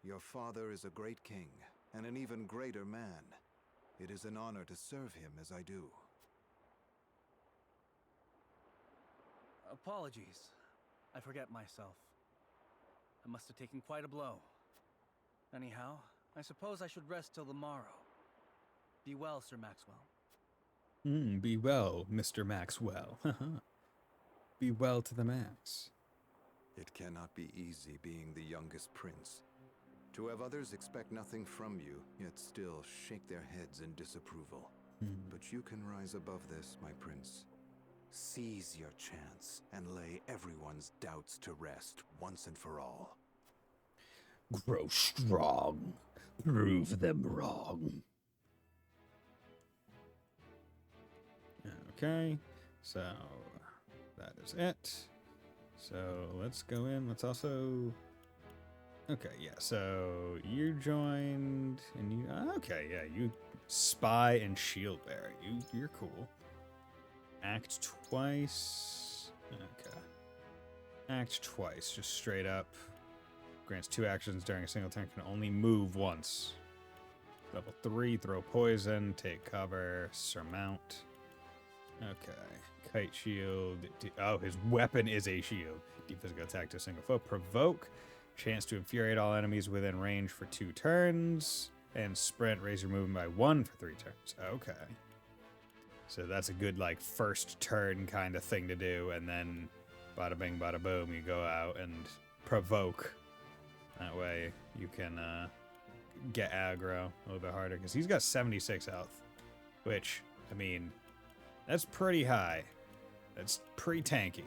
Your father is a great king, and an even greater man. It is an honor to serve him as I do. Apologies. I forget myself. I must have taken quite a blow. Anyhow, I suppose I should rest till the morrow. Be well, Sir Maxwell. Be well, Mr. Maxwell. Be well to the max. It cannot be easy being the youngest prince. To have others expect nothing from you, yet still shake their heads in disapproval. But you can rise above this, my prince. Seize your chance and lay everyone's doubts to rest once and for all. Grow strong. Prove them wrong. Okay, so that is it. So let's go in. Let's also... Okay, yeah, so you joined, and you... Okay, yeah, you spy and shield bearer. You're cool. Act twice. Okay. Act twice, just straight up. Grants 2 actions during a single turn. Can only move once. Level 3, throw poison, take cover, surmount. Okay. Kite shield. Oh, his weapon is a shield. Deep physical attack to a single foe. Provoke. Chance to infuriate all enemies within range for 2 turns. And sprint. Raise your movement by 1 for 3 turns. Okay. So that's a good, like, first turn kind of thing to do. And then bada bing, bada boom, you go out and provoke. That way you can get aggro a little bit harder. Because he's got 76 health. Which, I mean... That's pretty high. That's pretty tanky.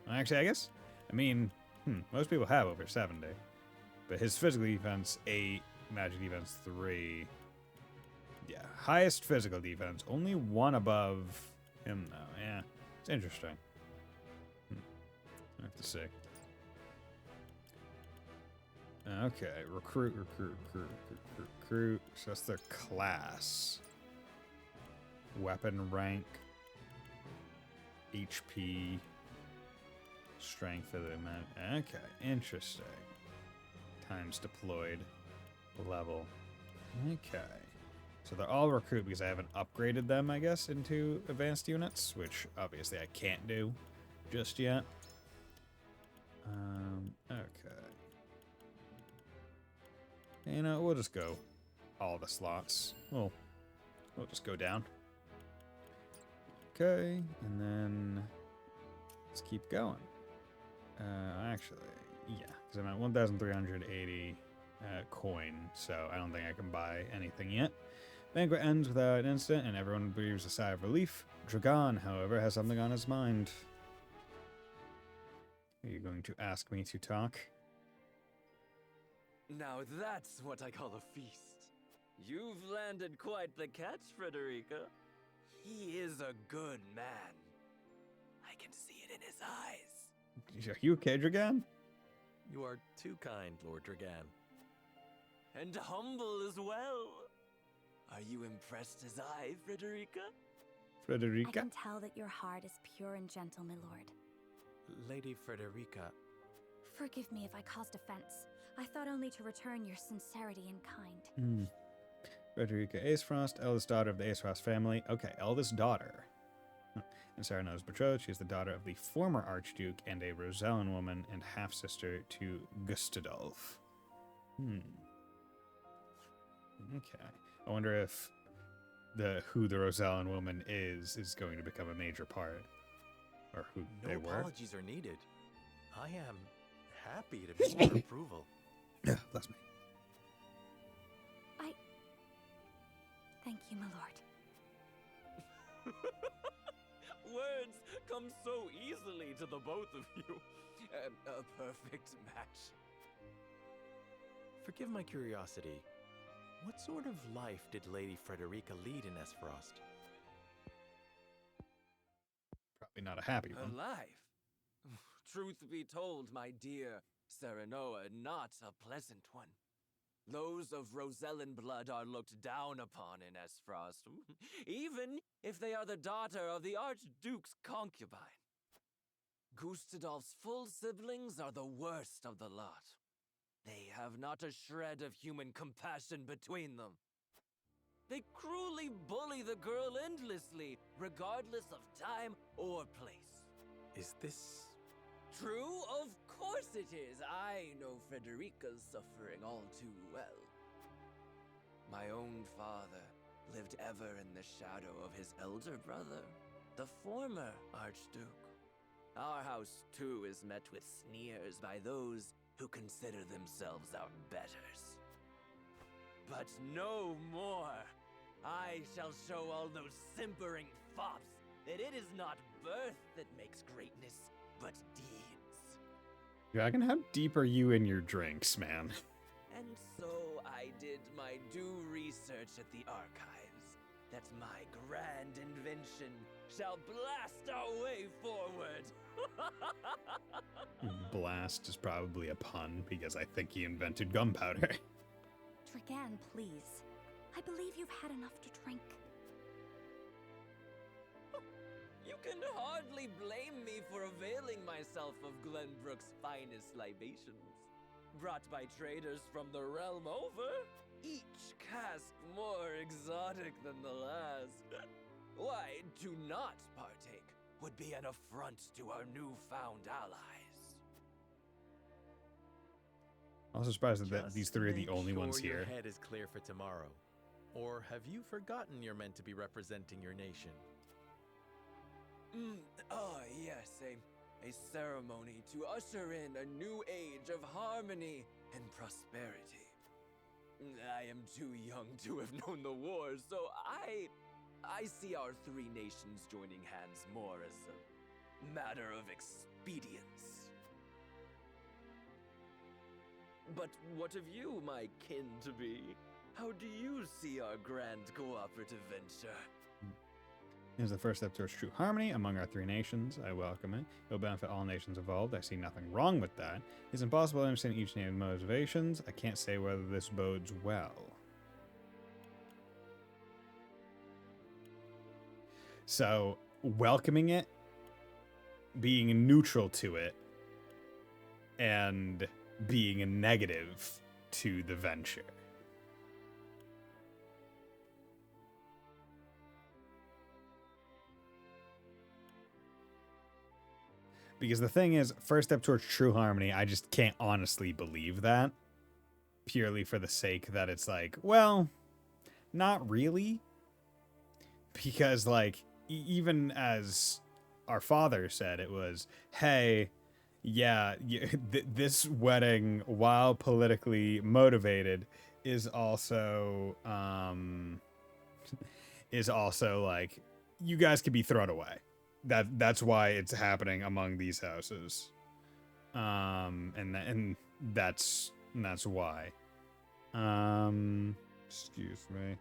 Actually, I guess I mean, most people have over 70. But his physical defense, 8. Magic defense, 3. Yeah, highest physical defense. Only 1 above him, though. Yeah, it's interesting. I have to see. Okay, recruit. So that's their class. Weapon rank. HP. Strength of the amount. Okay, interesting. Times deployed. Level. Okay. So they're all recruit because I haven't upgraded them, I guess, into advanced units, which obviously I can't do just yet. Okay. You know, we'll just go all the slots. We'll just go down. Okay, and then let's keep going. Actually, yeah, because I'm at 1,380 coin, so I don't think I can buy anything yet. Banquet ends without an incident, and everyone breathes a sigh of relief. Dragon, however, has something on his mind. Are you going to ask me to talk? Now that's what I call a feast. You've landed quite the catch, Frederica. He is a good man. I can see it in his eyes. Are you okay, Dragon? You are too kind, Lord Dragan. And humble as well. Are you impressed as I, Frederica? Frederica? I can tell that your heart is pure and gentle, my lord. Lady Frederica. Forgive me if I caused offense. I thought only to return your sincerity and kind. Frederica Acefrost, eldest daughter of the Acefrost family. Okay, eldest daughter. And Sereno's betrothed. She is the daughter of the former Archduke and a Rosellan woman and half-sister to Gustadolf. Okay. I wonder if who the Rosellan woman is going to become a major part. Or who they were. No apologies are needed. I am happy to be your approval. Yeah, that's me. Thank you, my lord. Words come so easily to the both of you. A perfect match. Forgive my curiosity. What sort of life did Lady Frederica lead in Esfrost? Probably not a happy one. Her life? Truth be told, my dear Serenoa, not a pleasant one. Those of Rosellan blood are looked down upon in Esfrost, even if they are the daughter of the Archduke's concubine. Gustadolf's full siblings are the worst of the lot. They have not a shred of human compassion between them. They cruelly bully the girl endlessly, regardless of time or place. Is this true? Of course it is. I know Frederica's suffering all too well. My own father lived ever in the shadow of his elder brother, the former Archduke. Our house, too, is met with sneers by those who consider themselves our betters. But no more! I shall show all those simpering fops that it is not birth that makes greatness, but deeds. Dragon, how deep are you in your drinks, man? And so I did my due research at the archives, that my grand invention shall blast our way forward. Blast is probably a pun, because I think he invented gunpowder. Dragan, please. I believe you've had enough to drink. You can hardly blame me for availing myself of Glenbrook's finest libations. Brought by traders from the realm over, each cask more exotic than the last. Why, to not partake would be an affront to our newfound allies. I'm also surprised that these three are the only ones here. Your head is clear for tomorrow. Or have you forgotten you're meant to be representing your nation? Yes, a ceremony to usher in a new age of harmony and prosperity. I am too young to have known the war, so I see our three nations joining hands more as a matter of expedience. But what of you, my kin-to-be? How do you see our grand cooperative venture? It is the first step towards true harmony among our three nations. I welcome it. It will benefit all nations involved. I see nothing wrong with that. It's impossible to understand each nation's motivations. I can't say whether this bodes well. So, welcoming it, being neutral to it, and being a negative to the venture. Because the thing is, first step towards true harmony, I just can't honestly believe that. Purely for the sake that it's like, well, not really. Because, like, even as our father said, it was, hey, yeah, this wedding, while politically motivated, is also like, you guys could be thrown away. That's why it's happening among these houses. And that's why. Excuse me.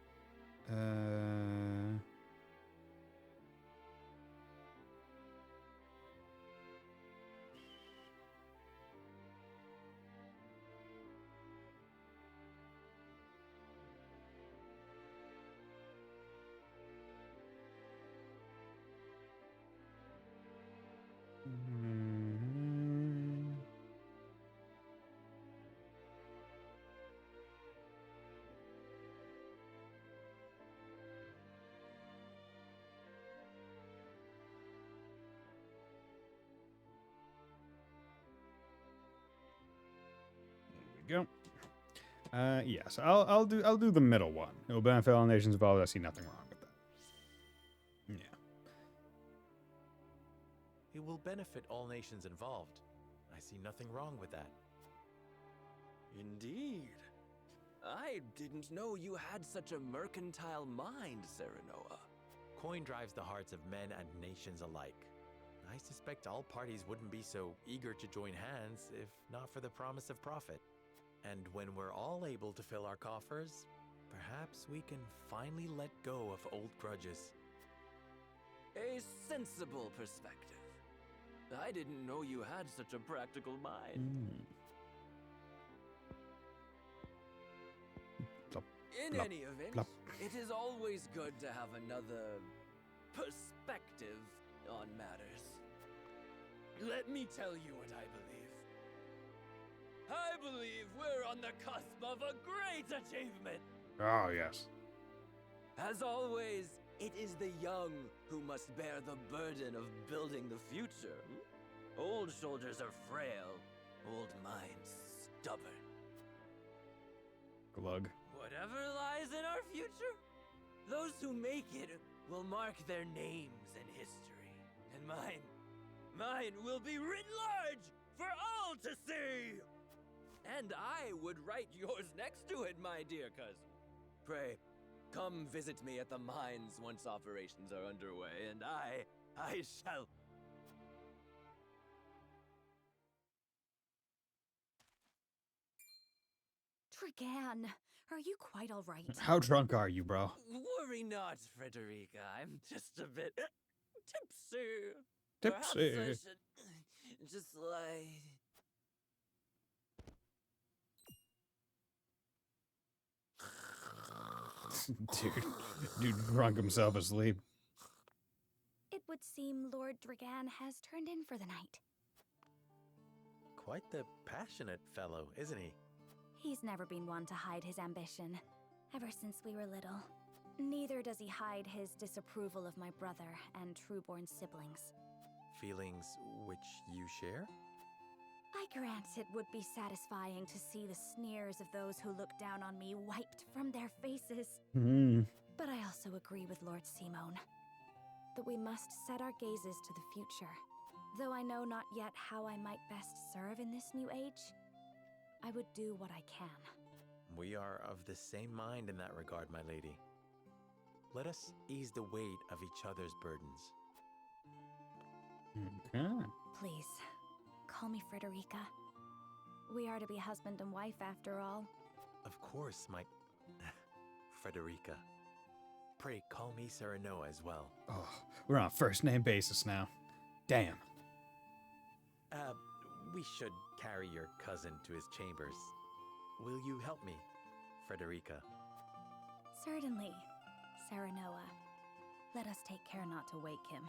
Go. Yeah, so I'll do the middle one. It will benefit all nations involved. I see nothing wrong with that. Yeah. It will benefit all nations involved. I see nothing wrong with that. Indeed. I didn't know you had such a mercantile mind, Serenoa. Coin drives the hearts of men and nations alike. I suspect all parties wouldn't be so eager to join hands if not for the promise of profit. And when we're all able to fill our coffers, perhaps we can finally let go of old grudges. A sensible perspective. I didn't know you had such a practical mind. In any event, it is always good to have another perspective on matters. Let me tell you what I believe. I believe we're on the cusp of a great achievement. Oh, yes. As always, it is the young who must bear the burden of building the future. Old shoulders are frail, old minds stubborn. Glug. Whatever lies in our future, those who make it will mark their names in history. And mine will be writ large for all to see! And I would write yours next to it, my dear cousin. Pray, come visit me at the mines once operations are underway, and I shall... Dragan, are you quite all right? How drunk are you, bro? Worry not, Frederica. I'm just a bit tipsy. Tipsy. Perhaps I should just lie... Dude drunk himself asleep. It would seem Lord Dragan has turned in for the night. Quite the passionate fellow, isn't he? He's never been one to hide his ambition, ever since we were little. Neither does he hide his disapproval of my brother and trueborn siblings. Feelings which you share? I grant it would be satisfying to see the sneers of those who look down on me wiped from their faces. But I also agree with Lord Simone that we must set our gazes to the future. Though I know not yet how I might best serve in this new age, I would do what I can. We are of the same mind in that regard, my lady. Let us ease the weight of each other's burdens. Okay. Please, call me Frederica. We are to be husband and wife after all. Of course, my... Frederica. Pray call me Serenoa as well. Oh, we're on a first-name basis now. Damn. We should carry your cousin to his chambers. Will you help me, Frederica? Certainly, Serenoa. Let us take care not to wake him,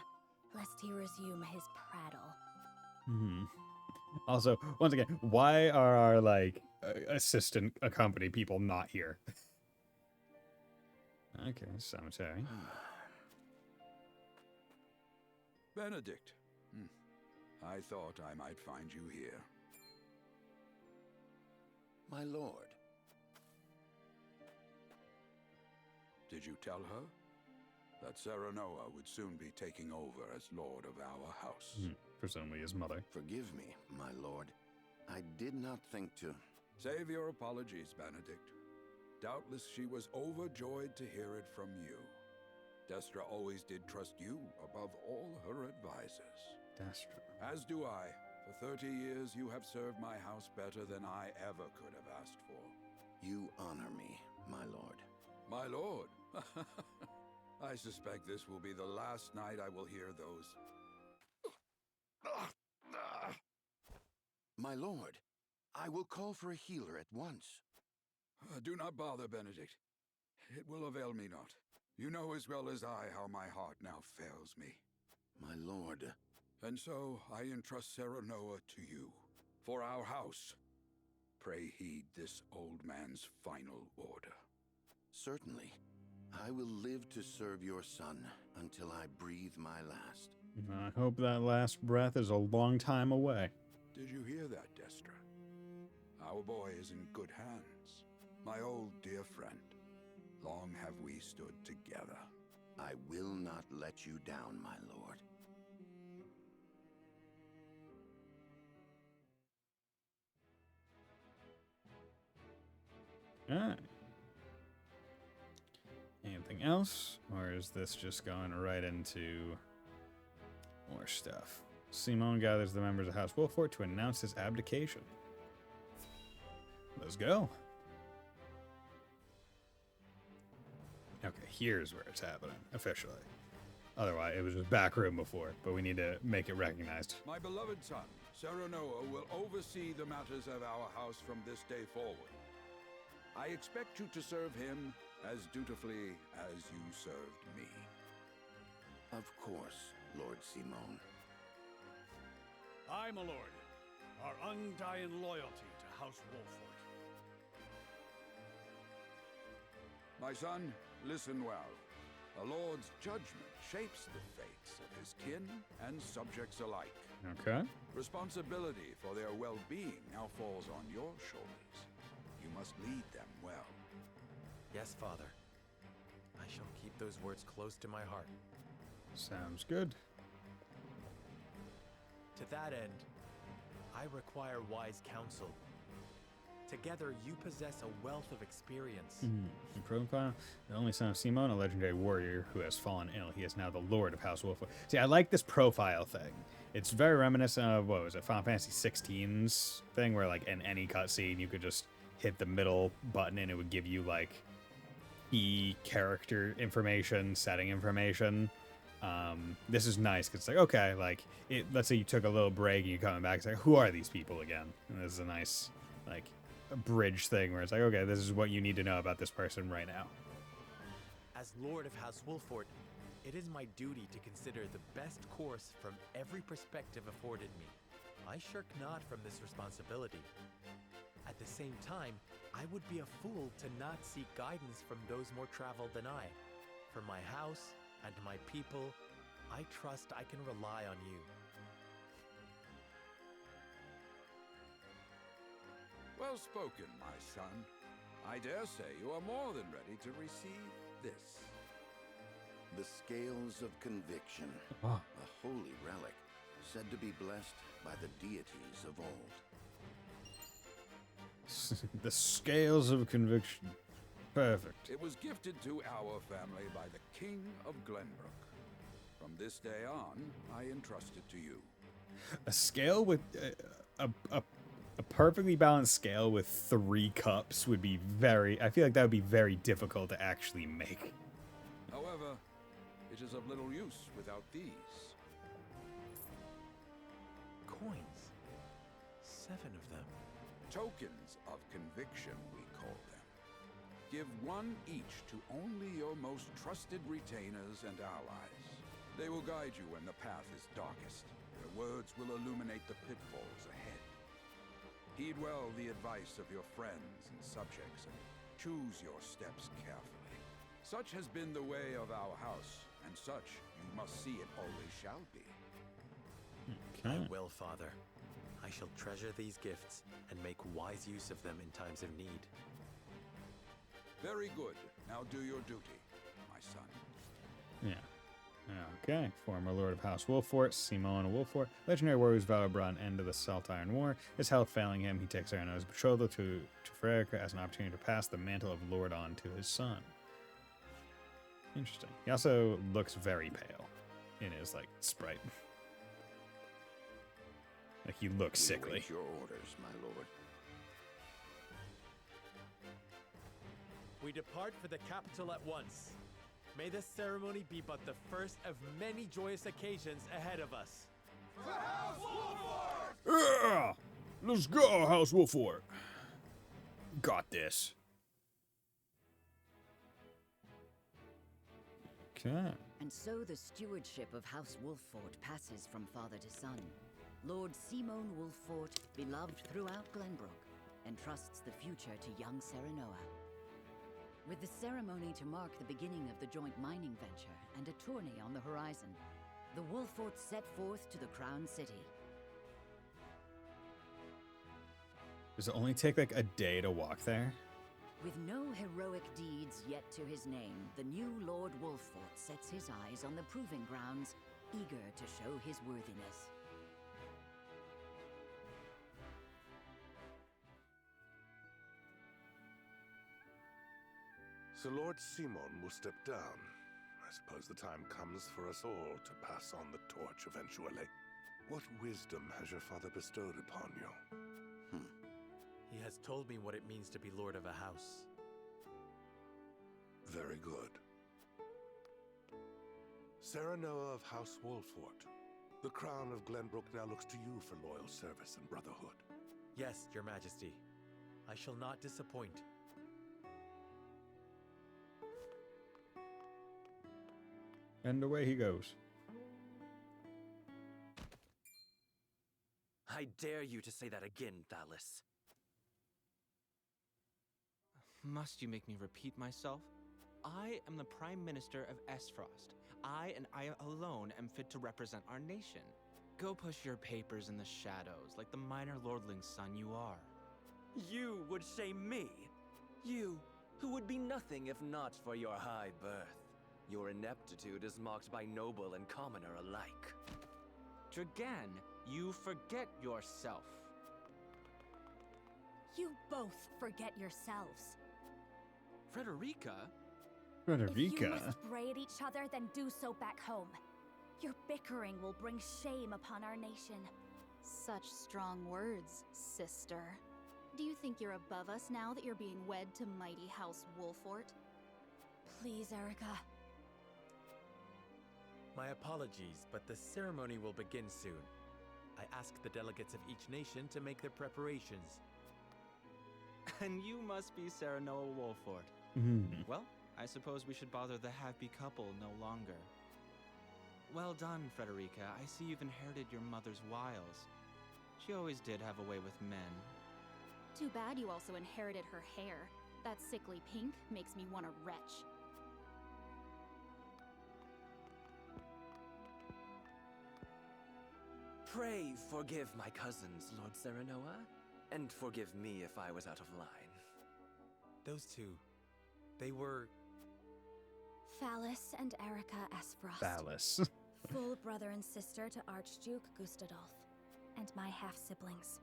lest he resume his prattle. Also, once again, why are our, like, assistant accompany people not here? Okay, cemetery. Benedict. I thought I might find you here. My lord. Did you tell her that Serenoa would soon be taking over as lord of our house? Presumably his mother. Forgive me, my lord. I did not think to... Save your apologies, Benedict. Doubtless she was overjoyed to hear it from you. Destra always did trust you above all her advisors. Destra. As do I. For 30 years, you have served my house better than I ever could have asked for. You honor me, my lord. My lord? I suspect this will be the last night I will hear those. My lord, I will call for a healer at once. Do not bother, Benedict. It will avail me not. You know as well as I how my heart now fails me. My lord. And so I entrust Serenoa to you, for our house. Pray heed this old man's final order. Certainly. I will live to serve your son until I breathe my last. I hope that last breath is a long time away. Did you hear that, Destra? Our boy is in good hands. My old dear friend. Long have we stood together. I will not let you down, my lord. Alright. Anything else? Or is this just going right into more stuff? Simone gathers the members of House Wolfort to announce his abdication. Let's go. Okay, here's where it's happening, officially. Otherwise, it was just back room before, but we need to make it recognized. My beloved son, Serenoa, will oversee the matters of our house from this day forward. I expect you to serve him as dutifully as you served me. Of course, Lord Simone. I, my lord, our undying loyalty to House Wolfort. My son, listen well. A lord's judgment shapes the fates of his kin and subjects alike. Okay. Responsibility for their well-being now falls on your shoulders. You must lead them well. Yes, Father. I shall keep those words close to my heart. Sounds good. To that end, I require wise counsel. Together, you possess a wealth of experience. In profile, the only son of Simone, a legendary warrior who has fallen ill. He is now the Lord of House Wolfort. See, I like this profile thing. It's very reminiscent of, what was it, Final Fantasy 16's thing, where, like, in any cutscene, you could just hit the middle button and it would give you, like, key character information, setting information. This is nice, because it's like, okay, like, let's say you took a little break and you're coming back, it's like, who are these people again? And this is a nice, like, a bridge thing where it's like, okay, this is what you need to know about this person right now. As Lord of House Wolfort, it is my duty to consider the best course from every perspective afforded me. I shirk not from this responsibility. At the same time, I would be a fool to not seek guidance from those more traveled than I. For my house and my people, I trust I can rely on you. Well spoken, my son. I dare say you are more than ready to receive this. The Scales of Conviction, Oh. a holy relic, said to be blessed by the deities of old. The Scales of Conviction. Perfect. It was gifted to our family by the King of Glenbrook. From this day on, I entrust it to you. A scale with a A perfectly balanced scale with 3 cups would be I feel like that would be very difficult to actually make. However, it is of little use without these. Coins. 7 of them. Tokens of conviction, we call them. Give one each to only your most trusted retainers and allies. They will guide you when the path is darkest. Their words will illuminate the pitfalls ahead. Heed well the advice of your friends and subjects, and choose your steps carefully. Such has been the way of our house, and such you must see it always shall be. I will, Father. I shall treasure these gifts and make wise use of them in times of need. Very good. Now do your duty, my son. Yeah. Okay. Former Lord of House Wolfort, Simon Wolfort, legendary warrior whose valor brought an end to the Saltire War. His health failing him, he takes Arano's betrothal to Frerica as an opportunity to pass the mantle of Lord on to his son. Interesting. He also looks very pale in his, like, sprite. Like, he looks sickly. Await your orders, my lord. We depart for the capital at once. May this ceremony be but the first of many joyous occasions ahead of us. For House Wolford! Yeah! Let's go, House Wolfort. Got this. Okay. And so the stewardship of House Wolfort passes from father to son. Lord Simon Wolfort, beloved throughout Glenbrook, entrusts the future to young Serenoa. With the ceremony to mark the beginning of the joint mining venture and a tourney on the horizon, the Wolforts set forth to the Crown City. Does it only take like a day to walk there? With no heroic deeds yet to his name, the new Lord Wolfort sets his eyes on the proving grounds, eager to show his worthiness. So Lord Simon will step down. I suppose the time comes for us all to pass on the torch eventually. What wisdom has your father bestowed upon you? He has told me what it means to be lord of a house. Very good. Serenoa of House Wolfort, the crown of Glenbrook now looks to you for loyal service and brotherhood. Yes, your majesty. I shall not disappoint. And away he goes. I dare you to say that again, Thalys. Must you make me repeat myself? I am the Prime Minister of Esfrost. I and I alone am fit to represent our nation. Go push your papers in the shadows like the minor lordling's son you are. You would shame me? You, who would be nothing if not for your high birth. Your ineptitude is mocked by noble and commoner alike. Dragan, you forget yourself. You both forget yourselves. Frederica? If you must bray at each other, then do so back home. Your bickering will bring shame upon our nation. Such strong words, sister. Do you think you're above us now that you're being wed to mighty House Wolfort? Please, Erica. My apologies, but the ceremony will begin soon. I ask the delegates of each nation to make their preparations. And you must be Serenoa Wolfort. Well, I suppose we should bother the happy couple no longer. Well done, Frederica. I see you've inherited your mother's wiles. She always did have a way with men. Too bad you also inherited her hair. That sickly pink makes me want to retch. Pray forgive my cousins, Lord Serenoa, and forgive me if I was out of line. Those two, they were... Thalys and Erica Esfrost. Thalys. Full brother and sister to Archduke Gustadolf, and my half-siblings.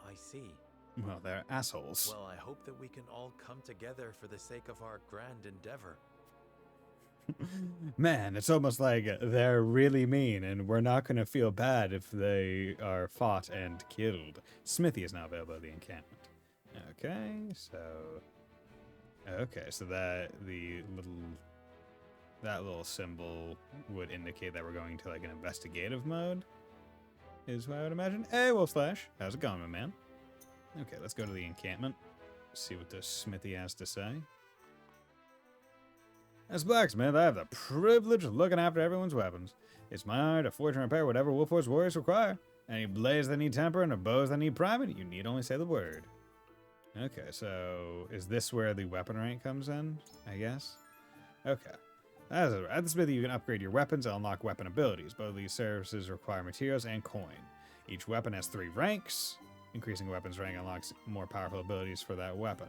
I see. Well, they're assholes. Well, I hope that we can all come together for the sake of our grand endeavor. Man, it's almost like they're really mean, and we're not going to feel bad if they are fought and killed. Smithy is now available at the encampment. Okay, so... Okay, so that little symbol would indicate that we're going to like an investigative mode, is what I would imagine. Hey, Wolfslash, how's it going, my man? Okay, let's go to the encampment. See what the smithy has to say. As blacksmith, I have the privilege of looking after everyone's weapons. It's my honor to forge and repair whatever Wolfforce warriors require. Any blades that need temper and bows that need priming, you need only say the word. Okay, so is this where the weapon rank comes in, I guess? Okay. At the smithy, you can upgrade your weapons and unlock weapon abilities. Both of these services require materials and coin. Each weapon has 3 ranks. Increasing a weapon's rank unlocks more powerful abilities for that weapon.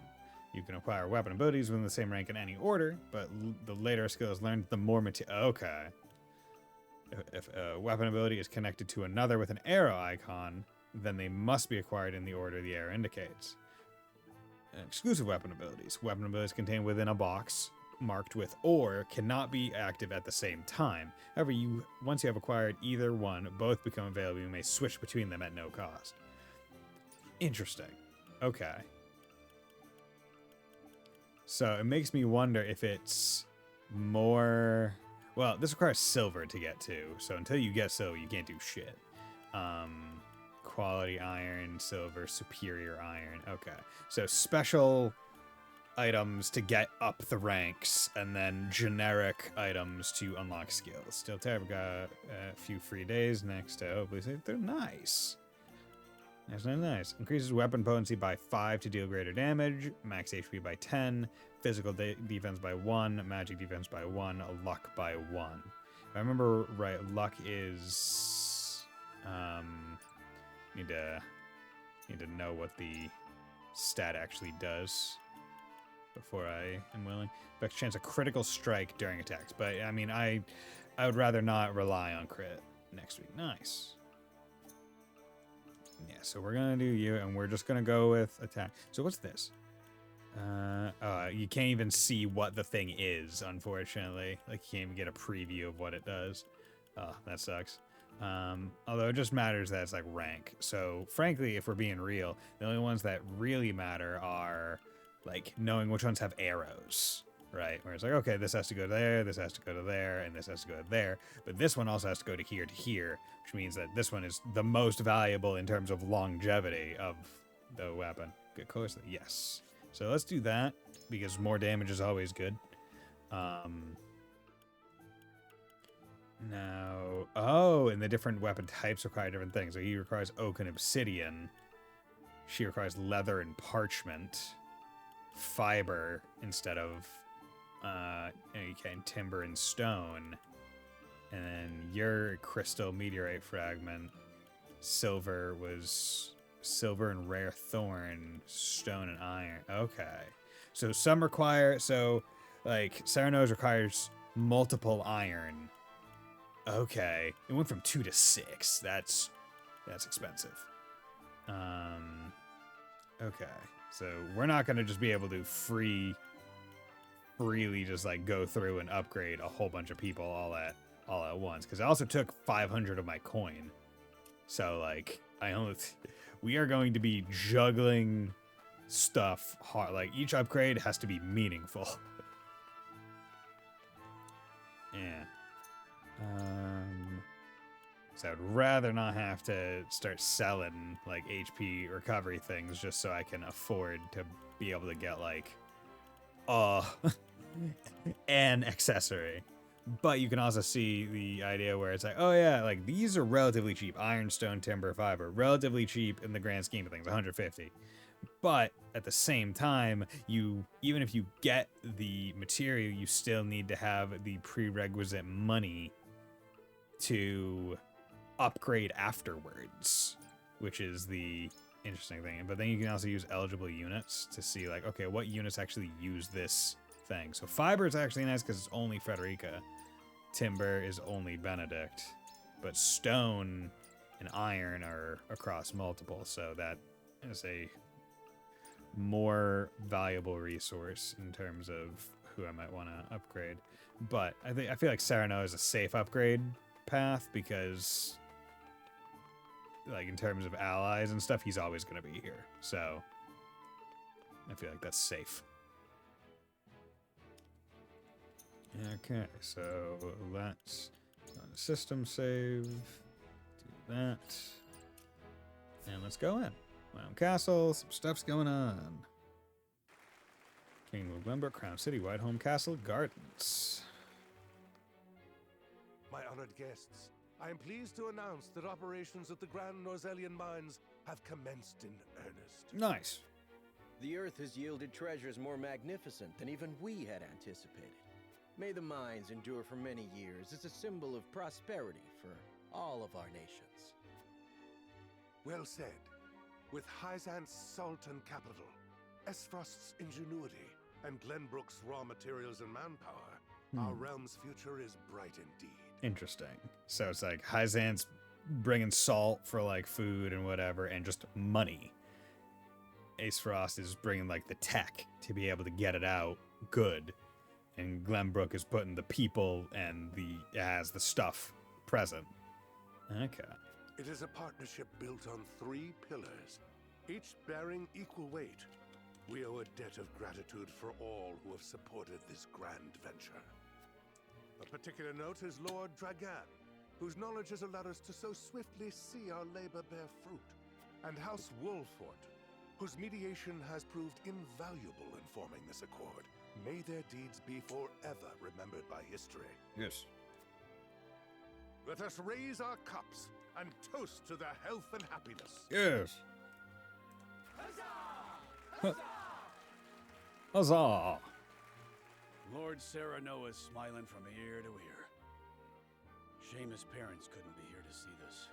You can acquire weapon abilities within the same rank in any order, but the later a skill is learned, the more material... Okay. If a weapon ability is connected to another with an arrow icon, then they must be acquired in the order the arrow indicates. Exclusive weapon abilities. Weapon abilities contained within a box marked with or cannot be active at the same time. However, once you have acquired either one, both become available. You may switch between them at no cost. Interesting. Okay. So it makes me wonder if it's more... Well, this requires silver to get to, so until you get silver, you can't do shit. Quality iron, silver, superior iron. Okay. So special items to get up the ranks, and then generic items to unlock skills. Still terrible. Got a few free days next to hopefully say they're nice. That's not nice. Increases weapon potency by 5 to deal greater damage. Max HP by 10. Physical defense by 1. Magic defense by 1. Luck by 1. If I remember right, luck is... Need to know what the stat actually does before I am willing. Affects chance of critical strike during attacks. But, I mean, I would rather not rely on crit next week. Nice. Yeah, so we're going to do you, and we're just going to go with attack. So what's this? You can't even see what the thing is, unfortunately. Like, you can't even get a preview of what it does. Oh, that sucks. Although it just matters that it's like rank. So, frankly, if we're being real, the only ones that really matter are, like, knowing which ones have arrows. Right? Where it's like, okay, this has to go there, this has to go to there, and this has to go to there. But this one also has to go to here, which means that this one is the most valuable in terms of longevity of the weapon. Good closely. Yes. So let's do that, because more damage is always good. Now... Oh, and the different weapon types require different things. So he requires oak and obsidian. She requires leather and parchment. Fiber instead of... you can timber and stone, and then your crystal meteorite fragment, silver was silver and rare thorn, stone and iron. Okay, so some require like Serenose requires multiple iron. Okay, it went from 2 to 6. That's expensive. Okay, so we're not gonna just be able to freely just like go through and upgrade a whole bunch of people all at once, because I also took 500 of my coin. So like we are going to be juggling stuff hard. Like each upgrade has to be meaningful. Yeah. So I'd rather not have to start selling like HP recovery things just so I can afford to be able to get like an accessory. But you can also see the idea where it's like, oh yeah, like these are relatively cheap. Iron, stone, timber, fiber, relatively cheap in the grand scheme of things, 150. But at the same time, even if you get the material, you still need to have the prerequisite money to upgrade afterwards, which is the interesting thing. But then you can also use eligible units to see like, okay, what units actually use this thing. So fiber is actually nice because it's only Frederica. Timber is only Benedict. But stone and iron are across multiple, so that is a more valuable resource in terms of who I might want to upgrade. But I feel like Sereno is a safe upgrade path because, like, in terms of allies and stuff, he's always going to be here. So I feel like that's safe. Okay, so let's run a system save. Do that. And let's go in. Wyoming Castle, some stuff's going on. Kingdom of Glenbrook, Crown City, Whitehome Castle, Gardens. My honored guests, I am pleased to announce that operations at the Grand Norzelian Mines have commenced in earnest. Nice. The Earth has yielded treasures more magnificent than even we had anticipated. May the mines endure for many years as a symbol of prosperity for all of our nations. Well said. With Hyzant's salt and capital, Esfrost's ingenuity, and Glenbrook's raw materials and manpower, our realm's future is bright indeed. Interesting. So it's like Hyzant's bringing salt for like food and whatever, and just money. Aesfrost is bringing like the tech to be able to get it out good, and Glenbrook is putting the people and the stuff present. Okay. It is a partnership built on 3 pillars, each bearing equal weight. We owe a debt of gratitude for all who have supported this grand venture. A particular note is Lord Dragan, whose knowledge has allowed us to so swiftly see our labor bear fruit, and House Wolfort, whose mediation has proved invaluable in forming this accord. May their deeds be forever remembered by history. Yes. Let us raise our cups and toast to their health and happiness. Yes. Huzzah! Lord Sereno is smiling from ear to ear. Shame his parents couldn't be here to see this.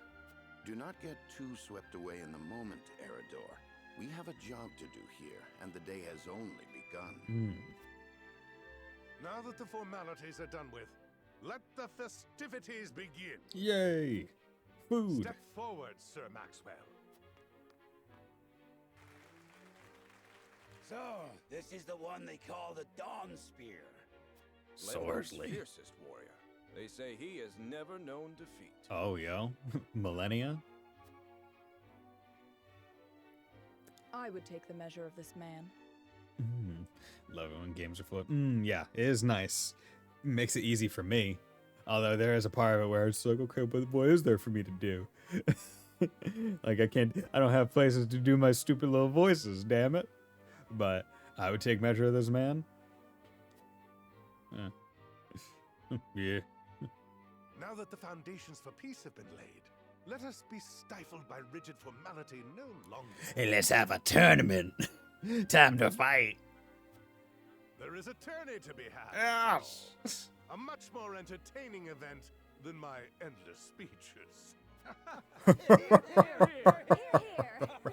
Do not get too swept away in the moment, Eridor. We have a job to do here, and the day has only begun. Now that the formalities are done with, let the festivities begin. Yay! Food. Step forward, Sir Maxwell. So, this is the one they call the Dawn Spear. Glenbrook's Swordly. fiercest warrior. They say he has never known defeat. Oh, yo. Millennia? I would take the measure of this man. Love it when games are full of... yeah, it is nice. Makes it easy for me. Although there is a part of it where it's like, okay, but what is there for me to do? Like, I don't have places to do my stupid little voices, damn it. But I would take measure of this man. Yeah. Now that the foundations for peace have been laid, let us be stifled by rigid formality no longer. Hey, let's have a tournament. Time to fight. There is a tourney to be had. Yes. A much more entertaining event than my endless speeches.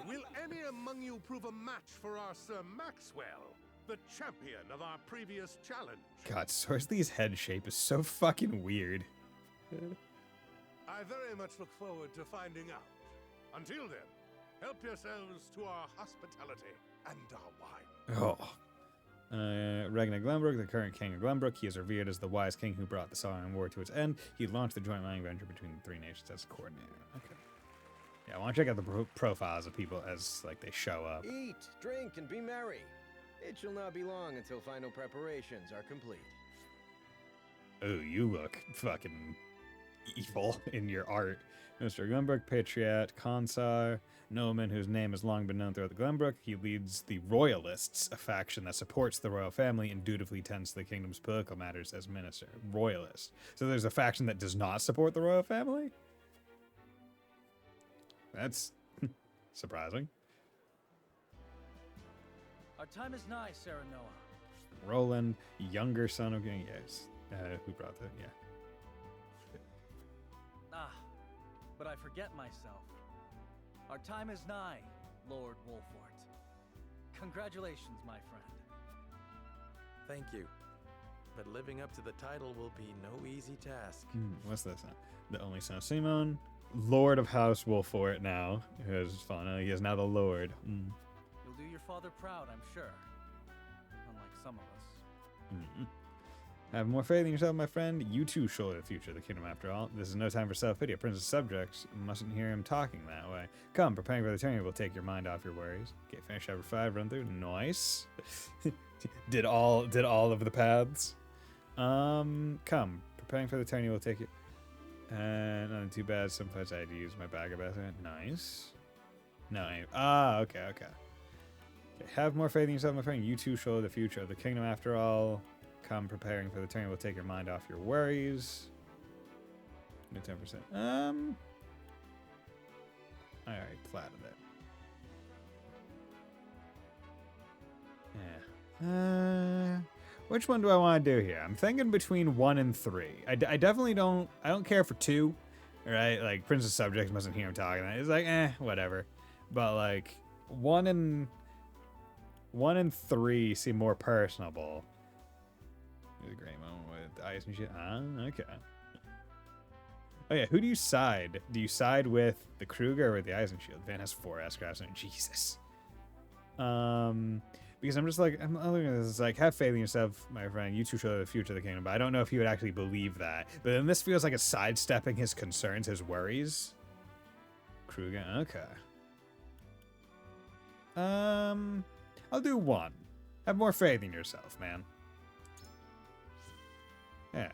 Will any among you prove a match for our Sir Maxwell, the champion of our previous challenge? God, Sorsley's head shape is so fucking weird. I very much look forward to finding out. Until then, help yourselves to our hospitality and our wine. Oh. Ragnar Glenbrook, the current king of Glenbrook, he is revered as the wise king who brought the Sauron War to its end. He launched the joint mining venture between the 3 nations as a coordinator. Okay. Yeah, I want to check out the profiles of people as, like, they show up. Eat, drink, and be merry. It shall not be long until final preparations are complete. Oh, you look fucking evil in your art. Mr. Glenbrook, Patriot, Consar, Noman, whose name has long been known throughout the Glenbrook. He leads the Royalists, a faction that supports the royal family and dutifully tends to the kingdom's political matters as minister. Royalist. So there's a faction that does not support the royal family? That's surprising. Our time is nigh, Serenoa. Roland, younger son of King. Yes. Who brought that? Yeah. Ah, but I forget myself. Our time is nigh, Lord Wolfort. Congratulations, my friend. Thank you. But living up to the title will be no easy task. What's this? The only son of Simon, Lord of House Wolfort now. Who's fun. He is now the Lord. You'll do your father proud, I'm sure. Unlike some of us. Have more faith in yourself, my friend. You too shoulder the future of the kingdom after all. This is no time for self-pity. A prince's subjects mustn't hear him talking that way. Come, preparing for the tourney will take your mind off your worries. Okay, finish chapter 5, run through. Nice. did all of the paths. Come, preparing for the tourney will take you. Not too bad. Sometimes I had to use my bag of basket. Nice. No, okay. Have more faith in yourself, my friend. You too shoulder the future of the kingdom after all. Come, preparing for the tourney will take your mind off your worries. 10%. I already platted it. Yeah. Which one do I want to do here? I'm thinking between 1 and 3. I definitely don't. I don't care for 2. Right? Like Prince's subjects mustn't hear him talking. It's like, whatever. But like 1 and 3 seem more personable. There's a great moment with ice and shit. Okay. Oh yeah, who do you side? Do you side with the Kruger or with the Eisenshield? Van has 4 S-Crafts and Jesus. Because I'm just like, I'm looking at this, it's like, have faith in yourself, my friend. You too show the future of the kingdom. But I don't know if he would actually believe that. But then this feels like it's sidestepping his concerns, his worries. Kruger, okay. I'll do 1. Have more faith in yourself, man. Yeah.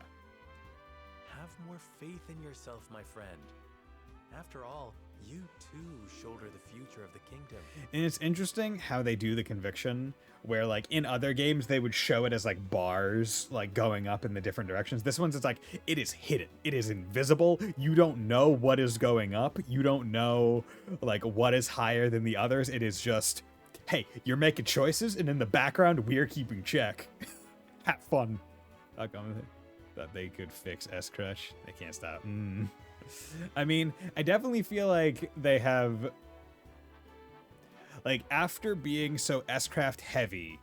Have more faith in yourself, my friend. After all, you too shoulder the future of the kingdom. And it's interesting how they do the conviction, where like in other games they would show it as like bars like going up in the different directions. This one's it's like it is hidden. It is invisible. You don't know what is going up. You don't know like what is higher than the others. It is just, hey, you're making choices, and in the background we're keeping check. Have fun. That they could fix S-Crush. They can't stop. I mean, I definitely feel like they have, like, after being so S-Craft heavy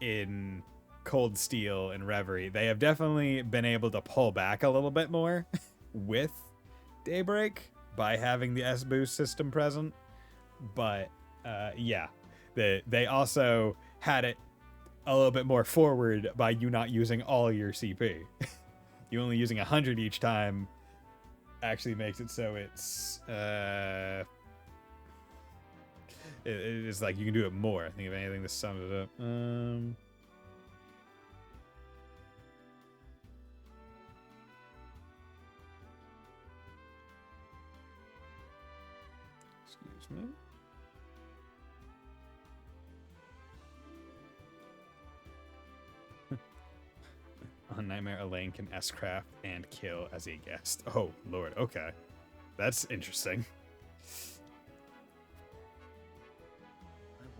in Cold Steel and Reverie, they have definitely been able to pull back a little bit more with Daybreak by having the S-Boost system present. But, yeah, they also had it a little bit more forward by you not using all your CP. You only using 100 each time actually makes it so it's it is like you can do it more. I think if anything, this sums it up. Excuse me. On Nightmare, Elaine can S-Craft and kill as a guest. Oh, Lord. Okay. That's interesting. I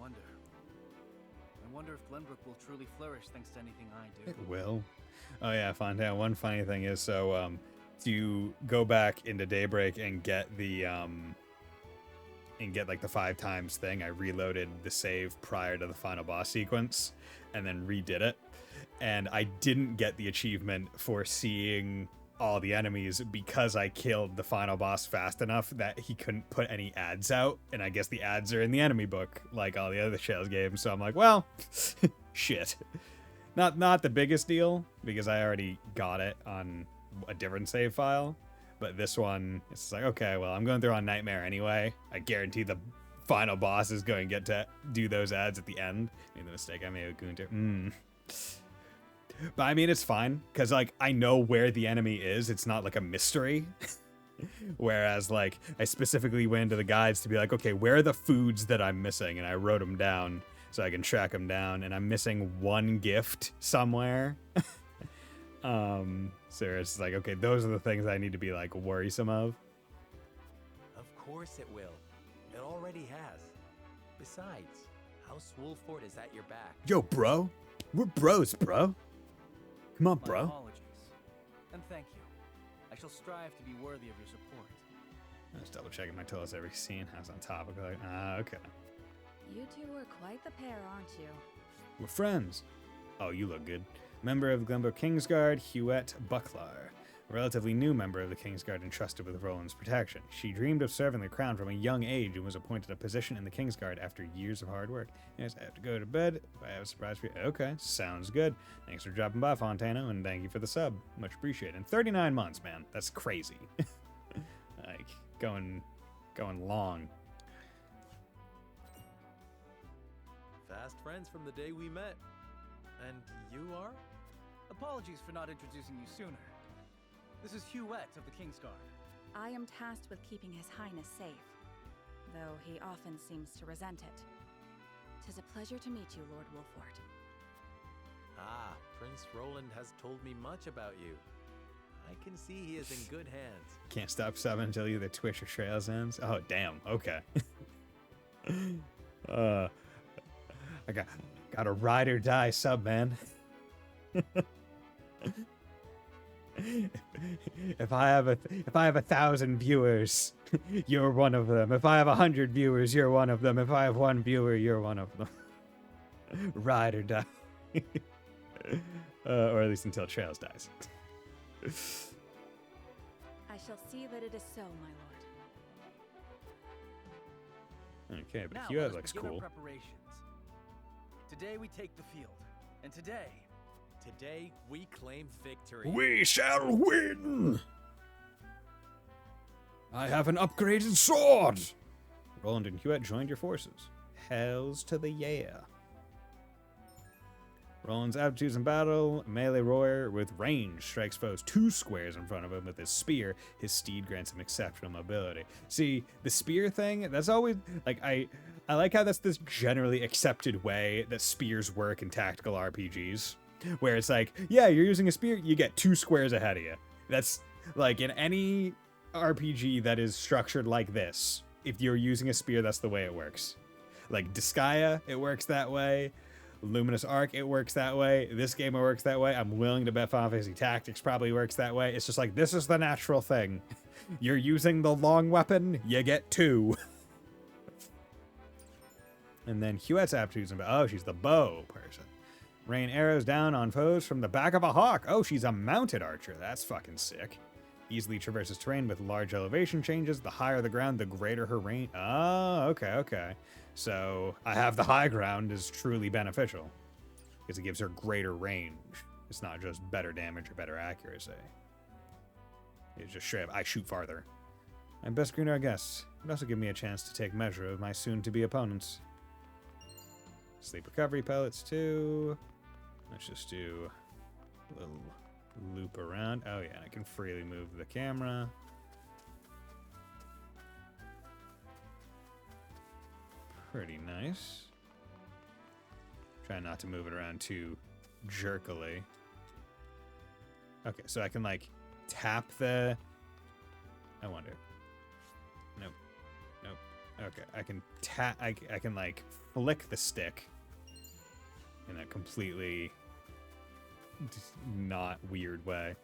wonder if Glenbrook will truly flourish thanks to anything I do. It will. Oh, yeah, Fontaine. One funny thing is, so, to go back into Daybreak and get the, like, the 5 times thing, I reloaded the save prior to the final boss sequence and then redid it. And I didn't get the achievement for seeing all the enemies because I killed the final boss fast enough that he couldn't put any ads out. And I guess the ads are in the enemy book, like all the other Shells games. So I'm like, well, shit. Not the biggest deal, because I already got it on a different save file. But this one, it's like, okay, well, I'm going through on Nightmare anyway. I guarantee the final boss is going to get to do those ads at the end. Made the mistake I made with Gunter. But I mean, it's fine, because, like, I know where the enemy is. It's not, like, a mystery. Whereas, like, I specifically went into the guides to be like, okay, where are the foods that I'm missing? And I wrote them down so I can track them down. And I'm missing 1 gift somewhere. So it's like, okay, those are the things I need to be, like, worrisome of. Of course it will. It already has. Besides, House Wolford is at your back. Yo, bro. We're bros, bro. Come on, bro. My apologies. And thank you. I shall strive to be worthy of your support. I was double checking my toilets every scene. I was on top of it. Like, okay. You two are quite the pair, aren't you? We're friends. Oh, you look good. Member of Glenbrook Kingsguard, Huette Bucklar. a relatively new member of the Kingsguard entrusted with Roland's protection. She dreamed of serving the crown from a young age and was appointed a position in the Kingsguard after years of hard work. Yes, I have to go to bed. If I have a surprise for you. Okay, sounds good. Thanks for dropping by, Fontano, and thank you for the sub. Much appreciated. And 39 months, man. That's crazy. Like, going long. Fast friends from the day we met. And you are? Apologies for not introducing you sooner. This is Huette of the Kingsguard. I am tasked with keeping His Highness safe, though he often seems to resent it. 'Tis a pleasure to meet you, Lord Wolfort. Ah, Prince Roland has told me much about you. I can see he is in good hands. Can't stop subbing until either Twitch or Trails ends. Oh, damn. Okay. I got a ride or die sub, man. If I have 1,000 viewers, you're one of them. If I have 100 viewers, you're one of them. If I have 1 viewer, you're one of them. Ride or die. Or at least until Trails dies. I shall see that it is so, my lord. Okay, but Now, Huette let us looks begin cool. our preparations. Today we take the field, and today we claim victory. We shall win! I have an upgraded sword! Roland and Huette joined your forces. Hells to the yeah. Roland's aptitudes in battle, melee warrior with range, strikes foes 2 squares in front of him with his spear. His steed grants him exceptional mobility. See, the spear thing, that's always, like, I like how that's this generally accepted way that spears work in tactical RPGs. Where it's like, yeah, you're using a spear, you get 2 squares ahead of you. That's, like, in any RPG that is structured like this, if you're using a spear, that's the way it works. Like, Disgaea, it works that way. Luminous Arc, it works that way. This game, it works that way. I'm willing to bet Final Fantasy Tactics probably works that way. It's just like, this is the natural thing. You're using the long weapon, you get 2. And then Huette's aptitudes in battle. Oh, she's the bow person. Rain arrows down on foes from the back of a hawk. Oh, she's a mounted archer. That's fucking sick. Easily traverses terrain with large elevation changes. The higher the ground, the greater her range. Oh, okay. So I have the high ground is truly beneficial because it gives her greater range. It's not just better damage or better accuracy. It's just straight up, I shoot farther. I'm best greener, I guess. It also give me a chance to take measure of my soon-to-be opponents. Sleep recovery pellets too. Let's just do a little loop around. Oh yeah, I can freely move the camera. Pretty nice. Try not to move it around too jerkily. Okay, so I can like tap the... I wonder. Nope. Okay, I can tap... I can like flick the stick in a completely not weird way.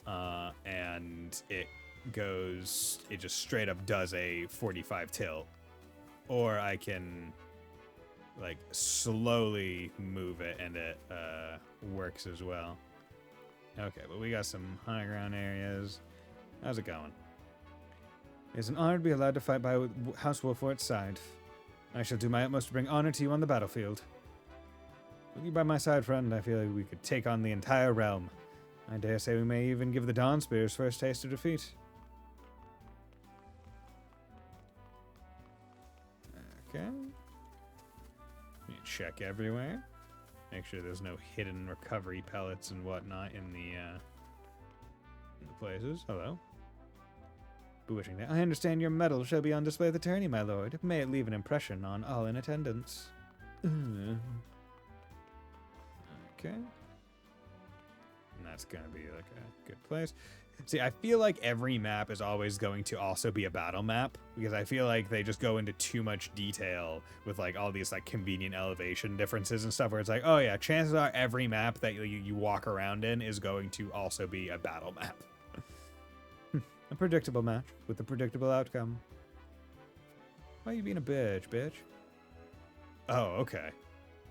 And it just straight up does a 45 tilt. Or I can like slowly move it and it works as well. Okay, but we got some high ground areas. How's it going? It's an honor to be allowed to fight by House Wolfort's side. I shall do my utmost to bring honor to you on the battlefield. With you by my side, friend, I feel like we could take on the entire realm. I dare say we may even give the Dawn Spears first taste of defeat. Okay. You check everywhere. Make sure there's no hidden recovery pellets and whatnot in the places. Hello. Bewitching. I understand your medal shall be on display at the tourney, my lord. May it leave an impression on all in attendance. Okay. And that's gonna be like a good place. See, I feel like every map is always going to also be a battle map because I feel like they just go into too much detail with like all these like convenient elevation differences and stuff where it's like, oh yeah, chances are every map that you walk around in is going to also be a battle map. A predictable match with a predictable outcome. Why are you being a bitch? Oh, okay.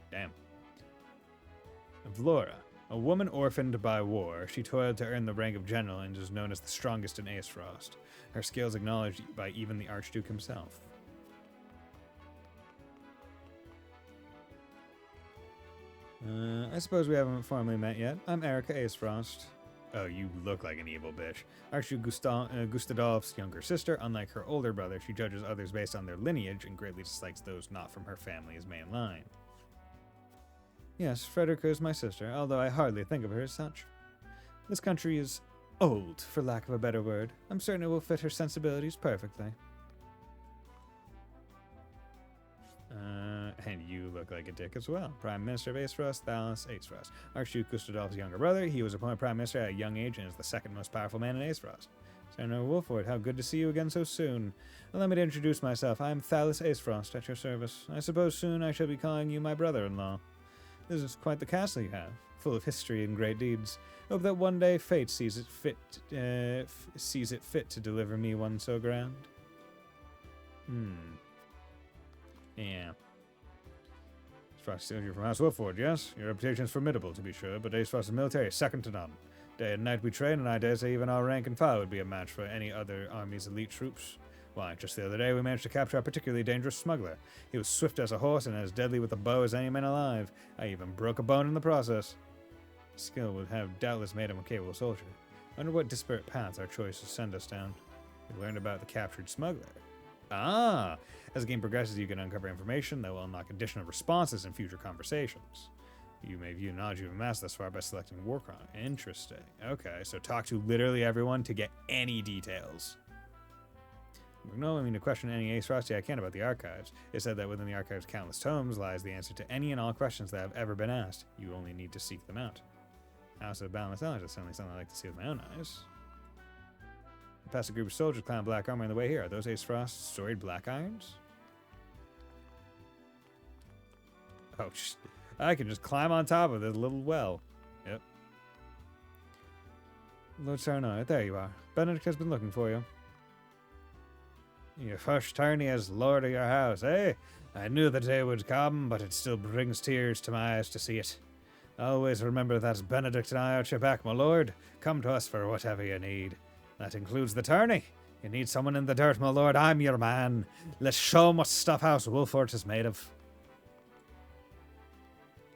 Damn. Vlora. A woman orphaned by war, she toiled to earn the rank of general and is known as the strongest in Aesfrost. Her skills acknowledged by even the Archduke himself. I suppose we haven't formally met yet. I'm Erica Aesfrost. Oh, you look like an evil bitch. Archduke Gustadolf's younger sister. Unlike her older brother, she judges others based on their lineage and greatly dislikes those not from her family's main line. Yes, Frederica is my sister, although I hardly think of her as such. This country is old, for lack of a better word. I'm certain it will fit her sensibilities perfectly. And you look like a dick as well. Prime Minister of Aesfrost, Thalos Aesfrost. Archduke Gustadolf's younger brother. He was appointed Prime Minister at a young age and is the second most powerful man in Aesfrost. Senator Wolford, how good to see you again so soon. Allow me to introduce myself. I am Thalos Aesfrost, at your service. I suppose soon I shall be calling you my brother-in-law. This is quite the castle you have, full of history and great deeds. Hope that one day fate sees it fit to deliver me one so grand. Yeah. Aesfrost, you're from House Wolford, yes? Your reputation is formidable, to be sure, but Aesfrost's military is second to none. Day and night we train, and I dare say even our rank and file would be a match for any other army's elite troops. Why, just the other day we managed to capture a particularly dangerous smuggler. He was swift as a horse and as deadly with a bow as any man alive. I even broke a bone in the process. Skill would have doubtless made him a capable soldier. I wonder what disparate paths our choices send us down. We learned about the captured smuggler. Ah! As the game progresses, you can uncover information that will unlock additional responses in future conversations. You may view knowledge you've amassed thus far by selecting war crime. Interesting. Okay, so talk to literally everyone to get any details. No, I mean to question any Aesfrosti I can about the archives. It said that within the archive's countless tomes lies the answer to any and all questions that have ever been asked. You only need to seek them out. House of Balanced Knowledge is certainly something I like to see with my own eyes. I passed a group of soldiers clad in black armor on the way here. Are those Aesfrost's storied black irons? Oh, I can just climb on top of this little well. Yep. Lord Sarnoy, there you are. Benedict has been looking for you. Your first tourney as lord of your house, eh? I knew the day would come, but it still brings tears to my eyes to see it. Always remember that Benedict and I are at your back, my lord. Come to us for whatever you need. That includes the tourney. You need someone in the dirt, my lord. I'm your man. Let's show 'em what stuff House Wolford is made of.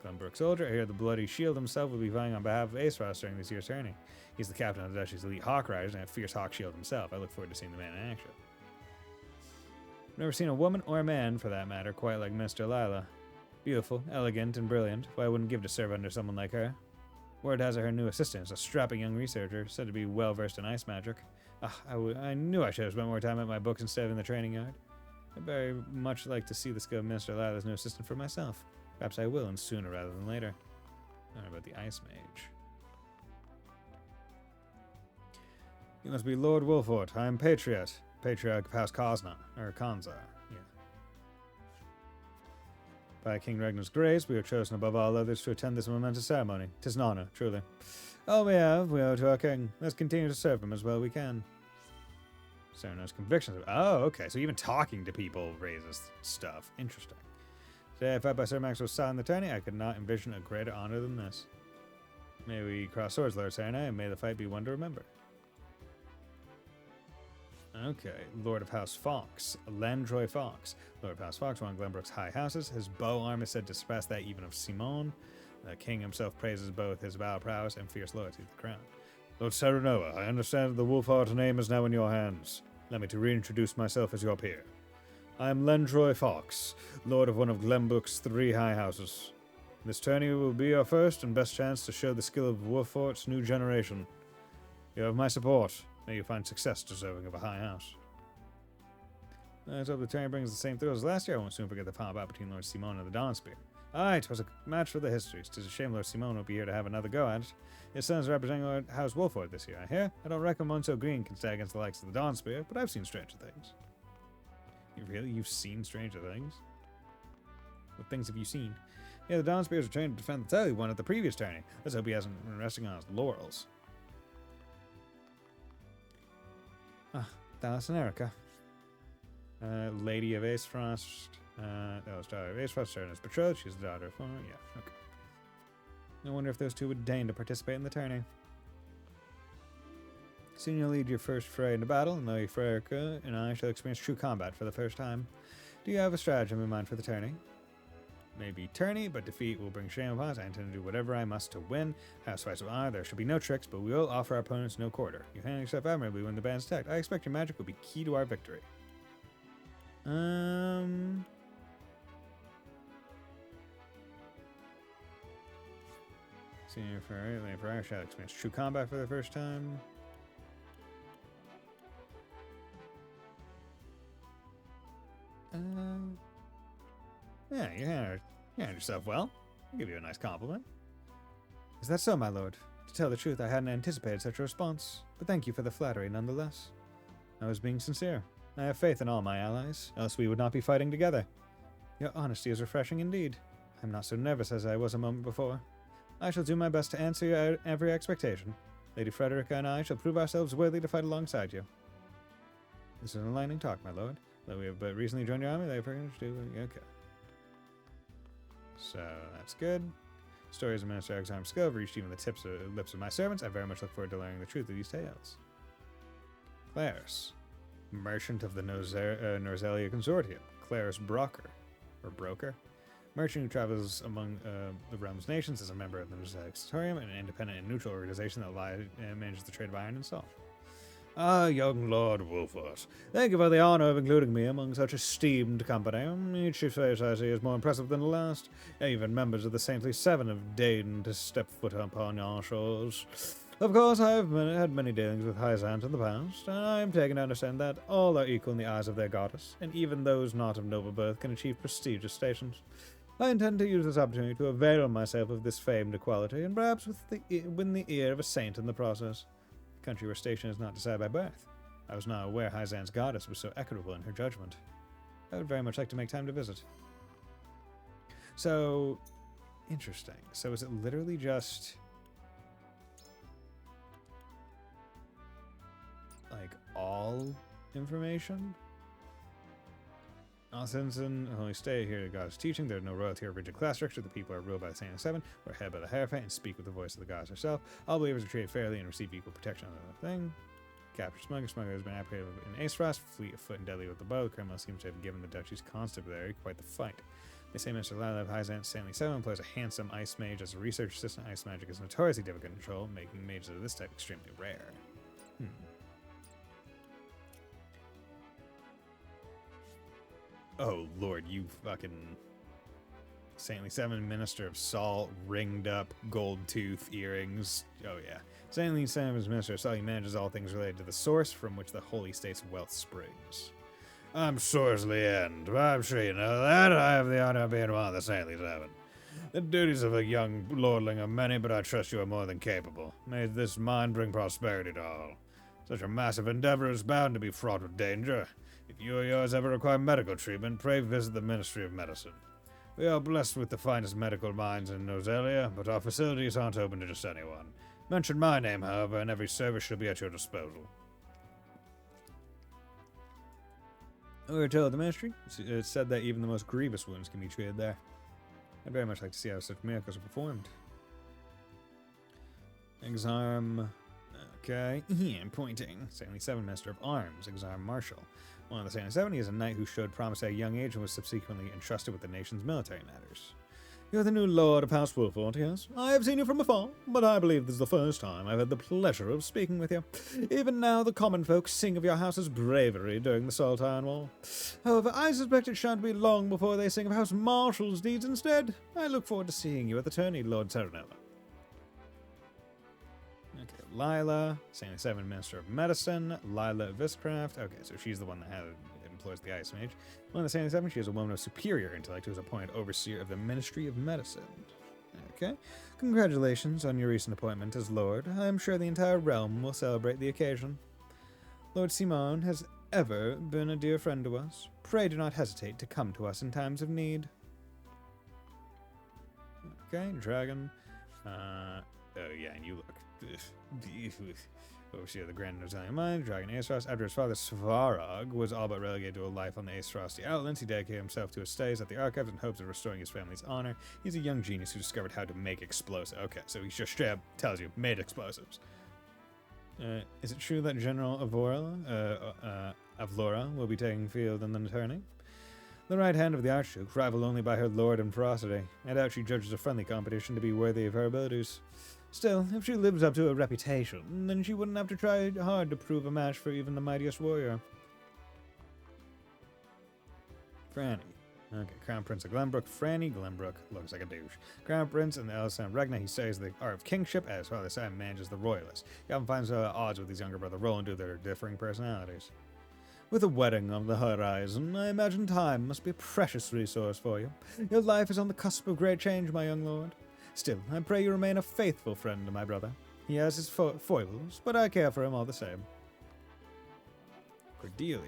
Glenbrook soldier, I hear the bloody shield himself will be vying on behalf of Aesfrost during this year's tourney. He's the captain of the Duchy's elite hawk riders and a fierce hawk shield himself. I look forward to seeing the man in action. I've never seen a woman or a man, for that matter, quite like Mr. Lila. Beautiful, elegant, and brilliant. Why I wouldn't give to serve under someone like her. Word has her new assistant is a strapping young researcher, said to be well versed in ice magic. I knew I should have spent more time at my books instead of in the training yard. I'd very much like to see the skill of Mr. Lila's new assistant for myself. Perhaps I will, and sooner rather than later. I don't know about the ice mage. You must be Lord Wolford. I am Patriot. Patriarch of House Kazna, or Kanza, yeah. By King Ragnar's grace, we are chosen above all others to attend this momentous ceremony. 'Tis an honor, truly. All we owe to our king. Let's continue to serve him as well we can. Serena's convictions. Oh, okay, so even talking to people raises stuff. Interesting. Today I fought by Sir Maxwell's side in the tourney. I could not envision a greater honor than this. May we cross swords, Lord Serena, and may the fight be one to remember. Okay, Lord of House Fox, Landroy Fox. Lord of House Fox, one of Glenbrook's high houses. His bow arm is said to surpass that even of Simon. The king himself praises both his battle prowess and fierce loyalty to the crown. Lord Serenoa, I understand the Wolfhard name is now in your hands. Let me to reintroduce myself as your peer. I am Landroy Fox, lord of one of Glenbrook's 3 high houses. This tourney will be our first and best chance to show the skill of Wolfhard's new generation. You have my support. May you find success deserving of a high house. Let's hope the tourney brings the same thrills as last year. I won't soon forget the final bout between Lord Simon and the Dawn Spear. Aye, 'twas a match for the histories. 'Tis a shame Lord Simon won't be here to have another go at it. His son is representing Lord House Wolford this year, I hear. I don't reckon one so green can stand against the likes of the Dawn Spear, but I've seen stranger things. You've seen stranger things? What things have you seen? Yeah, the Dawn Spears are trained to defend the title he won at the previous tourney. Let's hope he hasn't been resting on his laurels. Dallas and Erica. Lady of Aesfrost. That was daughter of Aesfrost, Serena's betrothed. She's the daughter of... yeah, okay. I wonder if those two would deign to participate in the tourney. Soon you'll lead your first fray into battle, and Lady Frerica and I shall experience true combat for the first time. Do you have a stratagem in mind for the tourney? Maybe tourney, but defeat will bring shame upon us. I intend to do whatever I must to win. House fights will honor. There shall be no tricks, but we will offer our opponents no quarter. You handle yourself admirably when the band's attacked. I expect your magic will be key to our victory. Senior Ferrari shall experience true combat for the first time. Yeah, you handled yourself well. I'll give you a nice compliment. Is that so, my lord? To tell the truth, I hadn't anticipated such a response, but thank you for the flattery nonetheless. I was being sincere. I have faith in all my allies, else we would not be fighting together. Your honesty is refreshing indeed. I'm not so nervous as I was a moment before. I shall do my best to answer your every expectation. Lady Frederica and I shall prove ourselves worthy to fight alongside you. This is an enlightening talk, my lord. Though we have but recently joined your army, they are okay. So that's good. Stories of Minister Exarm skill have reached even the lips of my servants. I very much look forward to learning the truth of these tales. Claris, merchant of the Norzelia Consortium. Claris Broker, merchant who travels among the realm's nations as a member of the Norzelia Consortium, an independent and neutral organization that manages the trade of iron and salt. Ah, young Lord Wolfort, thank you for the honor of including me among such esteemed company. Each face I see is more impressive than the last. Even members of the Saintly Seven have deigned to step foot upon your shores. Of course, I have had many dealings with Hyzant in the past, and I am taken to understand that all are equal in the eyes of their goddess, and even those not of noble birth can achieve prestigious stations. I intend to use this opportunity to avail myself of this famed equality, and perhaps win the ear of a saint in the process. Country where station is not decided by birth. I was not aware Hyzant's goddess was so equitable in her judgment. I would very much like to make time to visit. So, interesting. So is it literally just like all information? All citizens only stay here to God's teaching. There is no royalty or rigid class structure. The people are ruled by the Saint Seven, or head by the Hierophant, and speak with the voice of the goddess herself. All believers are treated fairly and receive equal protection on the thing. Capture smuggler. Smuggler has been apprehended in Aesfrost. Fleet of foot and deadly with the bow. The criminal seems to have given the duchy's constabulary quite the fight. They say Mr. Lila of Hyzant Saintly Seven employs a handsome ice mage as a research assistant. Ice magic is notoriously difficult to control, making mages of this type extremely rare. Oh, Lord, you fucking Saintly Seven, Minister of Salt, ringed up, gold tooth, earrings. Oh, yeah. Saintly Seven's Minister of Salt, he manages all things related to the source from which the Holy State's wealth springs. I'm Sorsley End, but I'm sure you know that. I have the honor of being one of the Saintly Seven. The duties of a young lordling are many, but I trust you are more than capable. May this mind bring prosperity to all. Such a massive endeavor is bound to be fraught with danger. If you or yours ever require medical treatment, pray visit the Ministry of Medicine. We are blessed with the finest medical minds in Norzelia, but our facilities aren't open to just anyone. Mention my name, however, and every service shall be at your disposal. We were told at the Ministry, it said that even the most grievous wounds can be treated there. I'd very much like to see how such miracles are performed. Exarm... Okay, I'm pointing. Saintly Seven, Minister of Arms, Exarm Marshal. One of the Saintly Seven, he is a knight who showed promise at a young age and was subsequently entrusted with the nation's military matters. You're the new Lord of House Wolfort, yes? I have seen you from afar, but I believe this is the first time I've had the pleasure of speaking with you. Even now, the common folk sing of your house's bravery during the Saltine War. However, I suspect it shan't be long before they sing of House Marshal's deeds instead. I look forward to seeing you at the tourney, Lord Terranova. Okay, Lila, Saintly Seven, Minister of Medicine. Lila Viscraft. Okay, so she's the one that employs the Ice Mage. One of the Saintly Seven, she is a woman of superior intellect who is appointed overseer of the Ministry of Medicine. Okay, congratulations on your recent appointment as Lord. I am sure the entire realm will celebrate the occasion. Lord Simon has ever been a dear friend to us. Pray do not hesitate to come to us in times of need. Okay, Dragon. Oh yeah, and you look overseer of the Grand Nozalian Mine, Dragon Aesfrost. After his father Svarog was all but relegated to a life on the Aesfrosti Outlands, he dedicated himself to his studies at the archives in hopes of restoring his family's honor. He's a young genius who discovered how to make explosives. Okay, so he just straight up tells you, made explosives. Is it true that General Avlora will be taking field in the tourney? The right hand of the Archduke, rivaled only by her lord and ferocity. I doubt she judges a friendly competition to be worthy of her abilities. Still, if she lives up to her reputation, then she wouldn't have to try hard to prove a match for even the mightiest warrior. Franny. Okay, Crown Prince of Glenbrook. Franny Glenbrook looks like a douche. Crown Prince and the eldest son of Regna, he studies the art of kingship, as father Sam manages the royalists. He often finds odds with his younger brother Roland due to their differing personalities. With a wedding on the horizon, I imagine time must be a precious resource for you. Your life is on the cusp of great change, my young lord. Still, I pray you remain a faithful friend to my brother. He has his foibles, but I care for him all the same. Cordelia.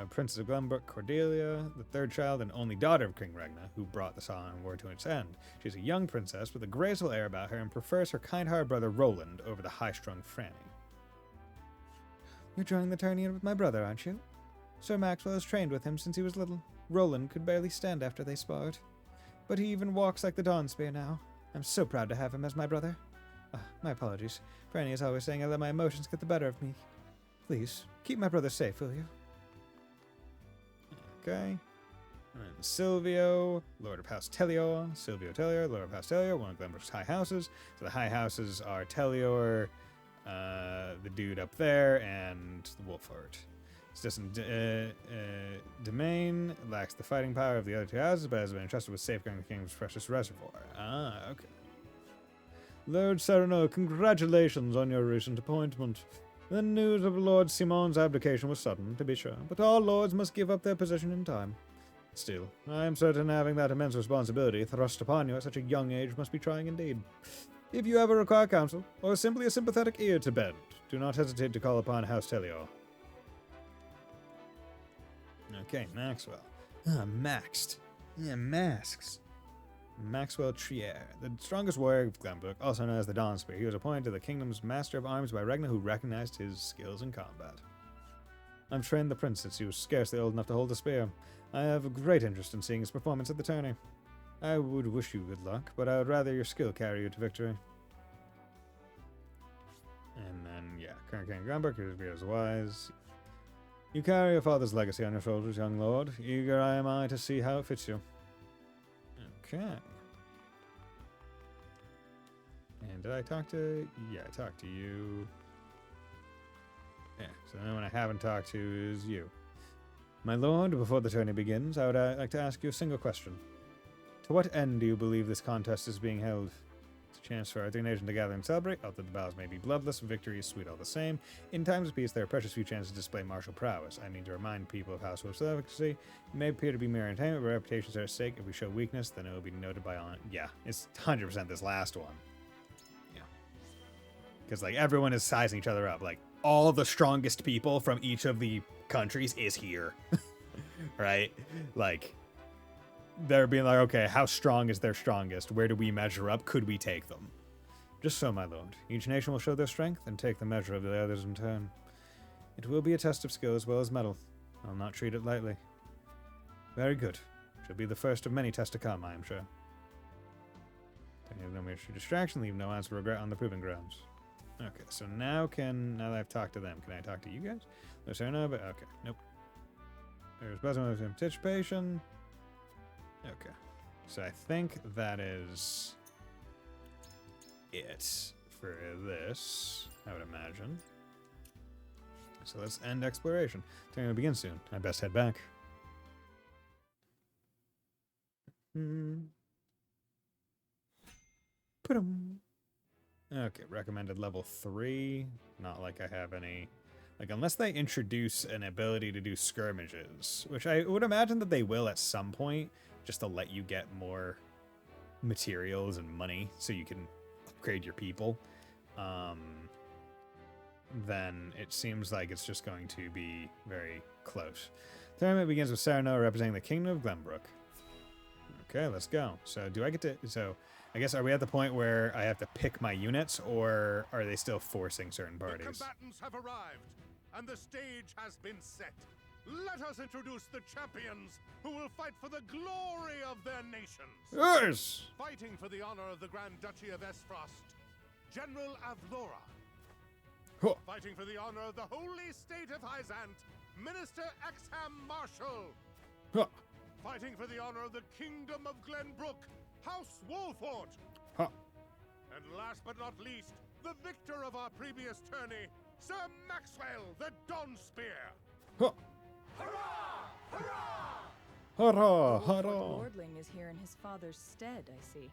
Princess of Glenbrook, Cordelia, the third child and only daughter of King Regna, who brought the Song War to its end. She's a young princess with a graceful air about her and prefers her kind-hearted brother Roland over the high-strung Franny. You're joining the tourney with my brother, aren't you? Sir Maxwell has trained with him since he was little. Roland could barely stand after they sparred. But he even walks like the Dawnspear now. I'm so proud to have him as my brother. My apologies. Franny is always saying I let my emotions get the better of me. Please, keep my brother safe, will you? Okay. And Silvio, Lord of House Tellior. Silvio Tellior, Lord of House Tellior, one of Glenbrook's high houses. So the high houses are Tellior, the dude up there, and the Wolfheart. It's distant domain, lacks the fighting power of the other two houses, but has been entrusted with safeguarding the kingdom's precious reservoir. Ah, okay. Lord Sereno, congratulations on your recent appointment. The news of Lord Simon's abdication was sudden, to be sure, but all lords must give up their position in time. Still, I am certain having that immense responsibility thrust upon you at such a young age must be trying indeed. If you ever require counsel, or simply a sympathetic ear to bend, do not hesitate to call upon House Tellior. Okay, Maxwell. Maxed. Yeah, masks. Maxwell Trier, the strongest warrior of Glenbrook, also known as the Dawnspear. He was appointed to the kingdom's Master of Arms by Regna, who recognized his skills in combat. I've trained the prince since he was scarcely old enough to hold a spear. I have a great interest in seeing his performance at the tourney. I would wish you good luck, but I would rather your skill carry you to victory. And then, yeah, current King of Glenbrook is wise. You carry your father's legacy on your shoulders, young lord. Eager am I to see how it fits you. Okay. And did I talk to... Yeah, I talked to you. Yeah, so the only one I haven't talked to is you. My lord, before the tourney begins, I would like to ask you a single question. To what end do you believe this contest is being held? It's a chance for our three nations to gather and celebrate. Although the battles may be bloodless, victory is sweet all the same. In times of peace, there are precious few chances to display martial prowess. I mean to remind people of House Wolf's efficacy. It may appear to be mere entertainment, but reputations are at stake. If we show weakness, then it will be noted by on. Yeah, it's 100% this last one. Yeah. Because, like, everyone is sizing each other up. Like, all the strongest people from each of the countries is here. Right? Like... They're being like, okay, how strong is their strongest? Where do we measure up? Could we take them? Just so, my lord. Each nation will show their strength and take the measure of the others in turn. It will be a test of skill as well as mettle. I'll not treat it lightly. Very good. Shall be the first of many tests to come, I am sure. No mere distraction, leave no ounce of regret on the proving grounds. Okay, so now that I've talked to them, can I talk to you guys? No, sir, no, but okay, nope. There's Bison with anticipation. Okay, so I think that is it for this, I would imagine. So let's end exploration. Tourney will begin soon. I best head back. Okay, recommended level 3. Not like I have any... Like, unless they introduce an ability to do skirmishes, which I would imagine that they will at some point, just to let you get more materials and money so you can upgrade your people, then it seems like it's just going to be very close. The tournament begins with Sereno representing the Kingdom of Glenbrook. Okay, let's go. So do I get to... So I guess, are we at the point where I have to pick my units, or are they still forcing certain The parties? combatants have arrived, and the stage has been set. Let us introduce the champions who will fight for the glory of their nations. Yes! Fighting for the honor of the Grand Duchy of Esfrost, General Avlora. Huh. Fighting for the honor of the Holy State of Hyzant, Minister Exham Marshal. Huh. Fighting for the honor of the Kingdom of Glenbrook, House Wolfort. Huh. And last but not least, the victor of our previous tourney, Sir Maxwell the Dawn Spear. Huh. Hurrah! Hurrah! Lordling is here in his father's stead, I see.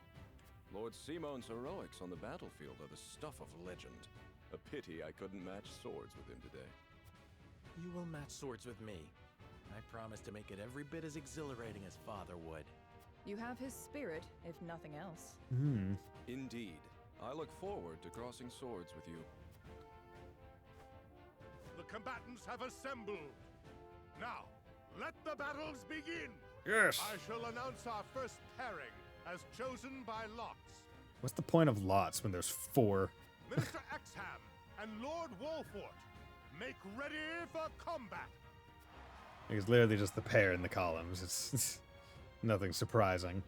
Lord Simon's heroics on the battlefield are the stuff of legend. A pity I couldn't match swords with him today. You will match swords with me. I promise to make it every bit as exhilarating as Father would. You have his spirit, if nothing else. Hmm. Indeed. I look forward to crossing swords with you. The combatants have assembled. Now, let the battles begin. Yes. I shall announce our first pairing as chosen by lots. What's the point of lots when there's 4? Minister Exham and Lord Wolfort, make ready for combat. It's literally just the pair in the columns. It's nothing surprising.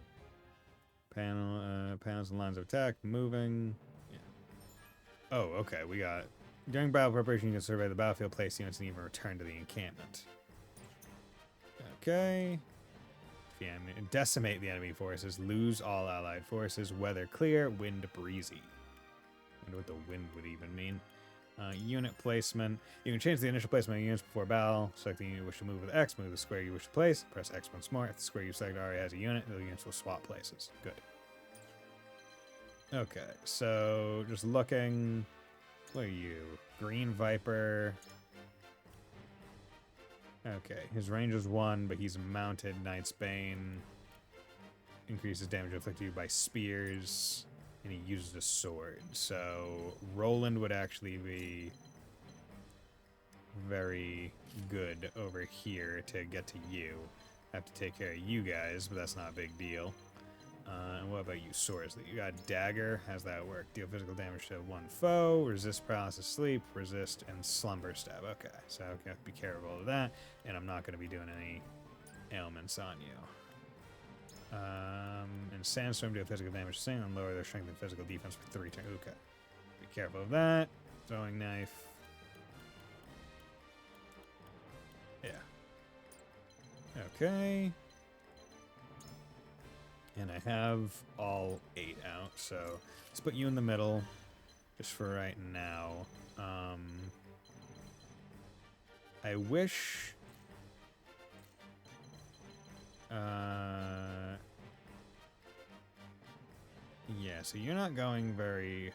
Panels and lines of attack, moving. Yeah. Oh, okay. We got during battle preparation, you can survey the battlefield, place units, and even return to the encampment. Okay. Decimate the enemy forces, lose all allied forces, weather clear, wind breezy. I wonder what the wind would even mean. Unit placement. You can change the initial placement of units before battle. Select the unit you wish to move with X, move the square you wish to place, press X once more. If the square you select already has a unit, the units will swap places. Good. Okay, so just looking. What are you? Green Viper. Okay, his range is 1, but he's mounted. Knight's Bane. Increases damage inflicted by spears. And he uses a sword. So Roland would actually be very good over here to get to you. Have to take care of you guys, but that's not a big deal. And what about you, swords? You got dagger. How's that work? Deal physical damage to one foe. Resist paralysis, sleep. Resist and slumber stab. Okay, so I have to be careful of that. And I'm not going to be doing any ailments on you. And Sandstorm deal physical damage to and lower their strength and physical defense for 3 turns. Okay. Be careful of that. Throwing knife. Yeah. Okay. And I have all 8 out, so let's put you in the middle just for right now. I wish... yeah, so you're not going very...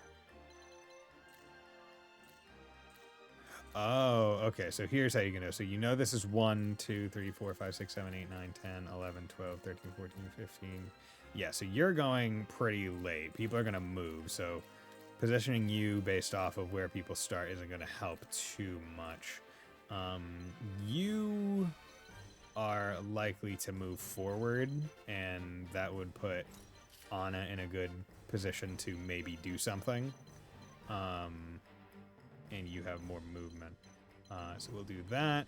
Oh, okay, so here's how you can do it. So you know this is 1, 2, 3, 4, 5, 6, 7, 8, 9, 10, 11, 12, 13, 14, 15. Yeah, so you're going pretty late. People are going to move, so positioning you based off of where people start isn't going to help too much. You are likely to move forward, and that would put Anna in a good position to maybe do something. And you have more movement. So we'll do that.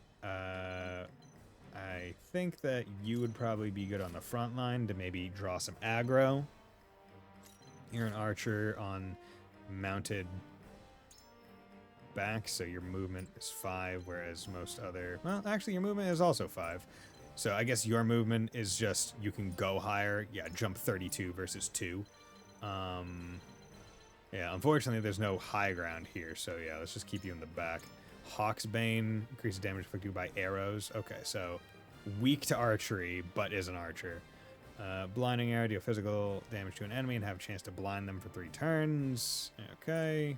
I think that you would probably be good on the front line to maybe draw some aggro. You're an archer on mounted back, so your movement is 5, whereas most other... Well, actually, your movement is also 5. So I guess your movement is just, you can go higher. Yeah, jump 32 versus 2. Yeah, unfortunately, there's no high ground here, so yeah, let's just keep you in the back. Hawk's Bane increases damage inflicted by arrows. Okay, so weak to archery, but is an archer. Blinding arrow, deal physical damage to an enemy and have a chance to blind them for 3 turns. Okay.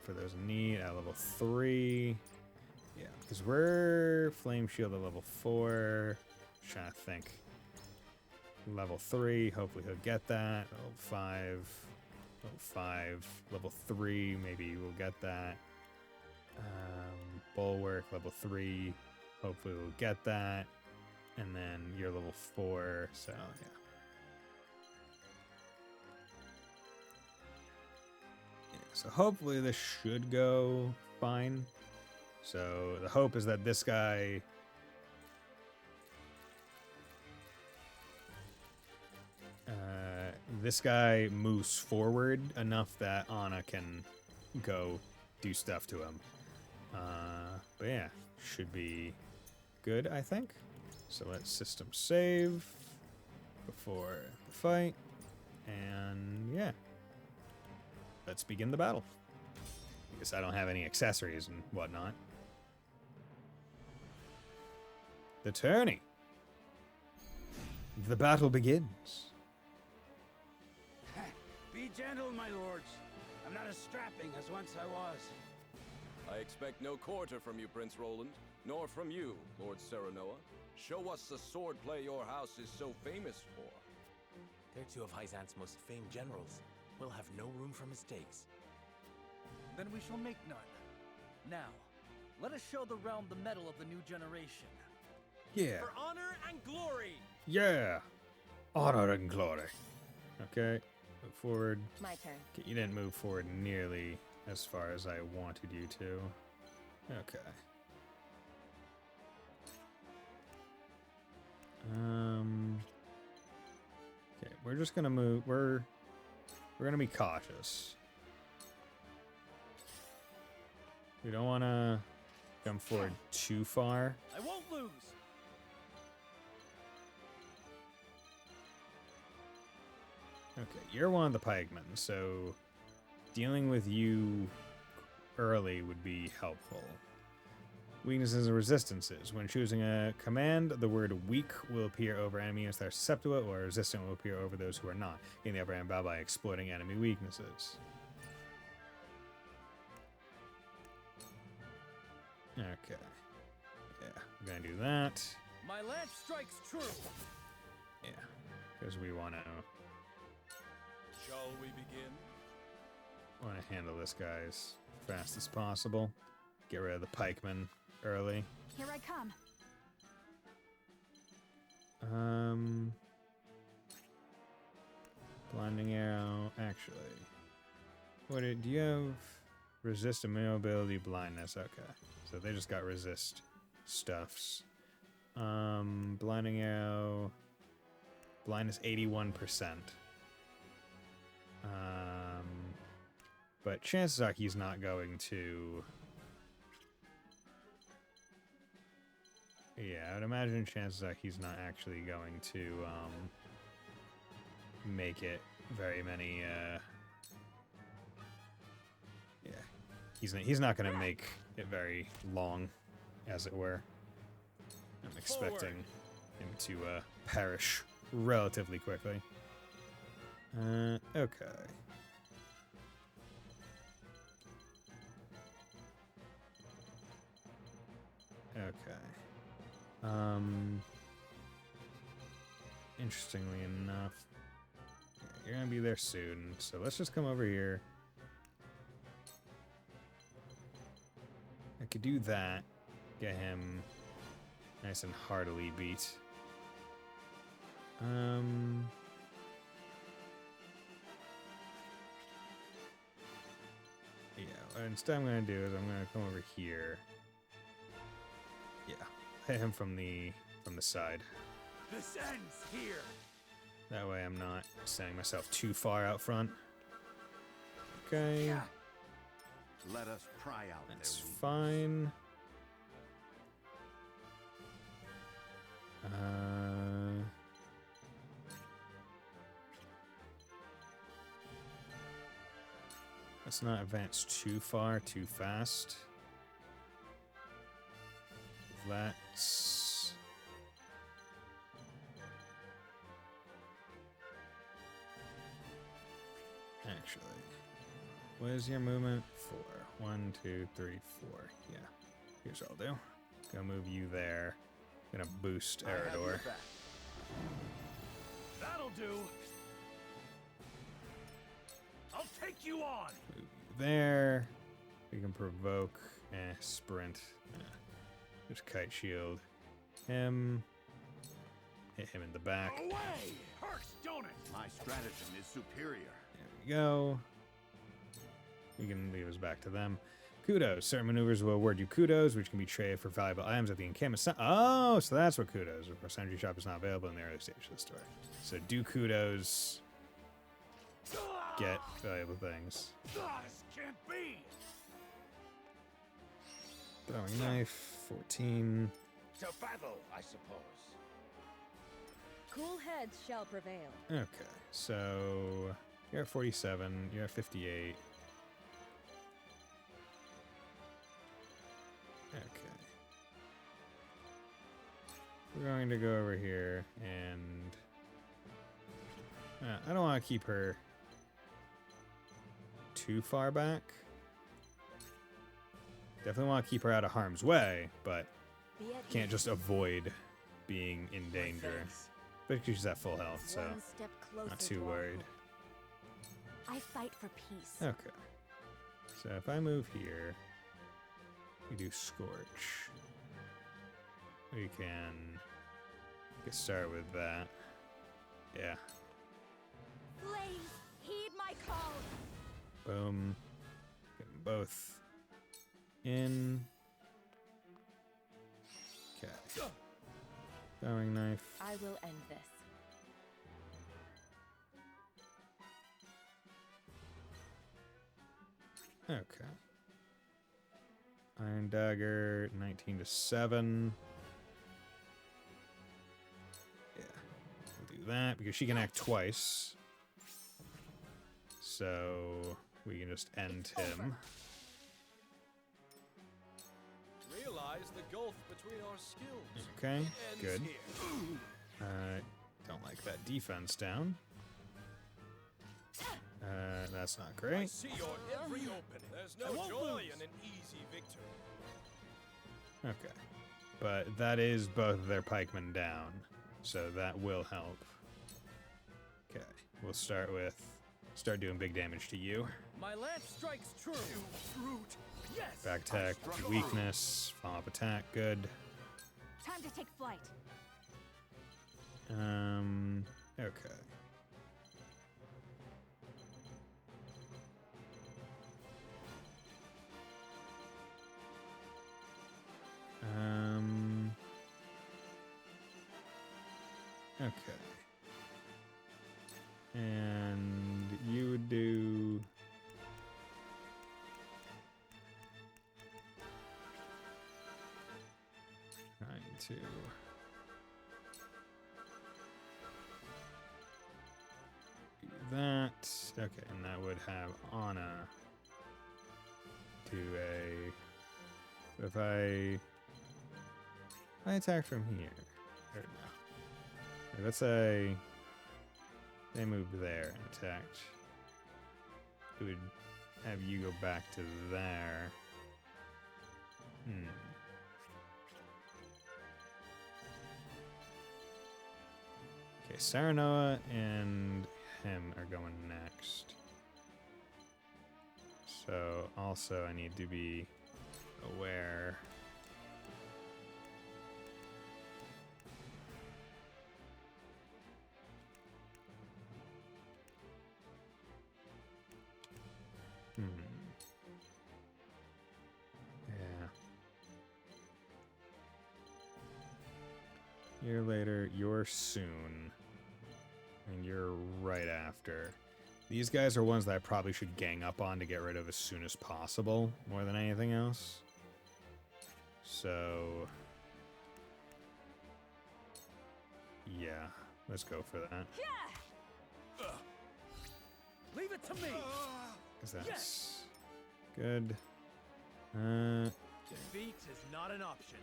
For those in need, at level 3. Yeah, because we're Flame Shield at level 4. Just trying to think. Level 3, hopefully he'll get that. Level 5. Level 5. Level 3, maybe we'll get that. Bulwark, level 3. Hopefully we'll get that. And then you're level 4, so So hopefully this should go fine. So the hope is that this guy... this guy moves forward enough that Anna can go do stuff to him. But yeah, should be good, I think. So let's system save before the fight. And yeah, let's begin the battle. Because I don't have any accessories and whatnot. The tourney. The battle begins. Be gentle, my lords. I'm not as strapping as once I was. I expect no quarter from you, Prince Roland, nor from you, Lord Serenoa. Show us the swordplay your house is so famous for. They're two of Hyzant's most famed generals. We'll have no room for mistakes. Then we shall make none. Now, let us show the realm the mettle of the new generation. Yeah. For honor and glory! Yeah. Honor and glory. Okay. Move forward. My turn. Okay, you didn't move forward nearly as far as I wanted you to. Okay. Okay, we're just gonna move. We're gonna be cautious. We don't want to come forward too far. I won't lose! Okay, you're one of the pikemen, so dealing with you early would be helpful. Weaknesses and resistances. When choosing a command, the word weak will appear over enemies that are susceptible, or resistant will appear over those who are not. Gain the upper hand by exploiting enemy weaknesses. Okay. Yeah, we're gonna do that. My lance strikes true. Yeah, because we want to Shall we begin? handle this guy as fast as possible. Get rid of the pikemen early. Here I come. Blinding arrow. Actually, do you have resist immobility, blindness? Okay, so they just got resist stuffs. Blinding arrow. Blindness 81%. But chances are he's not going to. Yeah, I would imagine chances are he's not actually going to make it very many. Yeah, he's not going to make it very long, as it were. I'm expecting him to perish relatively quickly. Okay. Okay. Interestingly enough, yeah, you're gonna be there soon, so let's just come over here. I could do that, get him nice and heartily beat. Yeah, what instead I'm gonna do is I'm gonna come over here. Yeah, hit him from the side. This ends here. That way I'm not sending myself too far out front. Okay. Let us pry out. That's fine. Let's not advance too far, too fast. Let's... Actually, what is your movement? 4. 1, 2, 3, 4. Yeah. Here's what I'll do. Gonna move you there. Gonna boost Eridor. That'll do. I'll take you on. Move you there. We can provoke. Sprint. Just kite shield him. Hit him in the back. Away! Hurts, don't it? My stratagem is superior. There we go. We can leave us back to them. Kudos. Certain maneuvers will award you kudos, which can be traded for valuable items at the encampment. Oh, so that's what kudos. Of course, energy shop is not available in the early stage of the story. So do kudos. Get valuable things. This can't be! Throwing knife. 14. To battle, I suppose. Cool heads shall prevail. Okay, so you're at 47. You're at 58. Okay. We're going to go over here and... I don't want to keep her too far back. Definitely want to keep her out of harm's way, but can't just avoid being in danger. But she's at full health, so not too worried. I fight for peace. Okay. So if I move here, we do Scorch. We can get started with that. Yeah. Blaze, heed my call. Boom. Get them both in. Okay. Throwing knife. I will end this. Okay. Iron Dagger, 19 to 7. Yeah. We'll do that because she can act twice. So we can just end him. Realize the gulf between our skills. Okay, It good. ends here. Don't like that defense down. That's not great. I see your every opening. There's no joy in an easy victory. Okay. But that is both of their pikemen down, so that will help. Okay, we'll start doing big damage to you. My lance strikes true. You brute. Yes. Back attack, weakness, follow up attack, good. Time to take flight. Okay. Okay. And you would do... Trying to... do that. Okay, and that would have Anna do a... If I attack from here, or no. Let's say they moved there and attacked. It would have you go back to there. Okay, Saranoa and him are going next. So also I need to be aware. Yeah. Year later, you're soon. And you're right after. These guys are ones that I probably should gang up on to get rid of as soon as possible, more than anything else. So... yeah, let's go for that. Leave it to me. Because that's Yes. good. Defeat is not an option.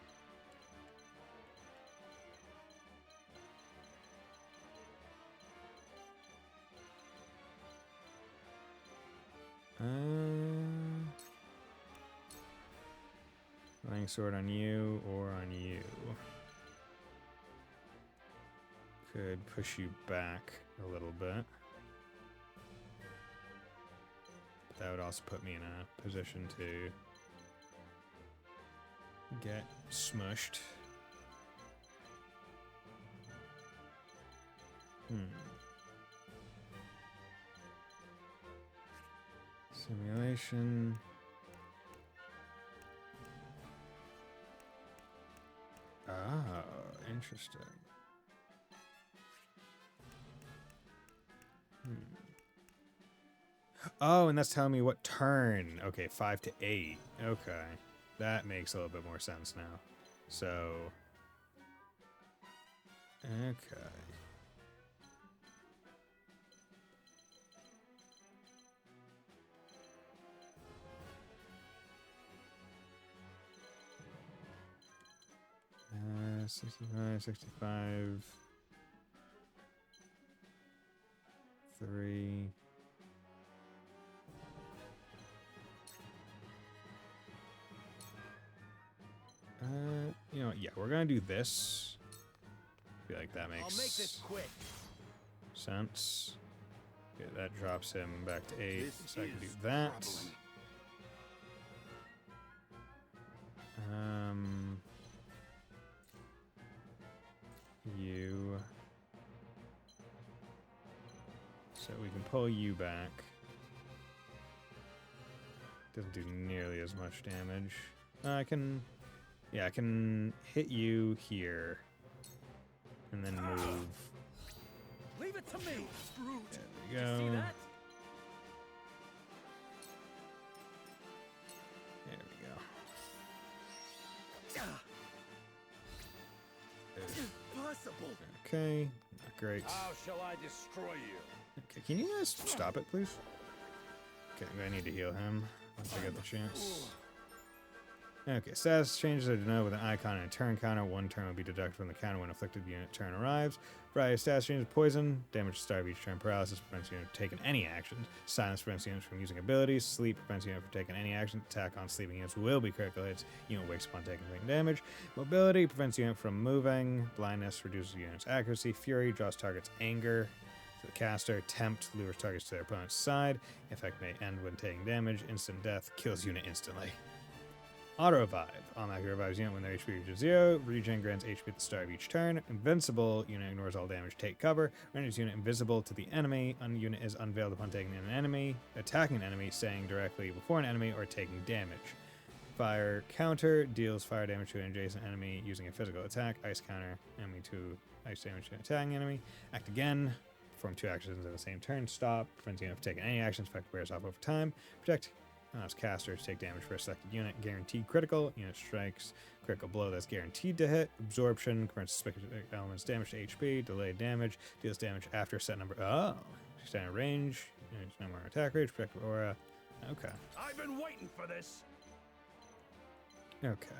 Flying sword on you or on you. Could push you back a little bit. But that would also put me in a position to get smushed. Simulation. Oh, interesting. Oh, and that's telling me what turn. Okay, 5 to 8. Okay. That makes a little bit more sense now. So... Okay. Uh, 65, 65... 3... You know what? Yeah, we're gonna do this. I feel like that makes I'll make this quick. sense. Okay, that drops him back to 8, This so I can do is that. troubling. You. So we can pull you back. Doesn't do nearly as much damage. I can... Yeah, I can hit you here. And then move. Leave it to me, brute. There we Did you see go. that? There we go. Impossible. Okay, not great. How shall I destroy you? Okay, can you guys stop it, please? Okay, I'm gonna need to heal him once I get the chance. Okay, status changes are denoted with an icon and a turn counter. One turn will be deducted from the counter when afflicted unit turn arrives. Variety of status changes: poison, damage to start of each turn, paralysis prevents unit from taking any actions, silence prevents units from using abilities, sleep prevents unit from taking any action, attack on sleeping units will be critical hits, unit wakes upon taking damage, mobility prevents unit from moving, blindness reduces unit's accuracy, fury draws target's anger to the caster, tempt lures targets to their opponent's side, effect may end when taking damage, instant death kills unit instantly. Auto revive. Automatically revives unit when their HP reaches 0. Regen grants HP at the start of each turn. Invincible. Unit ignores all damage. Take cover. Renders unit invisible to the enemy. Unit is unveiled upon taking an enemy, attacking an enemy, staying directly before an enemy, or taking damage. Fire counter. Deals fire damage to an adjacent enemy using a physical attack. Ice counter. Enemy to ice damage to an attacking enemy. Act again. Perform 2 actions in the same turn. Stop. Prevents unit from taking any actions. Effect wears off over time. Protect. Allows casters take damage for a selected unit. Guaranteed critical. Unit strikes. Critical blow that's guaranteed to hit. Absorption. Converts specific elements damage to HP. Delayed damage. Deals damage after set number. Oh. Standard range. No more attack range. Protective aura. Okay. I've been waiting for this. Okay.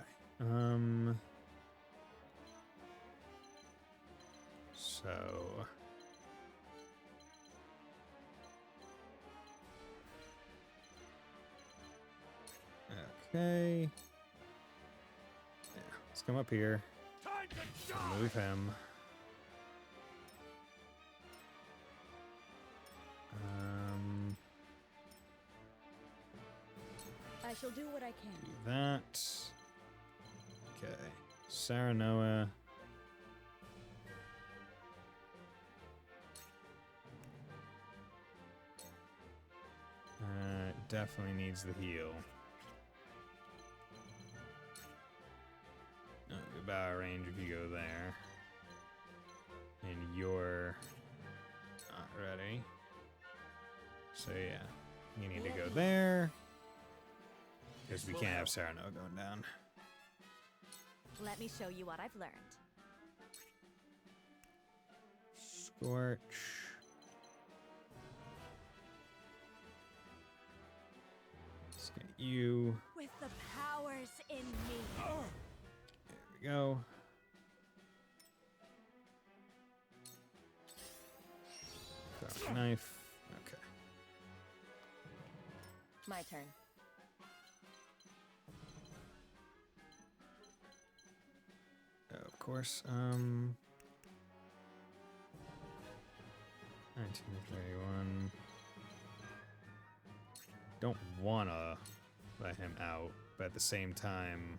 So... Okay. Yeah, let's come up here. Move him. I shall do what I can. Do that. Okay. Saranoa. Definitely needs the heal. About range if you go there. And you're not ready. So yeah, you need to go there. Because we can't have Sarano going down. Let me show you what I've learned. Scorch. Let's get you. With the powers in me. There we go. Throw a knife. Okay. My turn. Of course. 1931. Don't wanna let him out, but at the same time,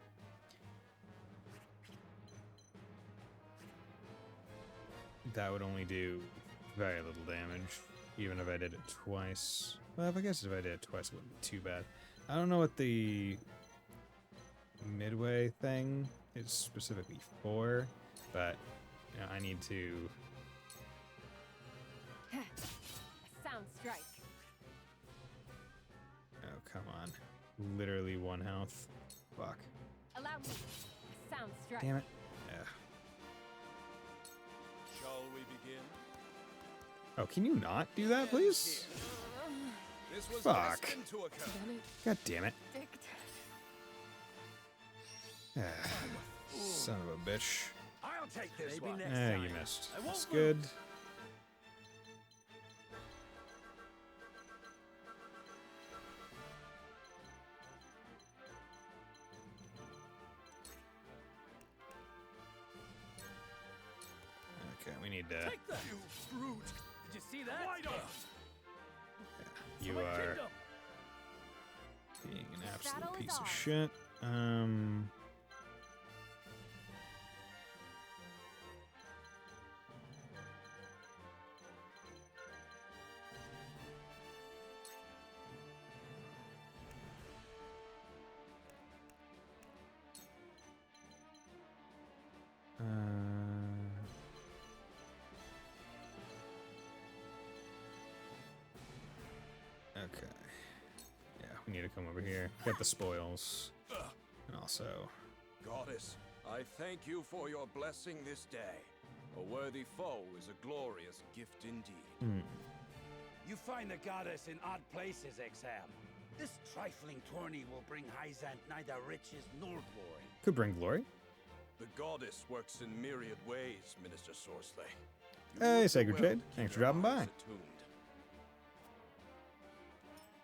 that would only do very little damage, even if I did it twice. Well, I guess if I did it twice, it wouldn't be too bad. I don't know what the midway thing is specifically for, but you know, I need to. Sound strike. Oh, come on. Literally 1 health. Fuck. Allow me. Sound strike. Damn it. Yeah. Shall we begin? Oh, can you not do that, please? This was Fuck. destined to occur. God damn it. Son of a bitch. I'll take this one. You missed. That's good. Okay, we need to. Take that, you brute! Did you see that? You My are kingdom. being an absolute Battle is piece of ours. shit. Okay. Yeah, we need to come over here. Get the spoils. And also. Goddess, I thank you for your blessing this day. A worthy foe is a glorious gift indeed. You find the goddess in odd places, Exam. This trifling tourney will bring Hyzant neither riches nor glory. Could bring glory. The goddess works in myriad ways, Minister Sorsley. Hey, Sacred Jade. Thanks for dropping by.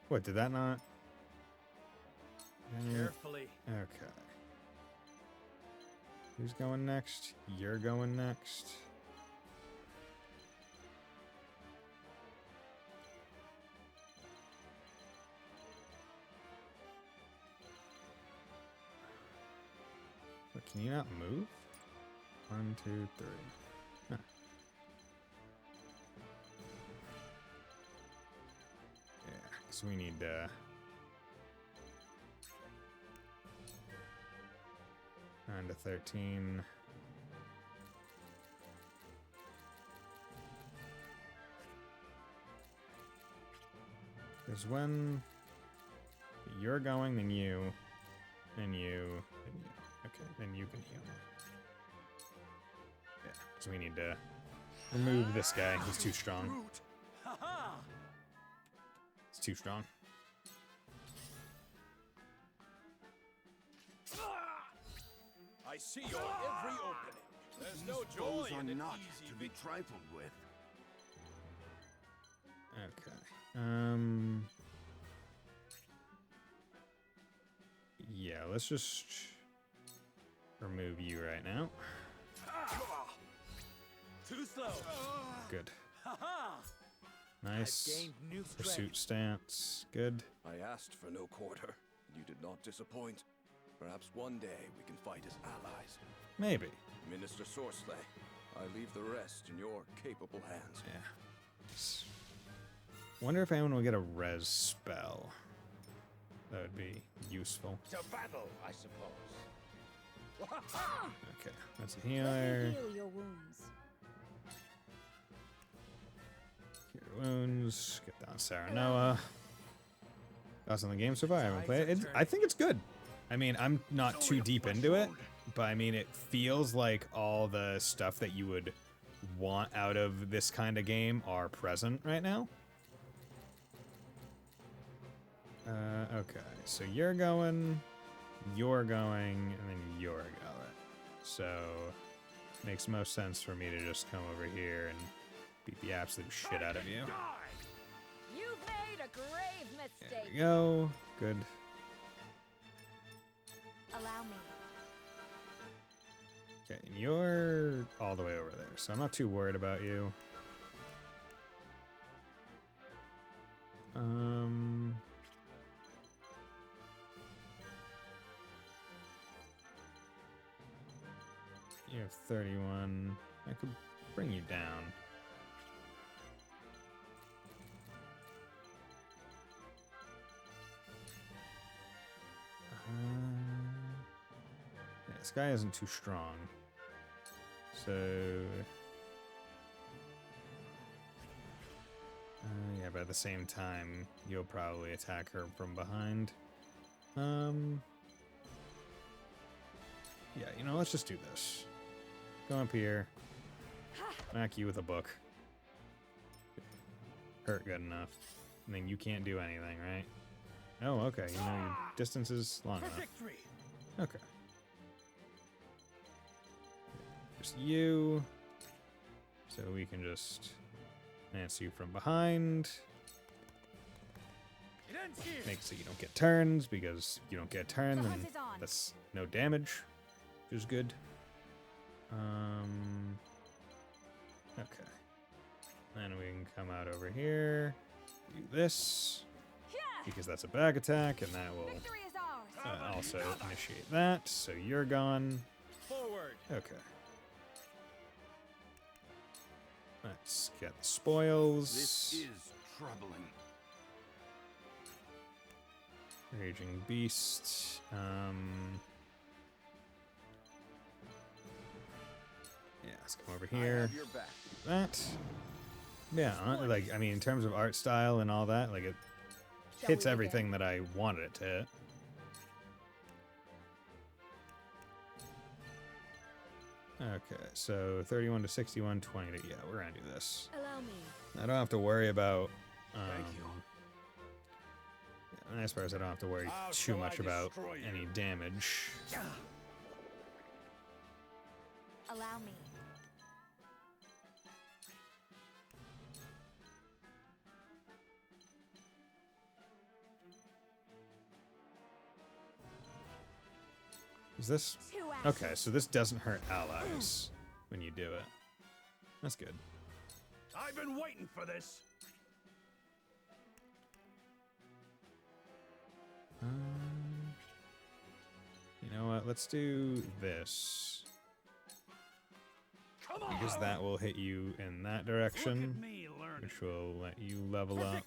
What, did that not? Carefully. Okay. Who's going next? You're going next. What, can you not move? 1, 2, 3. Huh. Yeah, because we need 9 to 13. Because when you're going, then you, then you, then you. Okay, then you can heal. Yeah, so we need to remove this guy. He's too strong. It's too strong. I see your every opening. There's no joy These foes are in an not easy to be victory. trifled with. Okay. Yeah, let's just remove you right now. Too slow. Good. Ha-ha! Nice. I've gained new Pursuit stance. Good. I asked for no quarter. You did not disappoint. Perhaps one day we can fight as allies. Maybe. Minister Sorsley, I leave the rest in your capable hands. Yeah. Wonder if anyone will get a res spell. That would be useful. To battle, I suppose. Okay, that's a Let healer. me heal your wounds. Cure wounds. Get down Saranoa. That's on the game so far. I haven't played it. I think it's good. I mean, I'm not too deep into it, but I mean, it feels like all the stuff that you would want out of this kind of game are present right now. Okay, so you're going, and then you're going. So, makes most sense for me to just come over here and beat the absolute shit out of you. You've made a grave There mistake. we go. Good. Allow me. Okay, and you're all the way over there, so I'm not too worried about you. You have 31. I could bring you down. This guy isn't too strong. So... yeah, but at the same time, you'll probably attack her from behind. Yeah, you know, let's just do this. Go up here. Smack you with a book. Hurt good enough. I mean, you can't do anything, right? Oh, okay. You know, your distance is long enough. Okay. Just you. So we can just lance you from behind. Make so you don't get turns, because you don't get turned, then that's no damage, which is good. Okay. Then we can come out over here, do this, because that's a back attack, and that will also initiate that, so you're gone. Forward. Okay. Let's get the spoils. This is troubling. Raging Beast. Yeah, let's come over here. That. Yeah, like, I mean, in terms of art style and all that, like, it hits everything that I wanted it to hit. Okay, so 31 to 61, 20 to... Yeah, we're gonna do this. Allow me. I don't have to worry about... Thank you. Yeah, as far as I don't have to worry too much about any damage. Allow me. Is this... Okay, so this doesn't hurt allies when you do it. That's good. I've been waiting for this. You know what? Let's do this. Because that will hit you in that direction, which will let you level up.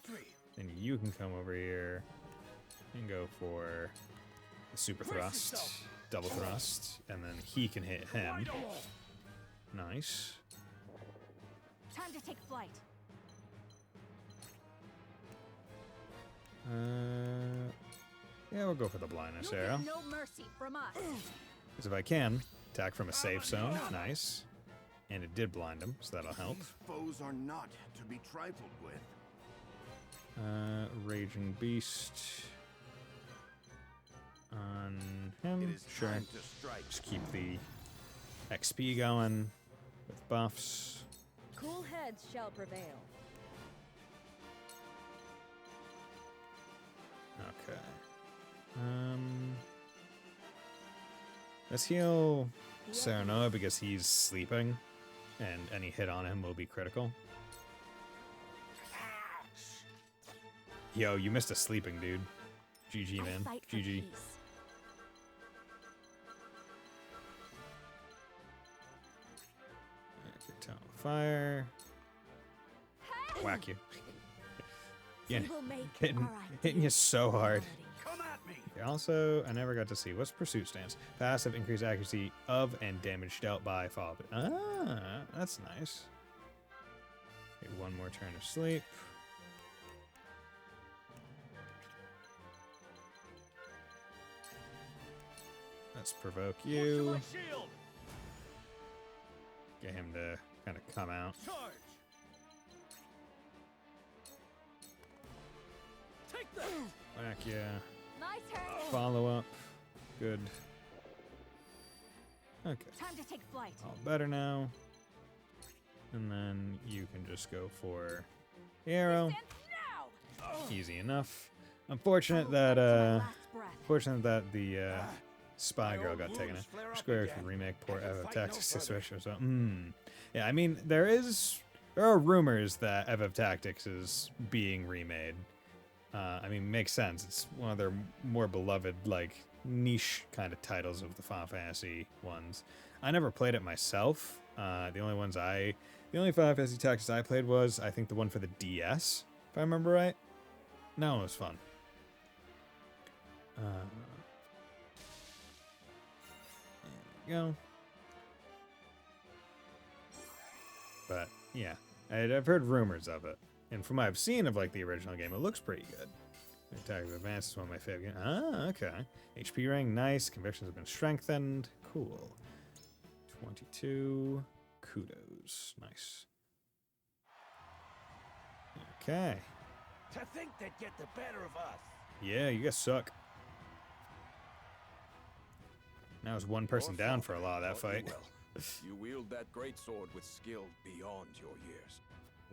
Then you can come over here and go for the super thrust, double thrust, and then he can hit him. Nice. Time to take flight. Yeah, we'll go for the blindness arrow. No mercy from us. Because if I can, attack from a safe zone. Nice. And it did blind him, so that'll help. These foes are not to be trifled with. Raging Beast on him. Sure. Just keep the XP going with buffs. Cool heads shall prevail. Okay. Let's heal Serenoa because he's sleeping, and any hit on him will be critical. Yo, you missed a sleeping dude. GG, man. GG. Okay, Town of Fire. Whack you. Again, hitting you so hard. Okay, also, I never got to see. What's Pursuit Stance? Passive, increased accuracy of and damage dealt by fall. Ah, that's nice. Okay, one more turn of sleep. Let's provoke you. Get him to kind of come out. Whack, yeah. Follow up. Good. Okay. Time to take flight. All better now. And then you can just go for the arrow. Easy enough. Unfortunate that the spy girl got taken out. Square can remake port FF Tactics to Switch or something. Yeah, I mean there are rumors that FF Tactics is being remade. I mean, makes sense. It's one of their more beloved, like, niche kind of titles of the Final Fantasy ones. I never played it myself. The only Final Fantasy Tactics I played was, I think, the one for the DS, if I remember right. No, it was fun. you know. But yeah, I've heard rumors of it, and from what I've seen of like the original game, it looks pretty good. Attack of Advance is one of my favorite. Ah, okay. HP rank, nice. Convictions have been strengthened. Cool. 22. Kudos. Nice. Okay. To think they'd get the better of us. Yeah, you guys suck. Now it's one person down for a lot of that fight. You wield that great sword with skill beyond your years.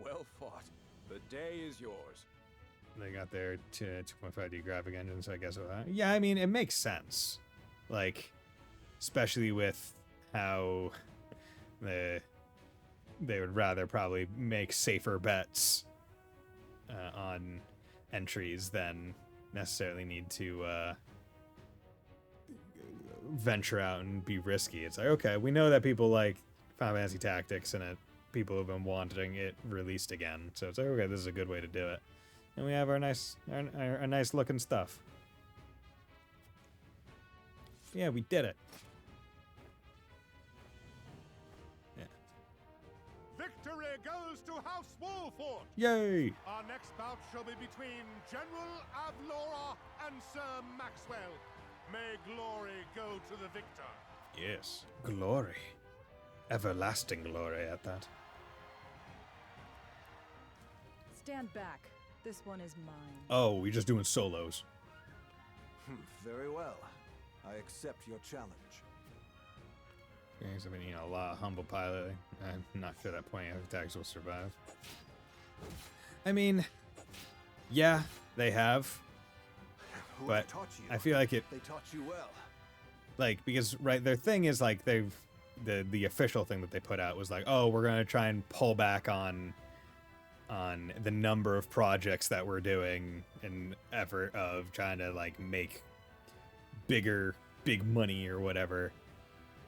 Well fought. The day is yours. They got their 2.5D graphic engine, so I guess yeah, I mean, it makes sense. Like, especially with how they would rather probably make safer bets on entries than necessarily need to venture out and be risky. It's like, okay, we know that people like Final Fantasy Tactics and people have been wanting it released again, so it's like, okay, this is a good way to do it. And we have our nice looking stuff. Yeah, we did it. Yeah. Victory goes to House Wolford! Yay! Our next bout shall be between General Avlora and Sir Maxwell. May glory go to the victor. Yes, glory. Everlasting glory at that. Stand back. This one is mine. Oh, we're just doing solos. Very well. I accept your challenge. Games have been, a lot of humble piloting. I'm not sure that point of attacks will survive. I mean, yeah, they have. But I feel like it. They taught you well. Like, because their thing is like the official thing that they put out was like, oh, we're gonna try and pull back on the number of projects that we're doing in effort of trying to like make big money or whatever.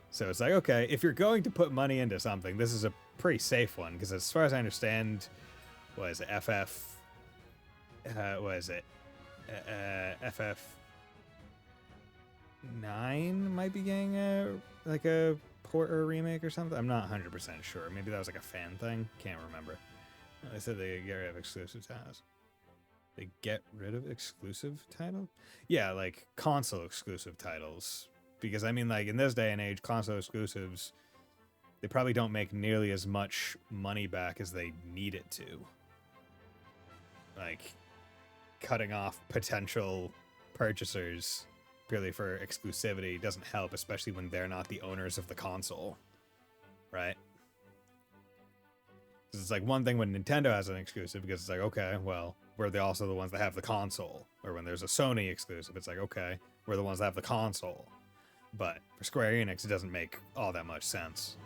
So it's like, okay, if you're going to put money into something, this is a pretty safe one, because as far as I understand, what is it, FF9 might be getting like a port or a remake or something. I'm not 100% sure. Maybe that was like a fan thing. Can't remember. They said they get rid of exclusive titles. They get rid of exclusive titles? Yeah, like console exclusive titles. Because I mean, like in this day and age, console exclusives, they probably don't make nearly as much money back as they need it to. Like cutting off potential purchasers purely for exclusivity doesn't help, especially when they're not the owners of the console, right? It's like one thing when Nintendo has an exclusive, because it's like, okay, well, we're also the ones that have the console. Or when there's a Sony exclusive, it's like, okay, we're the ones that have the console. But for Square Enix, it doesn't make all that much sense.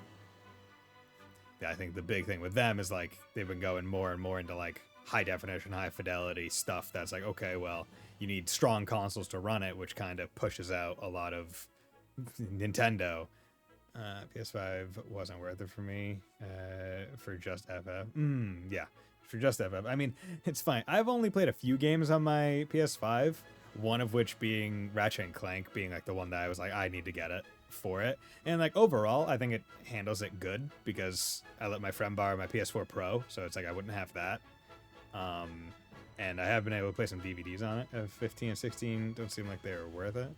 Yeah, I think the big thing with them is like they've been going more and more into like high definition, high fidelity stuff that's like, okay, well, you need strong consoles to run it, which kind of pushes out a lot of Nintendo. PS5 wasn't worth it for me for just FF. Yeah, for just FF. I mean, it's fine. I've only played a few games on my PS5, one of which being Ratchet & Clank, being like the one that I was like, I need to get it for it. And like overall, I think it handles it good, because I let my friend borrow my PS4 Pro, so it's like I wouldn't have that. And I have been able to play some DVDs on it of 15 and 16. Don't seem like they were worth it.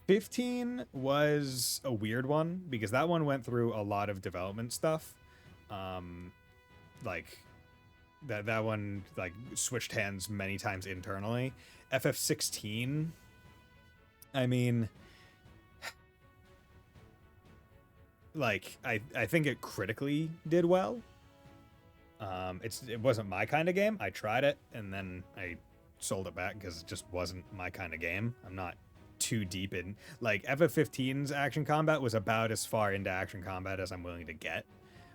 15 was a weird one, because that one went through a lot of development stuff. Like that one like switched hands many times internally. FF16, I mean, like I think it critically did well. It wasn't my kind of game. I tried it and then I sold it back because it just wasn't my kind of game. I'm not too deep in, like, FF15's action combat was about as far into action combat as I'm willing to get.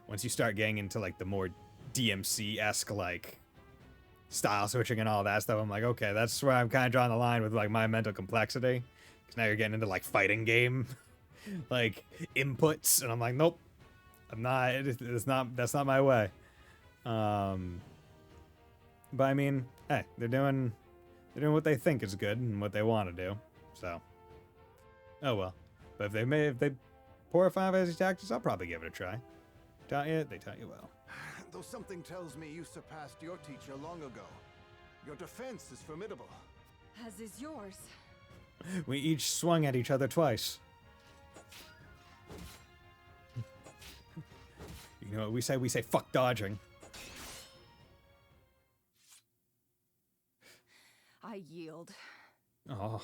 Once you start getting into like the more DMC-esque like style switching and all that stuff, I'm like, okay, that's where I'm kind of drawing the line with like my mental complexity, because now you're getting into like fighting game like inputs, and I'm like, nope, I'm not. That's not my way. But I mean, hey, they're doing what they think is good and what they want to do. So Oh well. But if they pour a Final Fantasy Tactics, I'll probably give it a try. Taught you? They taught you well. Though something tells me you surpassed your teacher long ago. Your defense is formidable. As is yours. We each swung at each other twice. You know what we say? We say fuck dodging. I yield. Oh,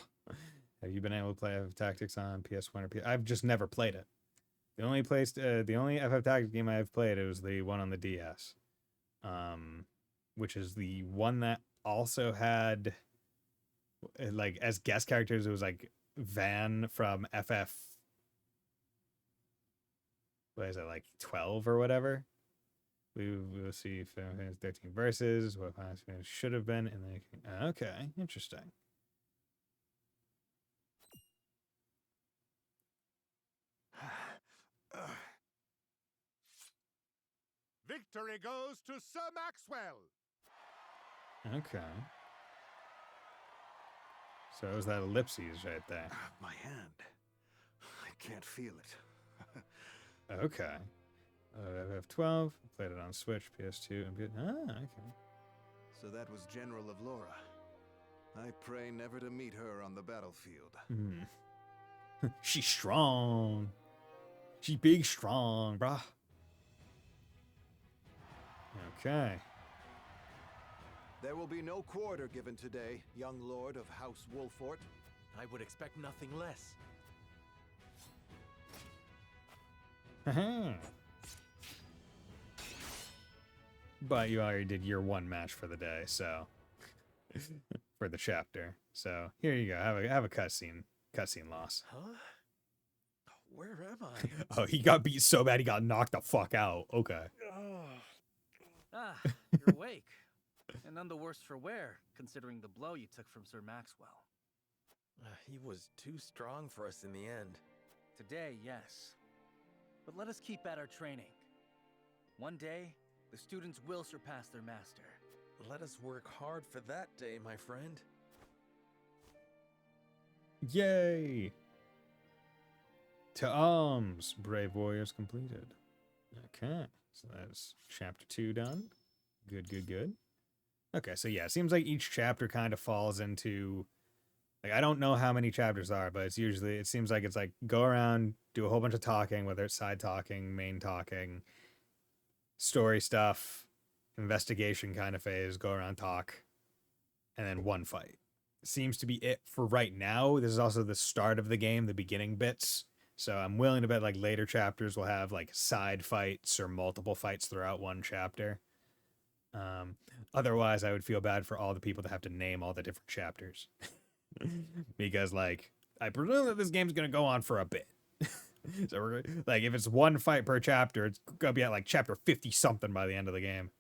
have you been able to play FF Tactics on PS1 or PS? I've just never played it. The only FF Tactics game I've played, it was the one on the DS, which is the one that also had, like, as guest characters, it was like Van from FF. What is it, like 12 or whatever? We will see Final Fantasy 13 verses, what Final Fantasy should have been, and then okay, interesting. Victory goes to Sir Maxwell. Okay. So it was that ellipses right there. My hand. I can't feel it. Okay. FF12, played it on Switch, PS2, and okay. So that was General of Laura. I pray never to meet her on the battlefield. She's strong. She big strong, brah. Okay. There will be no quarter given today, young lord of House Wolfort. I would expect nothing less. But you already did your one match for the day, so for the chapter. So here you go. Have a cutscene loss. Huh? Where am I? Oh, he got beat so bad he got knocked the fuck out. Okay. You're awake. And none the worse for wear, considering the blow you took from Sir Maxwell. He was too strong for us in the end. Today, yes. But let us keep at our training. One day, the students will surpass their master. Let us work hard for that day, my friend. Yay! To arms, brave warriors completed. Okay, so that's chapter 2 done. Good. Okay, so yeah, it seems like each chapter kind of falls into, like, I don't know how many chapters are, but it seems like it's like go around, do a whole bunch of talking, whether it's side talking, main talking, story stuff, investigation kind of phase, go around, talk, and then one fight. Seems to be it for right now. This is also the start of the game, the beginning bits. So I'm willing to bet like later chapters will have like side fights or multiple fights throughout one chapter. Otherwise, I would feel bad for all the people that have to name all the different chapters. Because, like, I presume that this game's going to go on for a bit. So, we're like, if it's one fight per chapter, it's going to be at, like, chapter 50-something by the end of the game.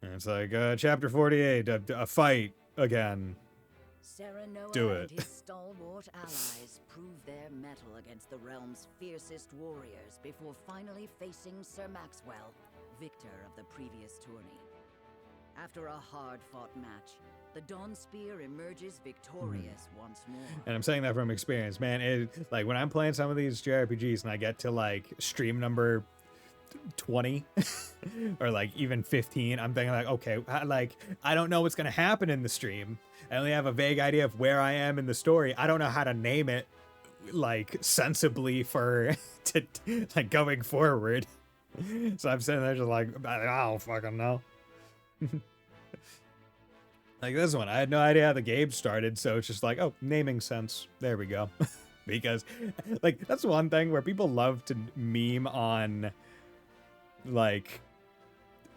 And it's like, chapter 48, a fight again. Serenoa Do and it. his stalwart allies prove their mettle against the realm's fiercest warriors before finally facing Sir Maxwell, victor of the previous tourney. After a hard-fought match, the Dawn Spear emerges victorious once more. And I'm saying that from experience, man. Like, when I'm playing some of these JRPGs and I get to, like, stream number 20 or, like, even 15, I'm thinking, like, okay, I don't know what's going to happen in the stream. I only have a vague idea of where I am in the story. I don't know how to name it, like, sensibly like, going forward. So I'm sitting there just like, I don't fucking know. Like this one, I had no idea how the game started, so it's just like, oh, naming sense. There we go. Because, like, that's one thing where people love to meme on, like,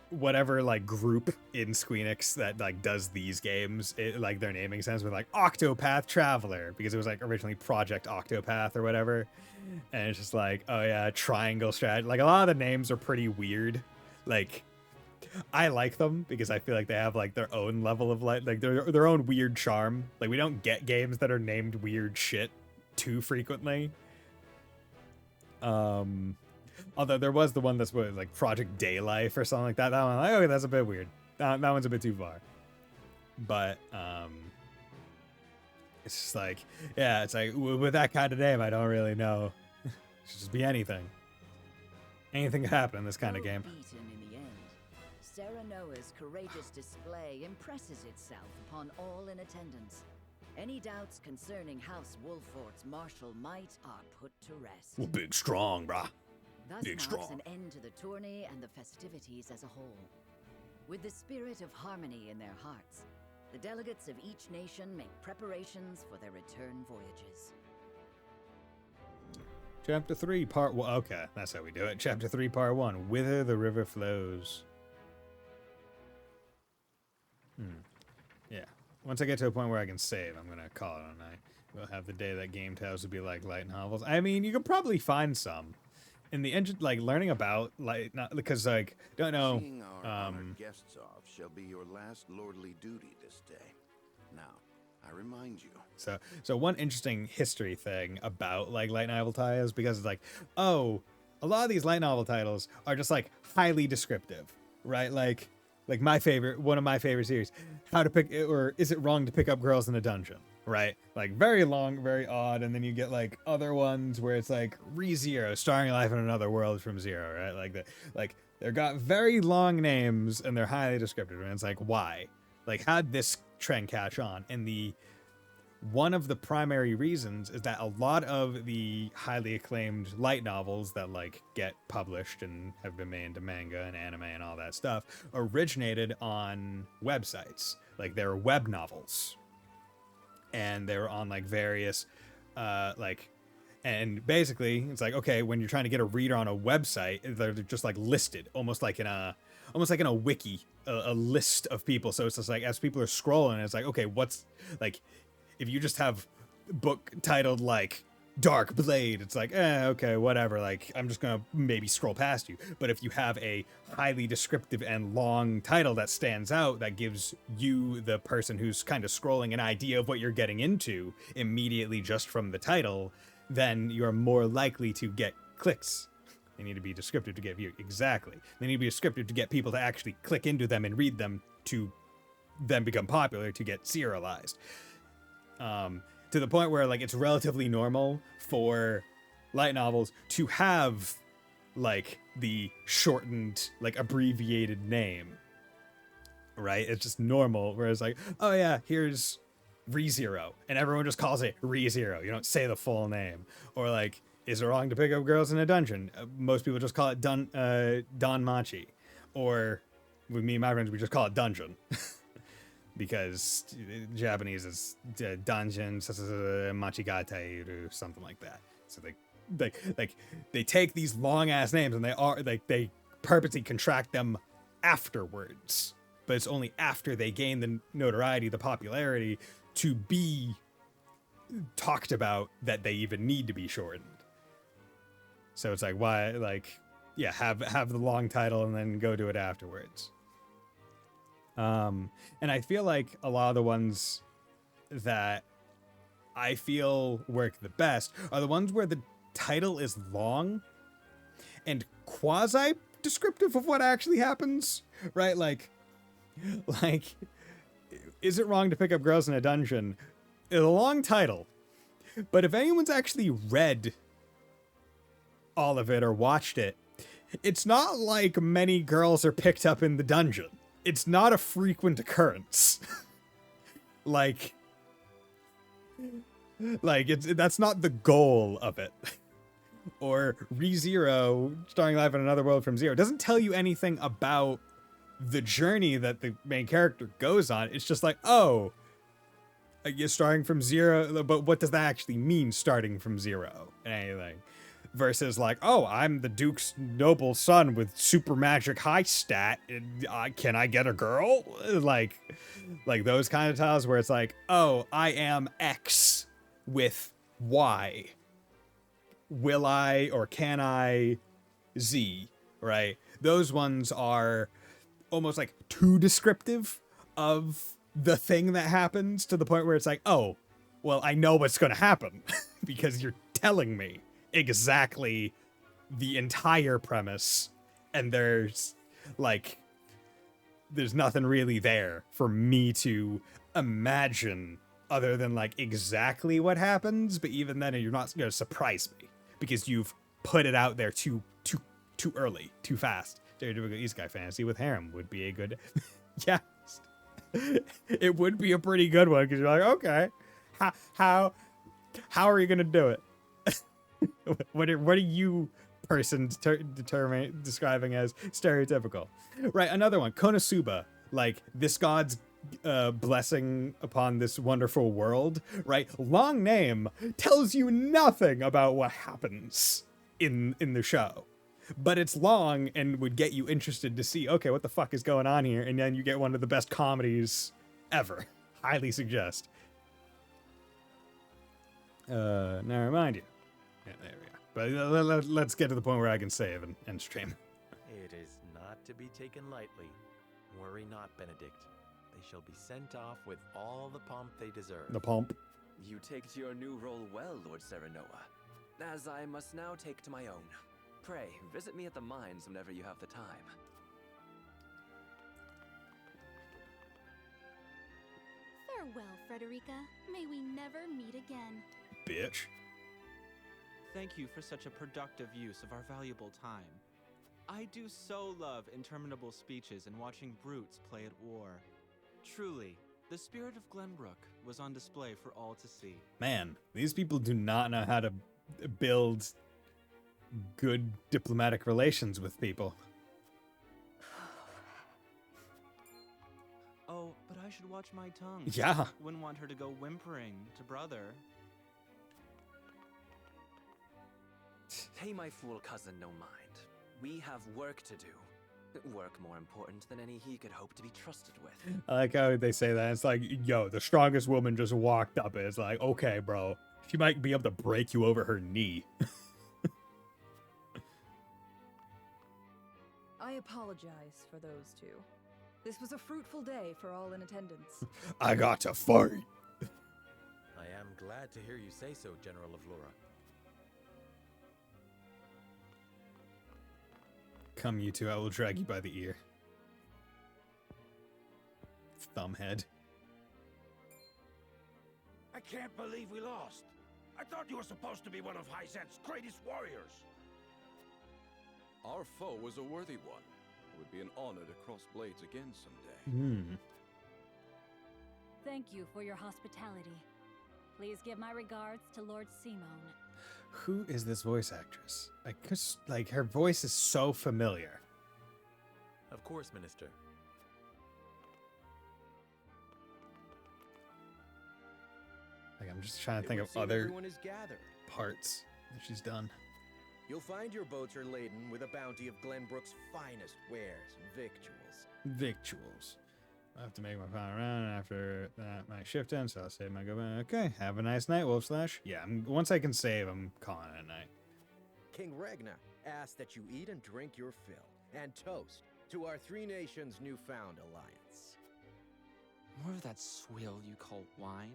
whatever, like, group in Squeenix that, like, does these games, like, their naming sense with, like, Octopath Traveler, because it was, like, originally Project Octopath or whatever. And it's just like, oh yeah, triangle strat. Like, a lot of the names are pretty weird. Like, I like them because I feel like they have, like, their own level of, like their own weird charm. Like, we don't get games that are named weird shit too frequently. Although there was the one that's like Project Daylife or something like that. That one, like, okay, that's a bit weird. That one's a bit too far. But It's just like, yeah, it's like, with that kind of name, I don't really know. It should just be anything. Anything can happen in this kind of game. Beaten in the end, Serenoa's courageous display impresses itself upon all in attendance. Any doubts concerning House Wolfort's martial might are put to rest. Well, big strong, brah. Thus Big marks strong. an end to the tourney and the festivities as a whole. With the spirit of harmony in their hearts, the delegates of each nation make preparations for their return voyages. Chapter 3, Part 1. Okay, that's how we do it. Chapter 3, Part 1. Whither the River Flows. Yeah. Once I get to a point where I can save, I'm going to call it a night. We'll have the day that game tales would be like light novels. I mean, you can probably find some. In the engine, like, learning about, like, not, because, like, don't know. Seeing our honored guests off shall be your last lordly duty this day. Now, I remind you. So one interesting history thing about, like, light novel titles, because it's like, oh, a lot of these light novel titles are just, like, highly descriptive, right? Like one of my favorite series, How to Pick, or Is It Wrong to Pick Up Girls in a Dungeon, right? Like, very long, very odd, and then you get, like, other ones where it's, like, ReZero, Starring Life in Another World from Zero, right? Like, they've got very long names, and they're highly descriptive, and it's like, why? Like, how'd this trend catch on? And one of the primary reasons is that a lot of the highly acclaimed light novels that, like, get published and have been made into manga and anime and all that stuff originated on websites. Like, they're web novels. And they were on, like, various, and basically it's like, okay, when you're trying to get a reader on a website, they're just, like, listed almost like in a wiki, a list of people. So it's just like, as people are scrolling, it's like, okay, what's, like, if you just have a book titled, like, Dark Blade, it's like, okay, whatever, like, I'm just gonna maybe scroll past you. But if you have a highly descriptive and long title that stands out, that gives you, the person who's kind of scrolling, an idea of what you're getting into immediately just from the title, then you're more likely to get clicks. They need to be descriptive to get views. Exactly. They need to be descriptive to get people to actually click into them and read them, to then become popular, to get serialized. To the point where, like, it's relatively normal for light novels to have, like, the shortened, like, abbreviated name, right? It's just normal, whereas, like, oh yeah, here's ReZero, and everyone just calls it ReZero. You don't say the full name. Or, like, Is It Wrong to Pick Up Girls in a Dungeon? Most people just call it Don Machi. Or, with me and my friends, we just call it Dungeon. Because Japanese is Dungeon Machigate or something like that. So they take these long ass names and they purposely contract them afterwards. But it's only after they gain the notoriety, the popularity to be talked about that they even need to be shortened. So it's like, why, like, yeah, have the long title and then go do it afterwards. And I feel like a lot of the ones that I feel work the best are the ones where the title is long and quasi descriptive of what actually happens, right? Like, Is It Wrong to Pick Up Girls in a Dungeon? It's a long title, but if anyone's actually read all of it or watched it, it's not like many girls are picked up in the dungeon. It's not a frequent occurrence. like that's not the goal of it. Or ReZero, Starring Life in Another World from Zero, doesn't tell you anything about the journey that the main character goes on. It's just like, oh, you're starting from zero, but what does that actually mean, starting from zero and anything? Versus like, oh, I'm the Duke's noble son with super magic high stat. Can I get a girl? Like those kind of titles where it's like, oh, I am X with Y. Will I or can I Z, right? Those ones are almost like too descriptive of the thing that happens, to the point where it's like, oh, well, I know what's going to happen because you're telling me exactly the entire premise, and there's nothing really there for me to imagine other than like exactly what happens, but even then you're not going to surprise me because you've put it out there too early, too fast. Stereotypical East Guy fantasy with harem would be a good yes. It would be a pretty good one because you're like, okay, how are you going to do it? What are you person describing as stereotypical? Right, another one, Konosuba, like this god's blessing upon this wonderful world, right? Long name tells you nothing about what happens in the show, but it's long and would get you interested to see, okay, what the fuck is going on here? And then you get one of the best comedies ever. Highly suggest. Now remind you. Yeah, there we go. But let's get to the point where I can save and stream. It is not to be taken lightly. Worry not, Benedict. They shall be sent off with all the pomp they deserve. The pomp. You take to your new role well, Lord Serenoa, as I must now take to my own. Pray, visit me at the mines whenever you have the time. Farewell, Frederica. May we never meet again. Bitch. Thank you for such a productive use of our valuable time. I do so love interminable speeches and watching brutes play at war. Truly, the spirit of Glenbrook was on display for all to see. Man, these people do not know how to build good diplomatic relations with people. Oh, but I should watch my tongue. Yeah. Wouldn't want her to go whimpering to brother. Pay my fool cousin no mind. We have work to do. Work more important than any he could hope to be trusted with. I like how they say that. It's like, yo, the strongest woman just walked up and it's like, okay, bro. She might be able to break you over her knee. I apologize for those two. This was a fruitful day for all in attendance. I got to fight. I am glad to hear you say so, General of Laura. Come, you two, I will drag you by the ear. Thumbhead. I can't believe we lost. I thought you were supposed to be one of Hyzent's greatest warriors. Our foe was a worthy one. It would be an honor to cross blades again someday. Thank you for your hospitality. Please give my regards to Lord Simone. Who is this voice actress? Like, her voice is so familiar. Of course, Minister. Like, I'm just trying to think of other parts that she's done. You'll find your boats are laden with a bounty of Glenbrook's finest wares and victuals. Victuals. I have to make my final round, and after that, my shift ends, so I'll save my go back. Okay, have a nice night, Wolf Slash. Yeah, once I can save, I'm calling it a night. King Regna asks that you eat and drink your fill, and toast to our three nations' newfound alliance. More of that swill you call wine?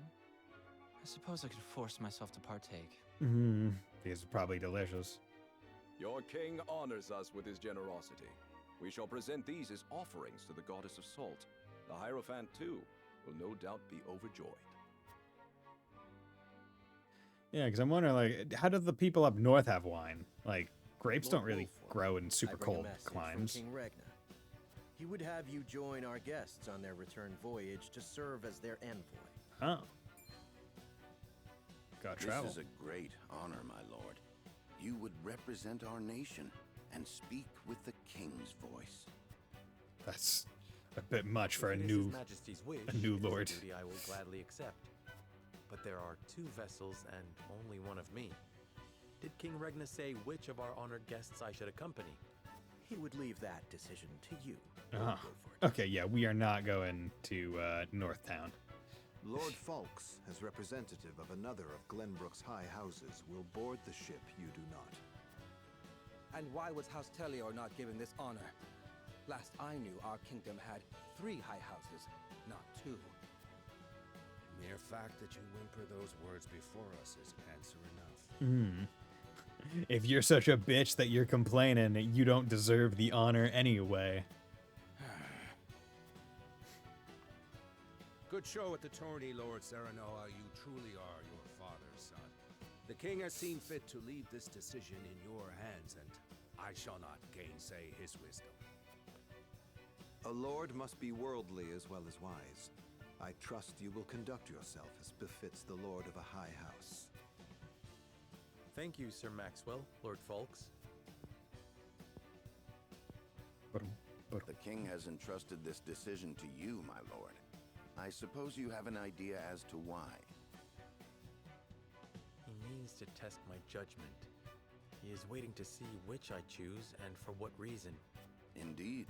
I suppose I could force myself to partake. These are probably delicious. Your king honors us with his generosity. We shall present these as offerings to the goddess of salt. The Hierophant, too, will no doubt be overjoyed. Yeah, because I'm wondering, like, how do the people up north have wine? Like, grapes don't really grow in super cold climes. King Regna. He would have you join our guests on their return voyage to serve as their envoy. Oh. Got travel. This is a great honor, my lord. You would represent our nation and speak with the king's voice. That's a bit much for a If it is new His Majesty's wish, new it is a lord. duty I will gladly accept. But there are 2 vessels and only one of me. Did King Regna say which of our honored guests I should accompany? He would leave that decision to you. Okay, yeah, we are not going to Northtown. Lord Falks, as representative of another of Glenbrook's high houses, will board the ship you do not. And why was House Tellior not given this honor? Last I knew, our kingdom had 3 high houses, not 2. Mere fact that you whimper those words before us is answer enough. If you're such a bitch that you're complaining, you don't deserve the honor anyway. Good would show at the tourney, Lord Serenoa, you truly are your father's son. The king has seen fit to leave this decision in your hands, and I shall not gainsay his wisdom. A lord must be worldly as well as wise. I trust you will conduct yourself as befits the lord of a high house. Thank you, Sir Maxwell, Lord Folks. The king has entrusted this decision to you, my lord. I suppose you have an idea as to why. He means to test my judgment. He is waiting to see which I choose and for what reason. Indeed.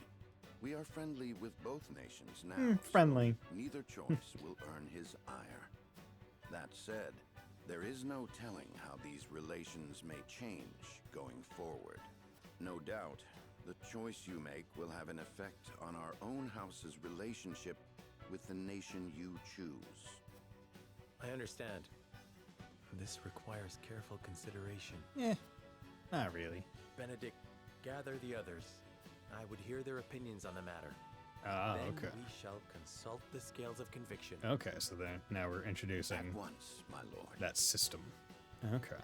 We are friendly with both nations now. Friendly. So neither choice will earn his ire. That said, there is no telling how these relations may change going forward. No doubt, the choice you make will have an effect on our own house's relationship with the nation you choose. I understand. This requires careful consideration. Not really. Benedict, gather the others. I would hear their opinions on the matter. Ah, then okay. we shall consult the scales of conviction. Okay, so then now we're introducing At once, my lord. that system. Okay.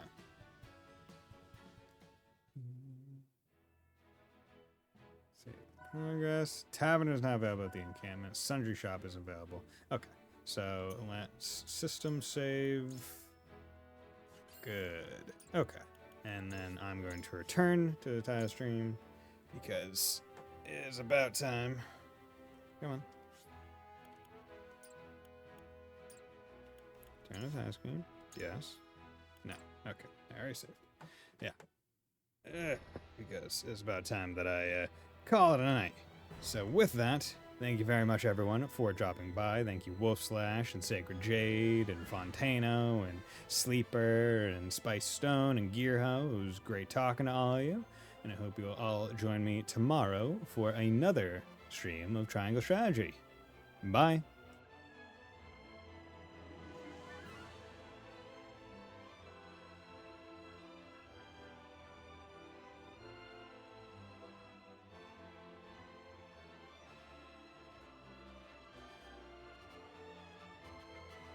See, progress. Tavern is not available at the encampment. Sundry shop is available. Okay, so let's system save. Good. Okay, and then I'm going to return to the title stream because it is about time. Come on. Turn the title screen. Yes. No. Okay. I already saved. Yeah. Because it's about time that I call it a night. So with that, thank you very much everyone for dropping by. Thank you Wolf Slash and Sacred Jade and Fontano and Sleeper and Spice Stone and Gearho. It was great talking to all of you. And I hope you will all join me tomorrow for another stream of Triangle Strategy. Bye.